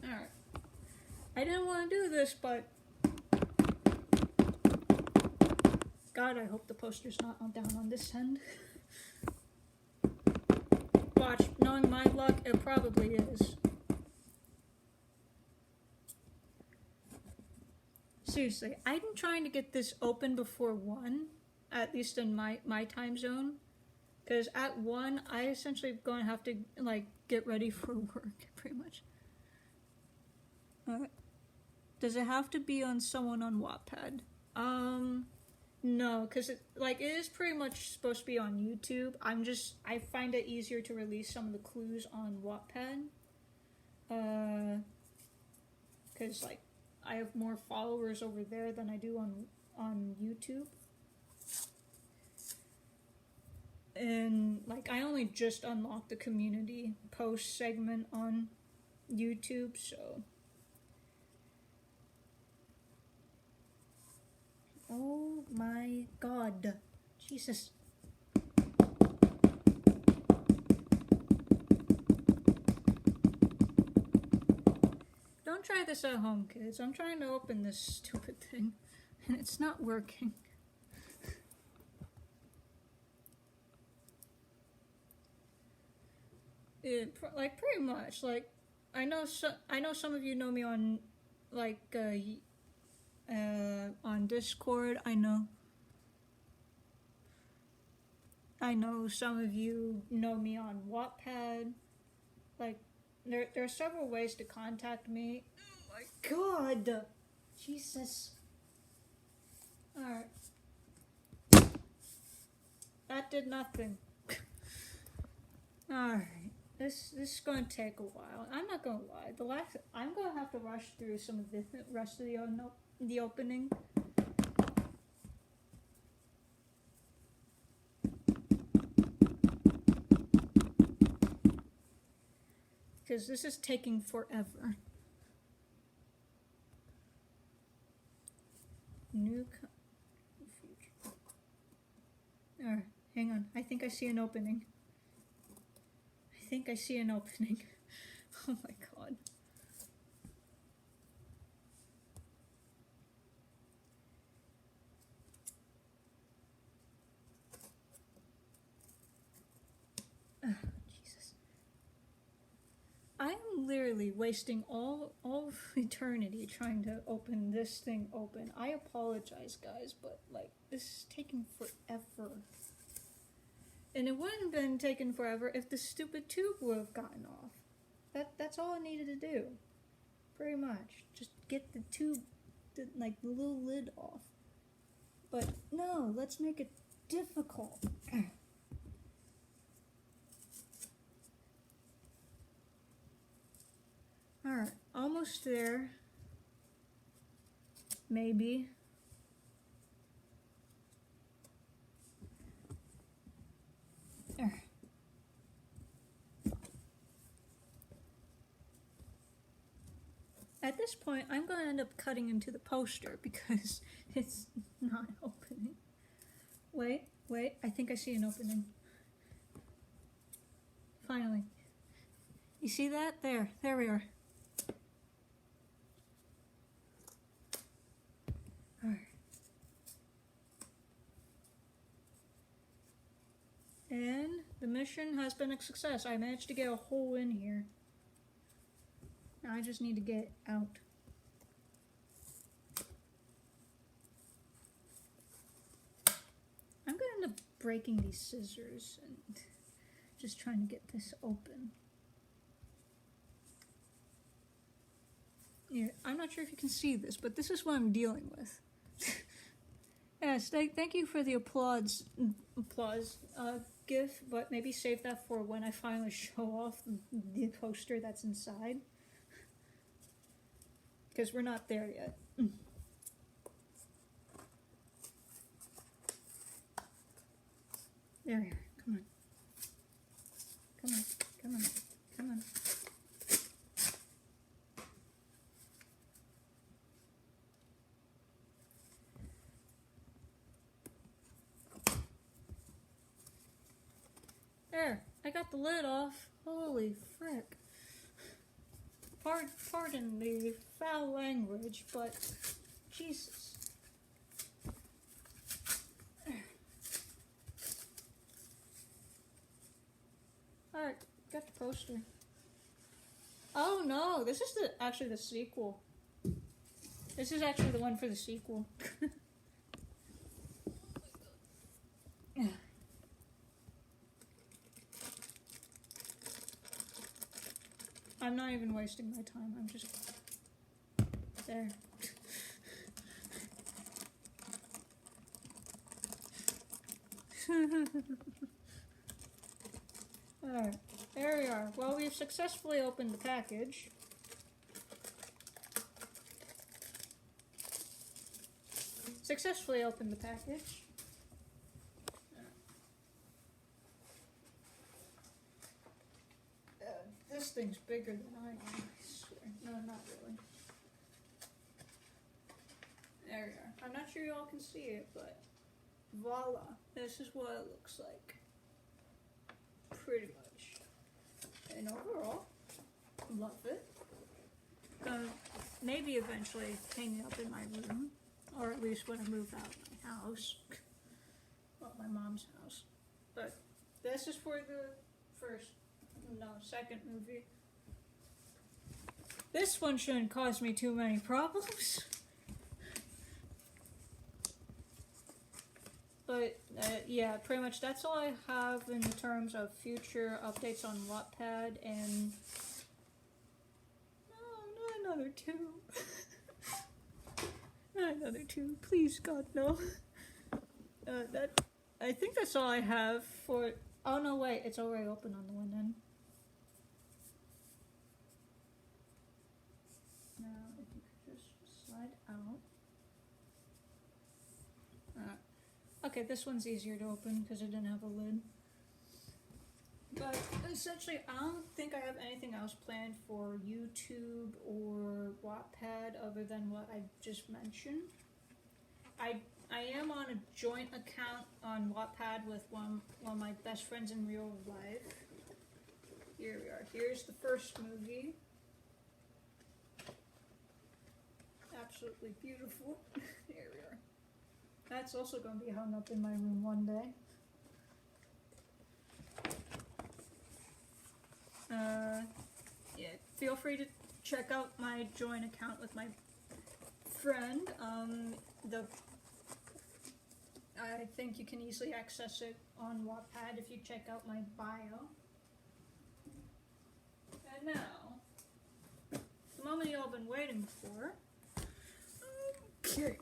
Alright. I didn't want to do this, but God, I hope the poster's not down on this end. Watch, knowing my luck, it probably is. Seriously, I'm trying to get this open before 1, at least in my time zone. Because at 1, I essentially going to have to, like, get ready for work, pretty much. Does it have to be on someone on Wattpad? No, because it is pretty much supposed to be on YouTube. I find it easier to release some of the clues on Wattpad. Because, like, I have more followers over there than I do on YouTube. And, like, I only just unlocked the community post segment on YouTube, so. Oh my god. Jesus. Don't try this at home, kids. I'm trying to open this stupid thing, and it's not working. Like, pretty much. Like, I know some of you know me on, like, on Discord. I know some of you know me on Wattpad. Like, there are several ways to contact me. Oh my god! Jesus. Alright. That did nothing. Alright. This is going to take a while. I'm not going to lie. I'm going to have to rush through some of the rest of the opening. Because this is taking forever. Future. Alright, hang on. I think I see an opening. Oh my god. Jesus. I'm literally wasting all of eternity trying to open this thing open. I apologize, guys, but, like, this is taking forever. And it wouldn't have been taken forever if the stupid tube would have gotten off. That's all I needed to do. Pretty much. Just get the tube like the little lid off. But no, let's make it difficult. Alright, almost there. Maybe. At this point, I'm going to end up cutting into the poster because it's not opening. Wait, I think I see an opening. Finally. You see that? There we are. Alright. And the mission has been a success. I managed to get a hole in here. Now I just need to get out. I'm going to end up breaking these scissors and just trying to get this open. Yeah, I'm not sure if you can see this, but this is what I'm dealing with. Yes, thank you for the applause gif, but maybe save that for when I finally show off the poster that's inside. Because we're not there yet. There we are. Come on. Come on. Come on. Come on. There. I got the lid off. Holy frick. Pardon the foul language, but Jesus. Alright, got the poster. Oh no, this is actually the sequel. This is actually the one for the sequel. I'm not even wasting my time, I'm just there. Alright, there we are. Well, we've successfully opened the package. Successfully opened the package. This thing's bigger than I am, I swear. No, not really. There we are. I'm not sure you all can see it, but voila. This is what it looks like. Pretty much. And overall, love it. Gonna maybe eventually hang it up in my room, or at least when I move out of my house. Well, my mom's house. But this is for the second movie. This one shouldn't cause me too many problems. But yeah, pretty much that's all I have in terms of future updates on Wattpad, and no, not another two. Not another two, please God, no. I think that's all I have for. Oh no, wait, it's already open on the one end. Now, if you could just slide out. Okay, this one's easier to open because it didn't have a lid. But essentially, I don't think I have anything else planned for YouTube or Wattpad other than what I just mentioned. I am on a joint account on Wattpad with one of my best friends in real life. Here we are. Here's the first movie. Absolutely beautiful. Here we are. That's also going to be hung up in my room one day. Yeah, feel free to check out my joint account with my friend. I think you can easily access it on Wattpad if you check out my bio. And now, the moment you all been waiting for. Okay.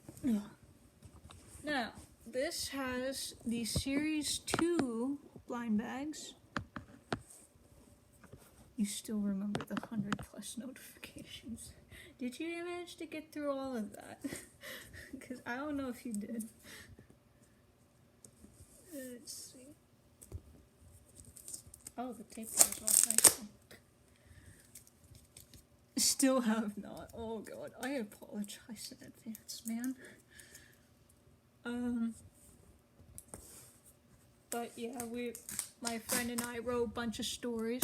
Now, this has the Series 2 blind bags. You still remember the 100 plus notifications. Did you manage to get through all of that? Because I don't know if you did. Let's see. Oh, the tape goes off nicely. Still have not. Oh god, I apologize in advance, man. But yeah, my friend and I wrote a bunch of stories.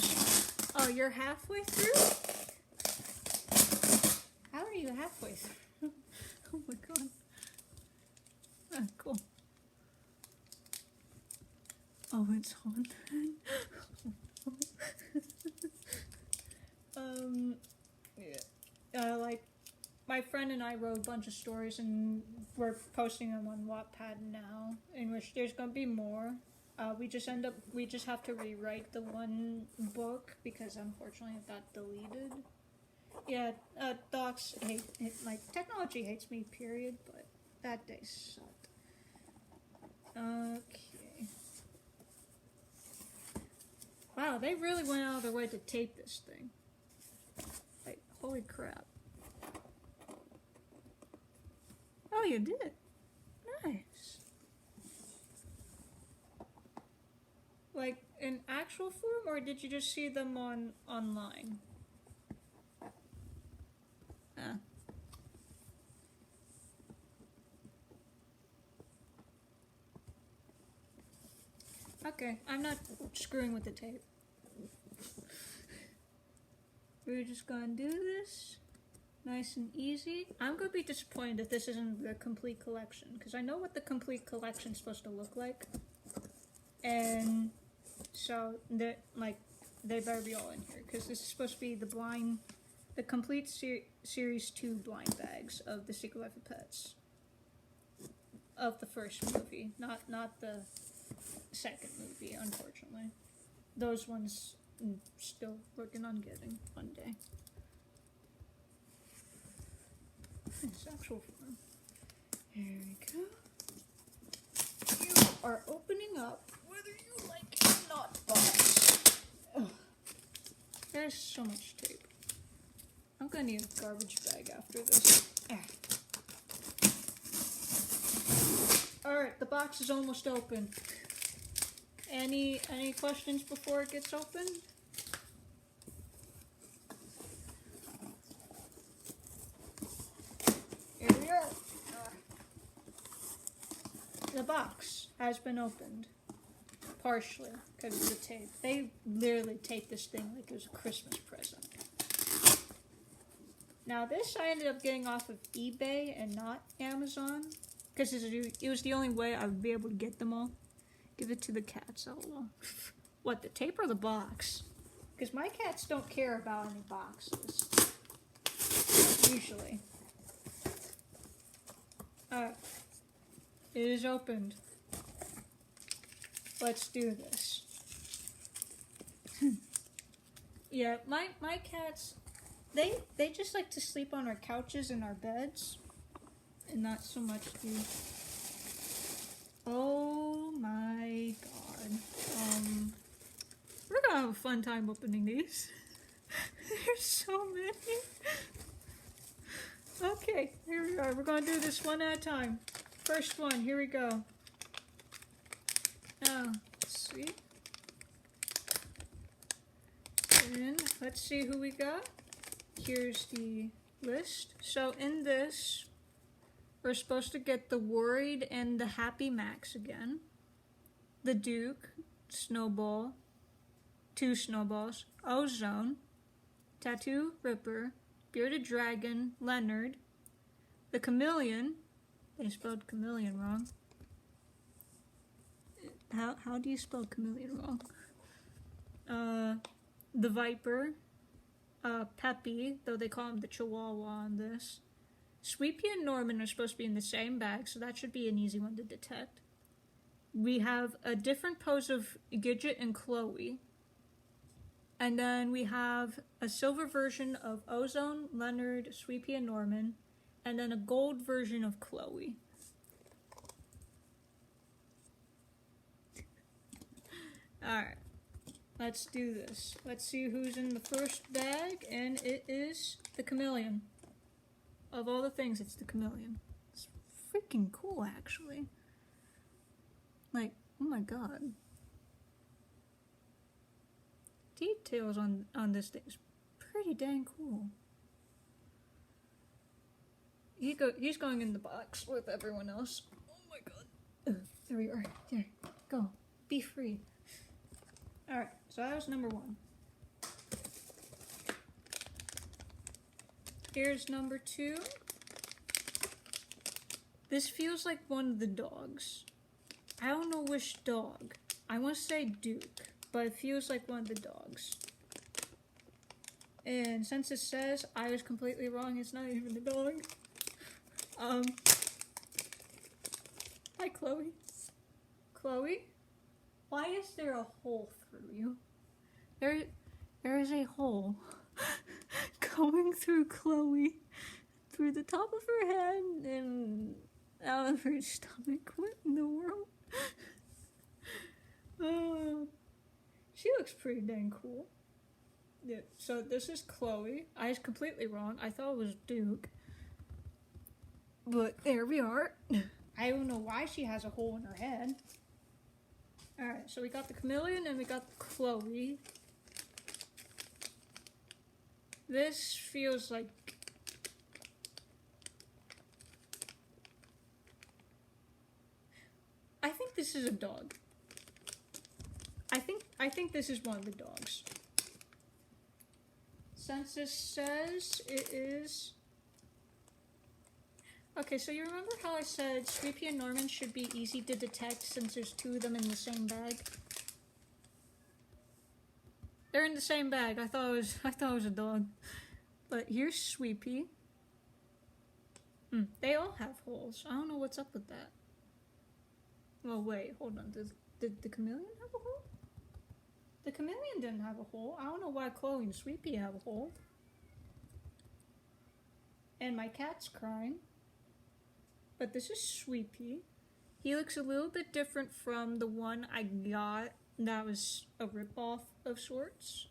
Oh, you're halfway through? How are you halfway through? Oh my god. Ah, cool. Oh, it's on. Yeah. Like, my friend and I wrote a bunch of stories, and we're posting them on Wattpad now, in which there's gonna be more. We just have to rewrite the one book, because unfortunately it got deleted. Yeah, docs hate it, like, technology hates me, period, but that day sucked. Okay. Wow, they really went out of their way to tape this thing. Like, holy crap. Oh, you did? Nice. Like, in actual form, or did you just see them online? Ah. Okay, I'm not screwing with the tape. We're just gonna do this nice and easy. I'm gonna be disappointed if this isn't the complete collection, because I know what the complete collection's supposed to look like. And so, they better be all in here, because this is supposed to be the complete Series 2 blind bags of The Secret Life of Pets. Of the first movie, not the second movie, unfortunately. Those ones I'm still working on getting one day. It's actual form. Here we go. You are opening up, whether you like it or not, box. Ugh. There's so much tape. I'm gonna need a garbage bag after this. Alright, the box is almost open. Any questions before it gets open? Here we are. The box has been opened. Partially, because of the tape. They literally taped this thing like it was a Christmas present. Now this I ended up getting off of eBay and not Amazon. Because it was the only way I would be able to get them all. Give it to the cats, LOL. What, the tape or the box? Because my cats don't care about any boxes. Usually. Alright. It is opened. Let's do this. Yeah, my cats, they just like to sleep on our couches and our beds. And not so much the... Oh my god. We're gonna have a fun time opening these. There's so many. Okay, here we are. We're gonna do this one at a time. First one, here we go. Now, let's see. And let's see who we got. Here's the list. So in this, we're supposed to get the Worried and the Happy Max again. The Duke, Snowball, 2 Snowballs, Ozone, Tattoo Ripper, Bearded Dragon, Leonard, the Chameleon. They spelled chameleon wrong. How do you spell chameleon wrong? The Viper, Peppy, though they call him the Chihuahua on this. Sweepy and Norman are supposed to be in the same bag, so that should be an easy one to detect. We have a different pose of Gidget and Chloe. And then we have a silver version of Ozone, Leonard, Sweepy, and Norman. and then a gold version of Chloe. Alright, let's do this. Let's see who's in the first bag, and it is the chameleon. Of all the things, it's the chameleon. It's freaking cool, actually. Like, oh my god. Details on this thing is pretty dang cool. He's going in the box with everyone else. Oh my god. There we are. There. Go. Be free. Alright, so that was number 1. Here's number 2. This feels like one of the dogs. I don't know which dog. I want to say Duke, but it feels like one of the dogs. And since it says I was completely wrong, it's not even the dog. Hi, Chloe. Chloe? Why is there a hole through you? There is a hole going through Chloe, through the top of her head and out of her stomach. What in the world? She looks pretty dang cool. Yeah, so this is Chloe. I was completely wrong. I thought it was Duke. But there we are. I don't know why she has a hole in her head. Alright, so we got the chameleon and we got Chloe. This feels like... I think this is a dog. I think this is one of the dogs. Since this says it is... Okay, so you remember how I said Sweepy and Norman should be easy to detect since there's 2 of them in the same bag? They're in the same bag. I thought it was a dog. But here's Sweepy. They all have holes. I don't know what's up with that. Well, wait, hold on. Did the chameleon have a hole? The chameleon didn't have a hole. I don't know why Chloe and Sweepy have a hole. And my cat's crying. But this is Sweepy. He looks a little bit different from the one I got that was a ripoff of sorts.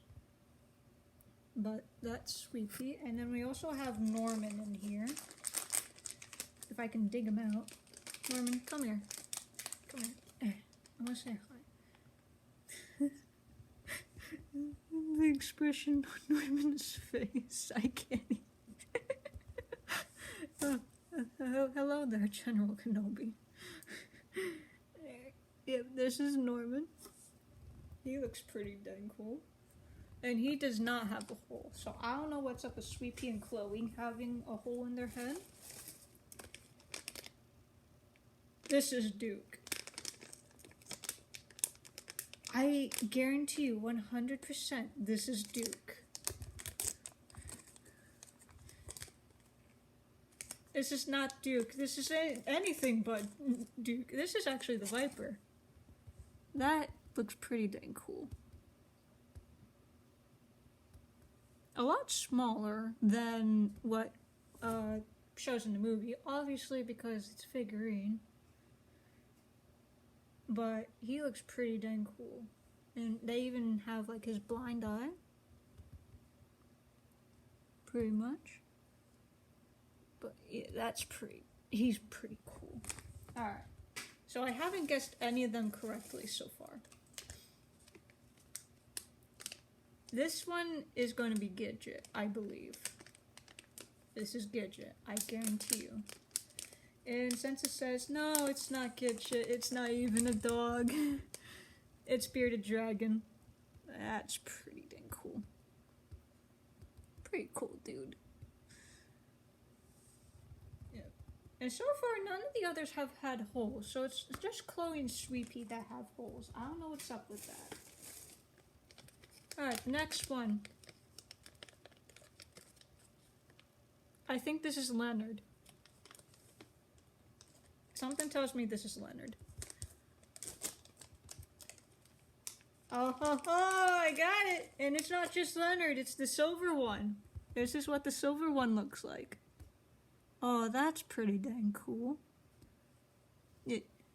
But that's Sweepy. And then we also have Norman in here. If I can dig him out. Norman, come here. Come here. I want to say hi. The expression on Norman's face, I can't even. Hello there, General Kenobi. Yep, this is Norman. He looks pretty dang cool. And he does not have a hole. So I don't know what's up with Sweepy and Chloe having a hole in their head. This is Duke. I guarantee you 100% this is Duke. This is not Duke. This is anything but Duke. This is actually the Viper. That looks pretty dang cool. A lot smaller than what shows in the movie, obviously because it's a figurine. But he looks pretty dang cool. And they even have like his blind eye. Pretty much. But yeah, he's pretty cool. Alright. So I haven't guessed any of them correctly so far. This one is going to be Gidget, I believe. This is Gidget, I guarantee you. And since it says, no, it's not Gidget, it's not even a dog. It's Bearded Dragon. That's pretty dang cool. Pretty cool, dude. Yeah. And so far, none of the others have had holes. So it's just Chloe and Sweepy that have holes. I don't know what's up with that. Alright, next one. I think this is Leonard. Something tells me this is Leonard. Oh, I got it! And it's not just Leonard, it's the silver one. This is what the silver one looks like. Oh, that's pretty dang cool.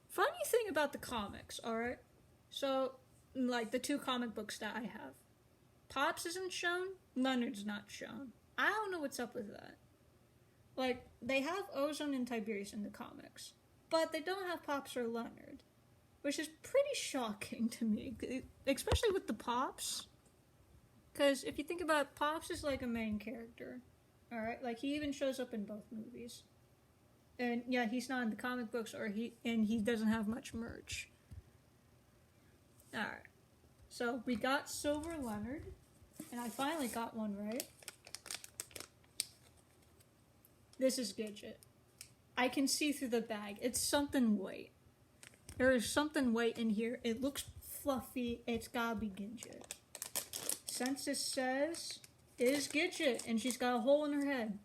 Funny thing about the comics, alright? So, like, the two comic books that I have. Pops isn't shown, Leonard's not shown. I don't know what's up with that. Like, they have Ozone and Tiberius in the comics, but they don't have Pops or Leonard, which is pretty shocking to me, especially with the Pops. Because if you think about it, Pops is like a main character, alright? Like, he even shows up in both movies. And yeah, he's not in the comic books, and he doesn't have much merch. Alright. So, we got Silver Leonard, and I finally got one right. This is Gidget. I can see through the bag. It's something white. There is something white in here. It looks fluffy. It's gotta be Gidget. Census says, is Gidget, and she's got a hole in her head.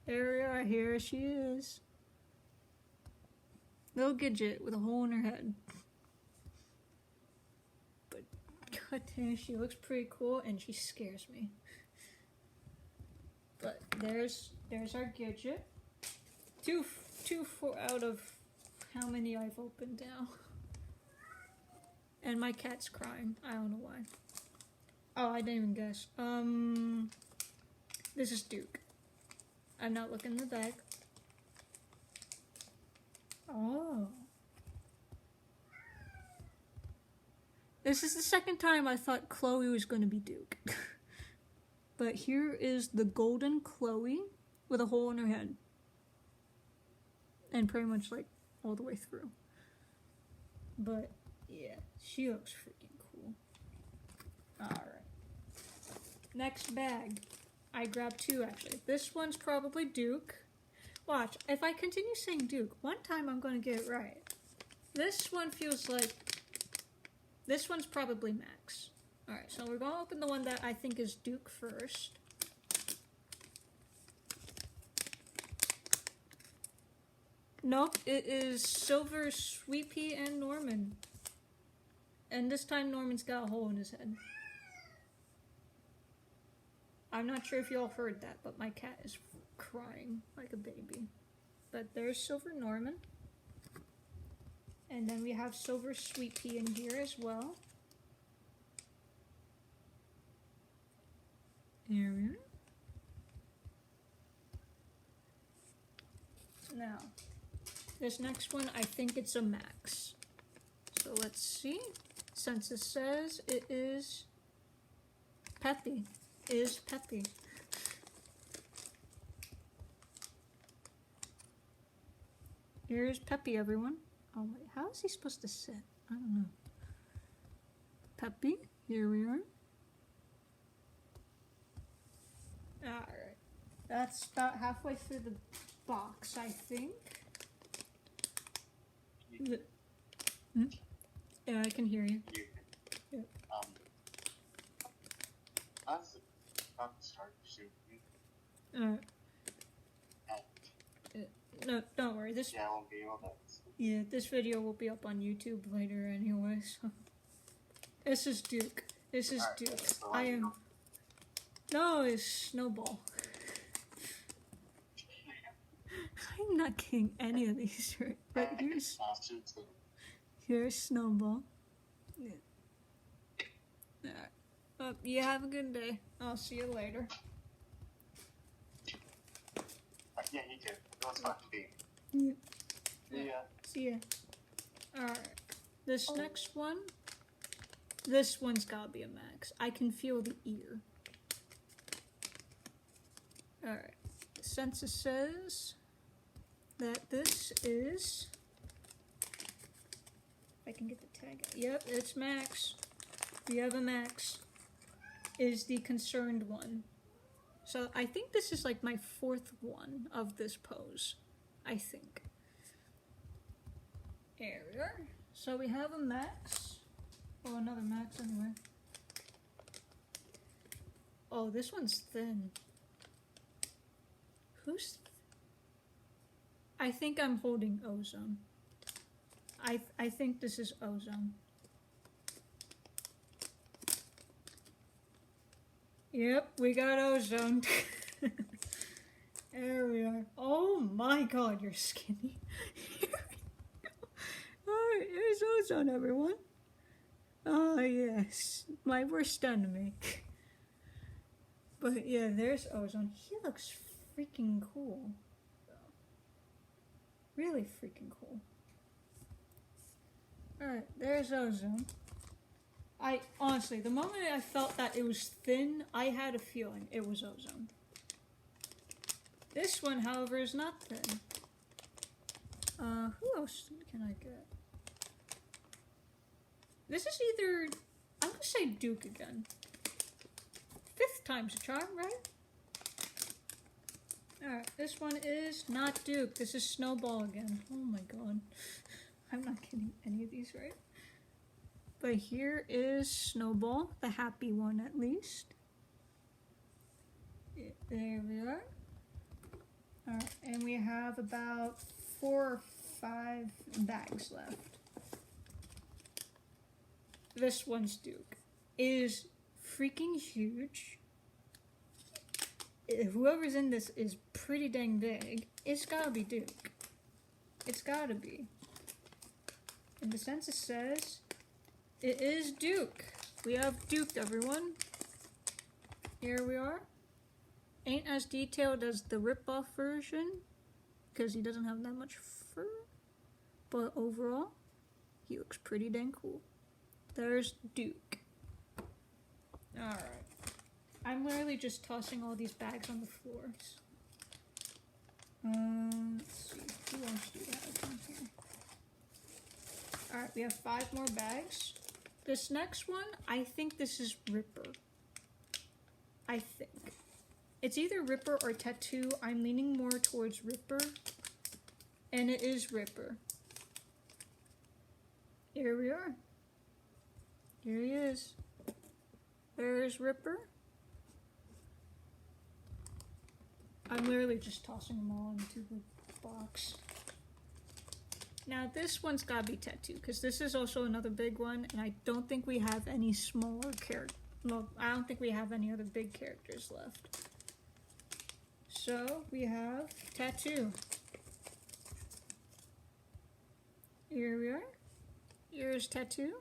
There we are. Here she is. Little Gidget with a hole in her head. But goddamn, she looks pretty cool, and she scares me. But there's our Gidget. Two out of how many I've opened now. And my cat's crying. I don't know why. Oh, I didn't even guess. This is Duke. I'm not looking in the bag. Oh. This is the second time I thought Chloe was going to be Duke. But here is the golden Chloe with a hole in her head. And pretty much like all the way through. But yeah, she looks freaking cool. Alright. Next bag. I grabbed two actually. This one's probably Duke. Watch, if I continue saying Duke, one time I'm going to get it right. This one feels like... This one's probably Max. Alright, so we're going to open the one that I think is Duke first. Nope, it is Silver, Sweet Pea, and Norman. And this time Norman's got a hole in his head. I'm not sure if y'all heard that, but my cat is crying like a baby. But there's Silver Norman. And then we have Silver Sweet Pea in here as well. There we are. Now, this next one, I think it's a Max. So let's see. Census says it is Peppy. Is Peppy. Here's Peppy, everyone. Oh wait, how is he supposed to sit? I don't know. Peppy, here we are. Alright. That's about halfway through the box, I think. Yeah, I can hear you. Yep. How's the start shooting? No, don't worry. This Yeah, I won't be able to. Yeah, this video will be up on YouTube later anyway, so. This is Duke. This is Duke. So I am... No, it's Snowball. I'm not getting any of these right. But here's Snowball. Yeah. Alright. Well, you have a good day. I'll see you later. Yeah, you too. It was fun to be. Yeah. Yeah. See ya. Alright. This next one. This one's gotta be a Max. I can feel the ear. Alright. The census says that this is... If I can get the tag out. Yep, it's Max. You have a Max. Is the concerned one. So I think this is like my fourth one of this pose. I think. There we are. So we have a Max. Oh, another Max anyway. Oh, this one's thin. Who's... I think I'm holding Ozone. I think this is Ozone. Yep, we got Ozone. There we are. Oh my god, you're skinny. Alright, here's ozone, everyone. Oh, yes. My worst enemy. But yeah, there's ozone. He looks freaking cool. Really freaking cool. Alright, there's ozone. Honestly, the moment I felt that it was thin, I had a feeling it was ozone. This one, however, is not thin. Who else can I get? This is either... I'm gonna say Duke again. 5th time's a charm, right? Alright, this one is not Duke. This is Snowball again. Oh my god. I'm not getting any of these right. But here is Snowball, the happy one at least. There we are. Alright, and we have about 4 or 5 bags left. This one's Duke. It is freaking huge. Whoever's in this is pretty dang big. It's gotta be Duke. It's gotta be. And the census says it is Duke. We have Duke, everyone. Here we are. Ain't as detailed as the rip-off version because he doesn't have that much fur. But overall, he looks pretty dang cool. There's Duke. Alright. I'm literally just tossing all these bags on the floors. Let's see. Who else do we have in here? Alright, we have 5 more bags. This next one, I think this is Ripper. I think. It's either Ripper or Tattoo. I'm leaning more towards Ripper. And it is Ripper. Here we are. Here he is. There's Ripper. I'm literally just tossing them all into the box. Now this one's gotta be Tattoo, because this is also another big one, and I don't think we have any smaller characters. Well, I don't think we have any other big characters left. So, we have Tattoo. Here we are. Here's Tattoo.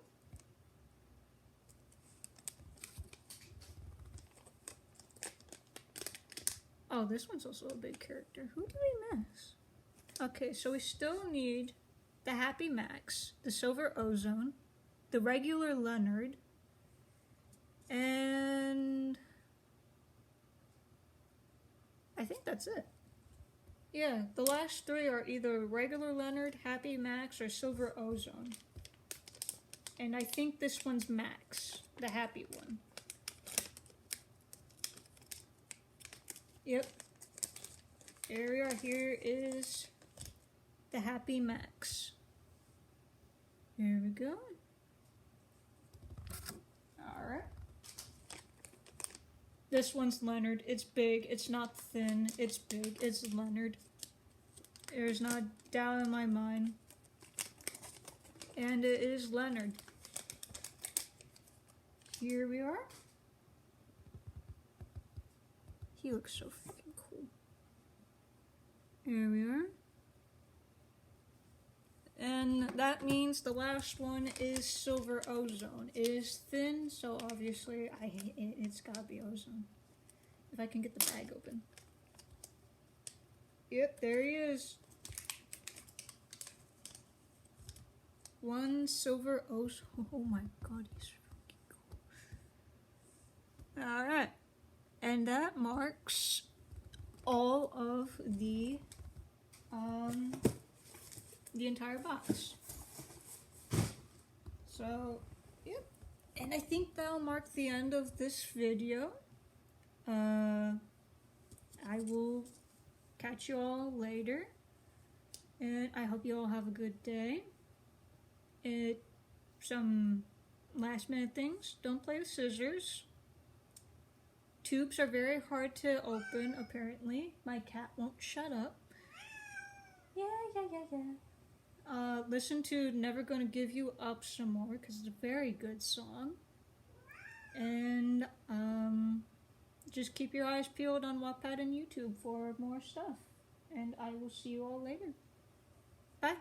Oh, this one's also a big character. Who did we miss? Okay, so we still need the Happy Max, the Silver Ozone, the regular Leonard, and I think that's it. Yeah, the last 3 are either regular Leonard, Happy Max, or Silver Ozone. And I think this one's Max, the happy one. Yep. Here we are. Here is the Happy Max. Here we go. Alright. This one's Leonard. It's big. It's not thin. It's big. It's Leonard. There's not a doubt in my mind. And it is Leonard. Here we are. He looks so freaking cool. Here we are. And that means the last one is Silver Ozone. It is thin, so obviously it's gotta be Ozone. If I can get the bag open. Yep, there he is. One Silver Ozone. Oh my god, he's freaking cool. Alright. And that marks all of the entire box. So, yep. And I think that'll mark the end of this video. I will catch you all later. And I hope you all have a good day. Some last minute things. Don't play with scissors. Tubes are very hard to open, apparently. My cat won't shut up. Yeah. Listen to Never Gonna Give You Up some more, because it's a very good song. And, just keep your eyes peeled on Wattpad and YouTube for more stuff. And I will see you all later. Bye.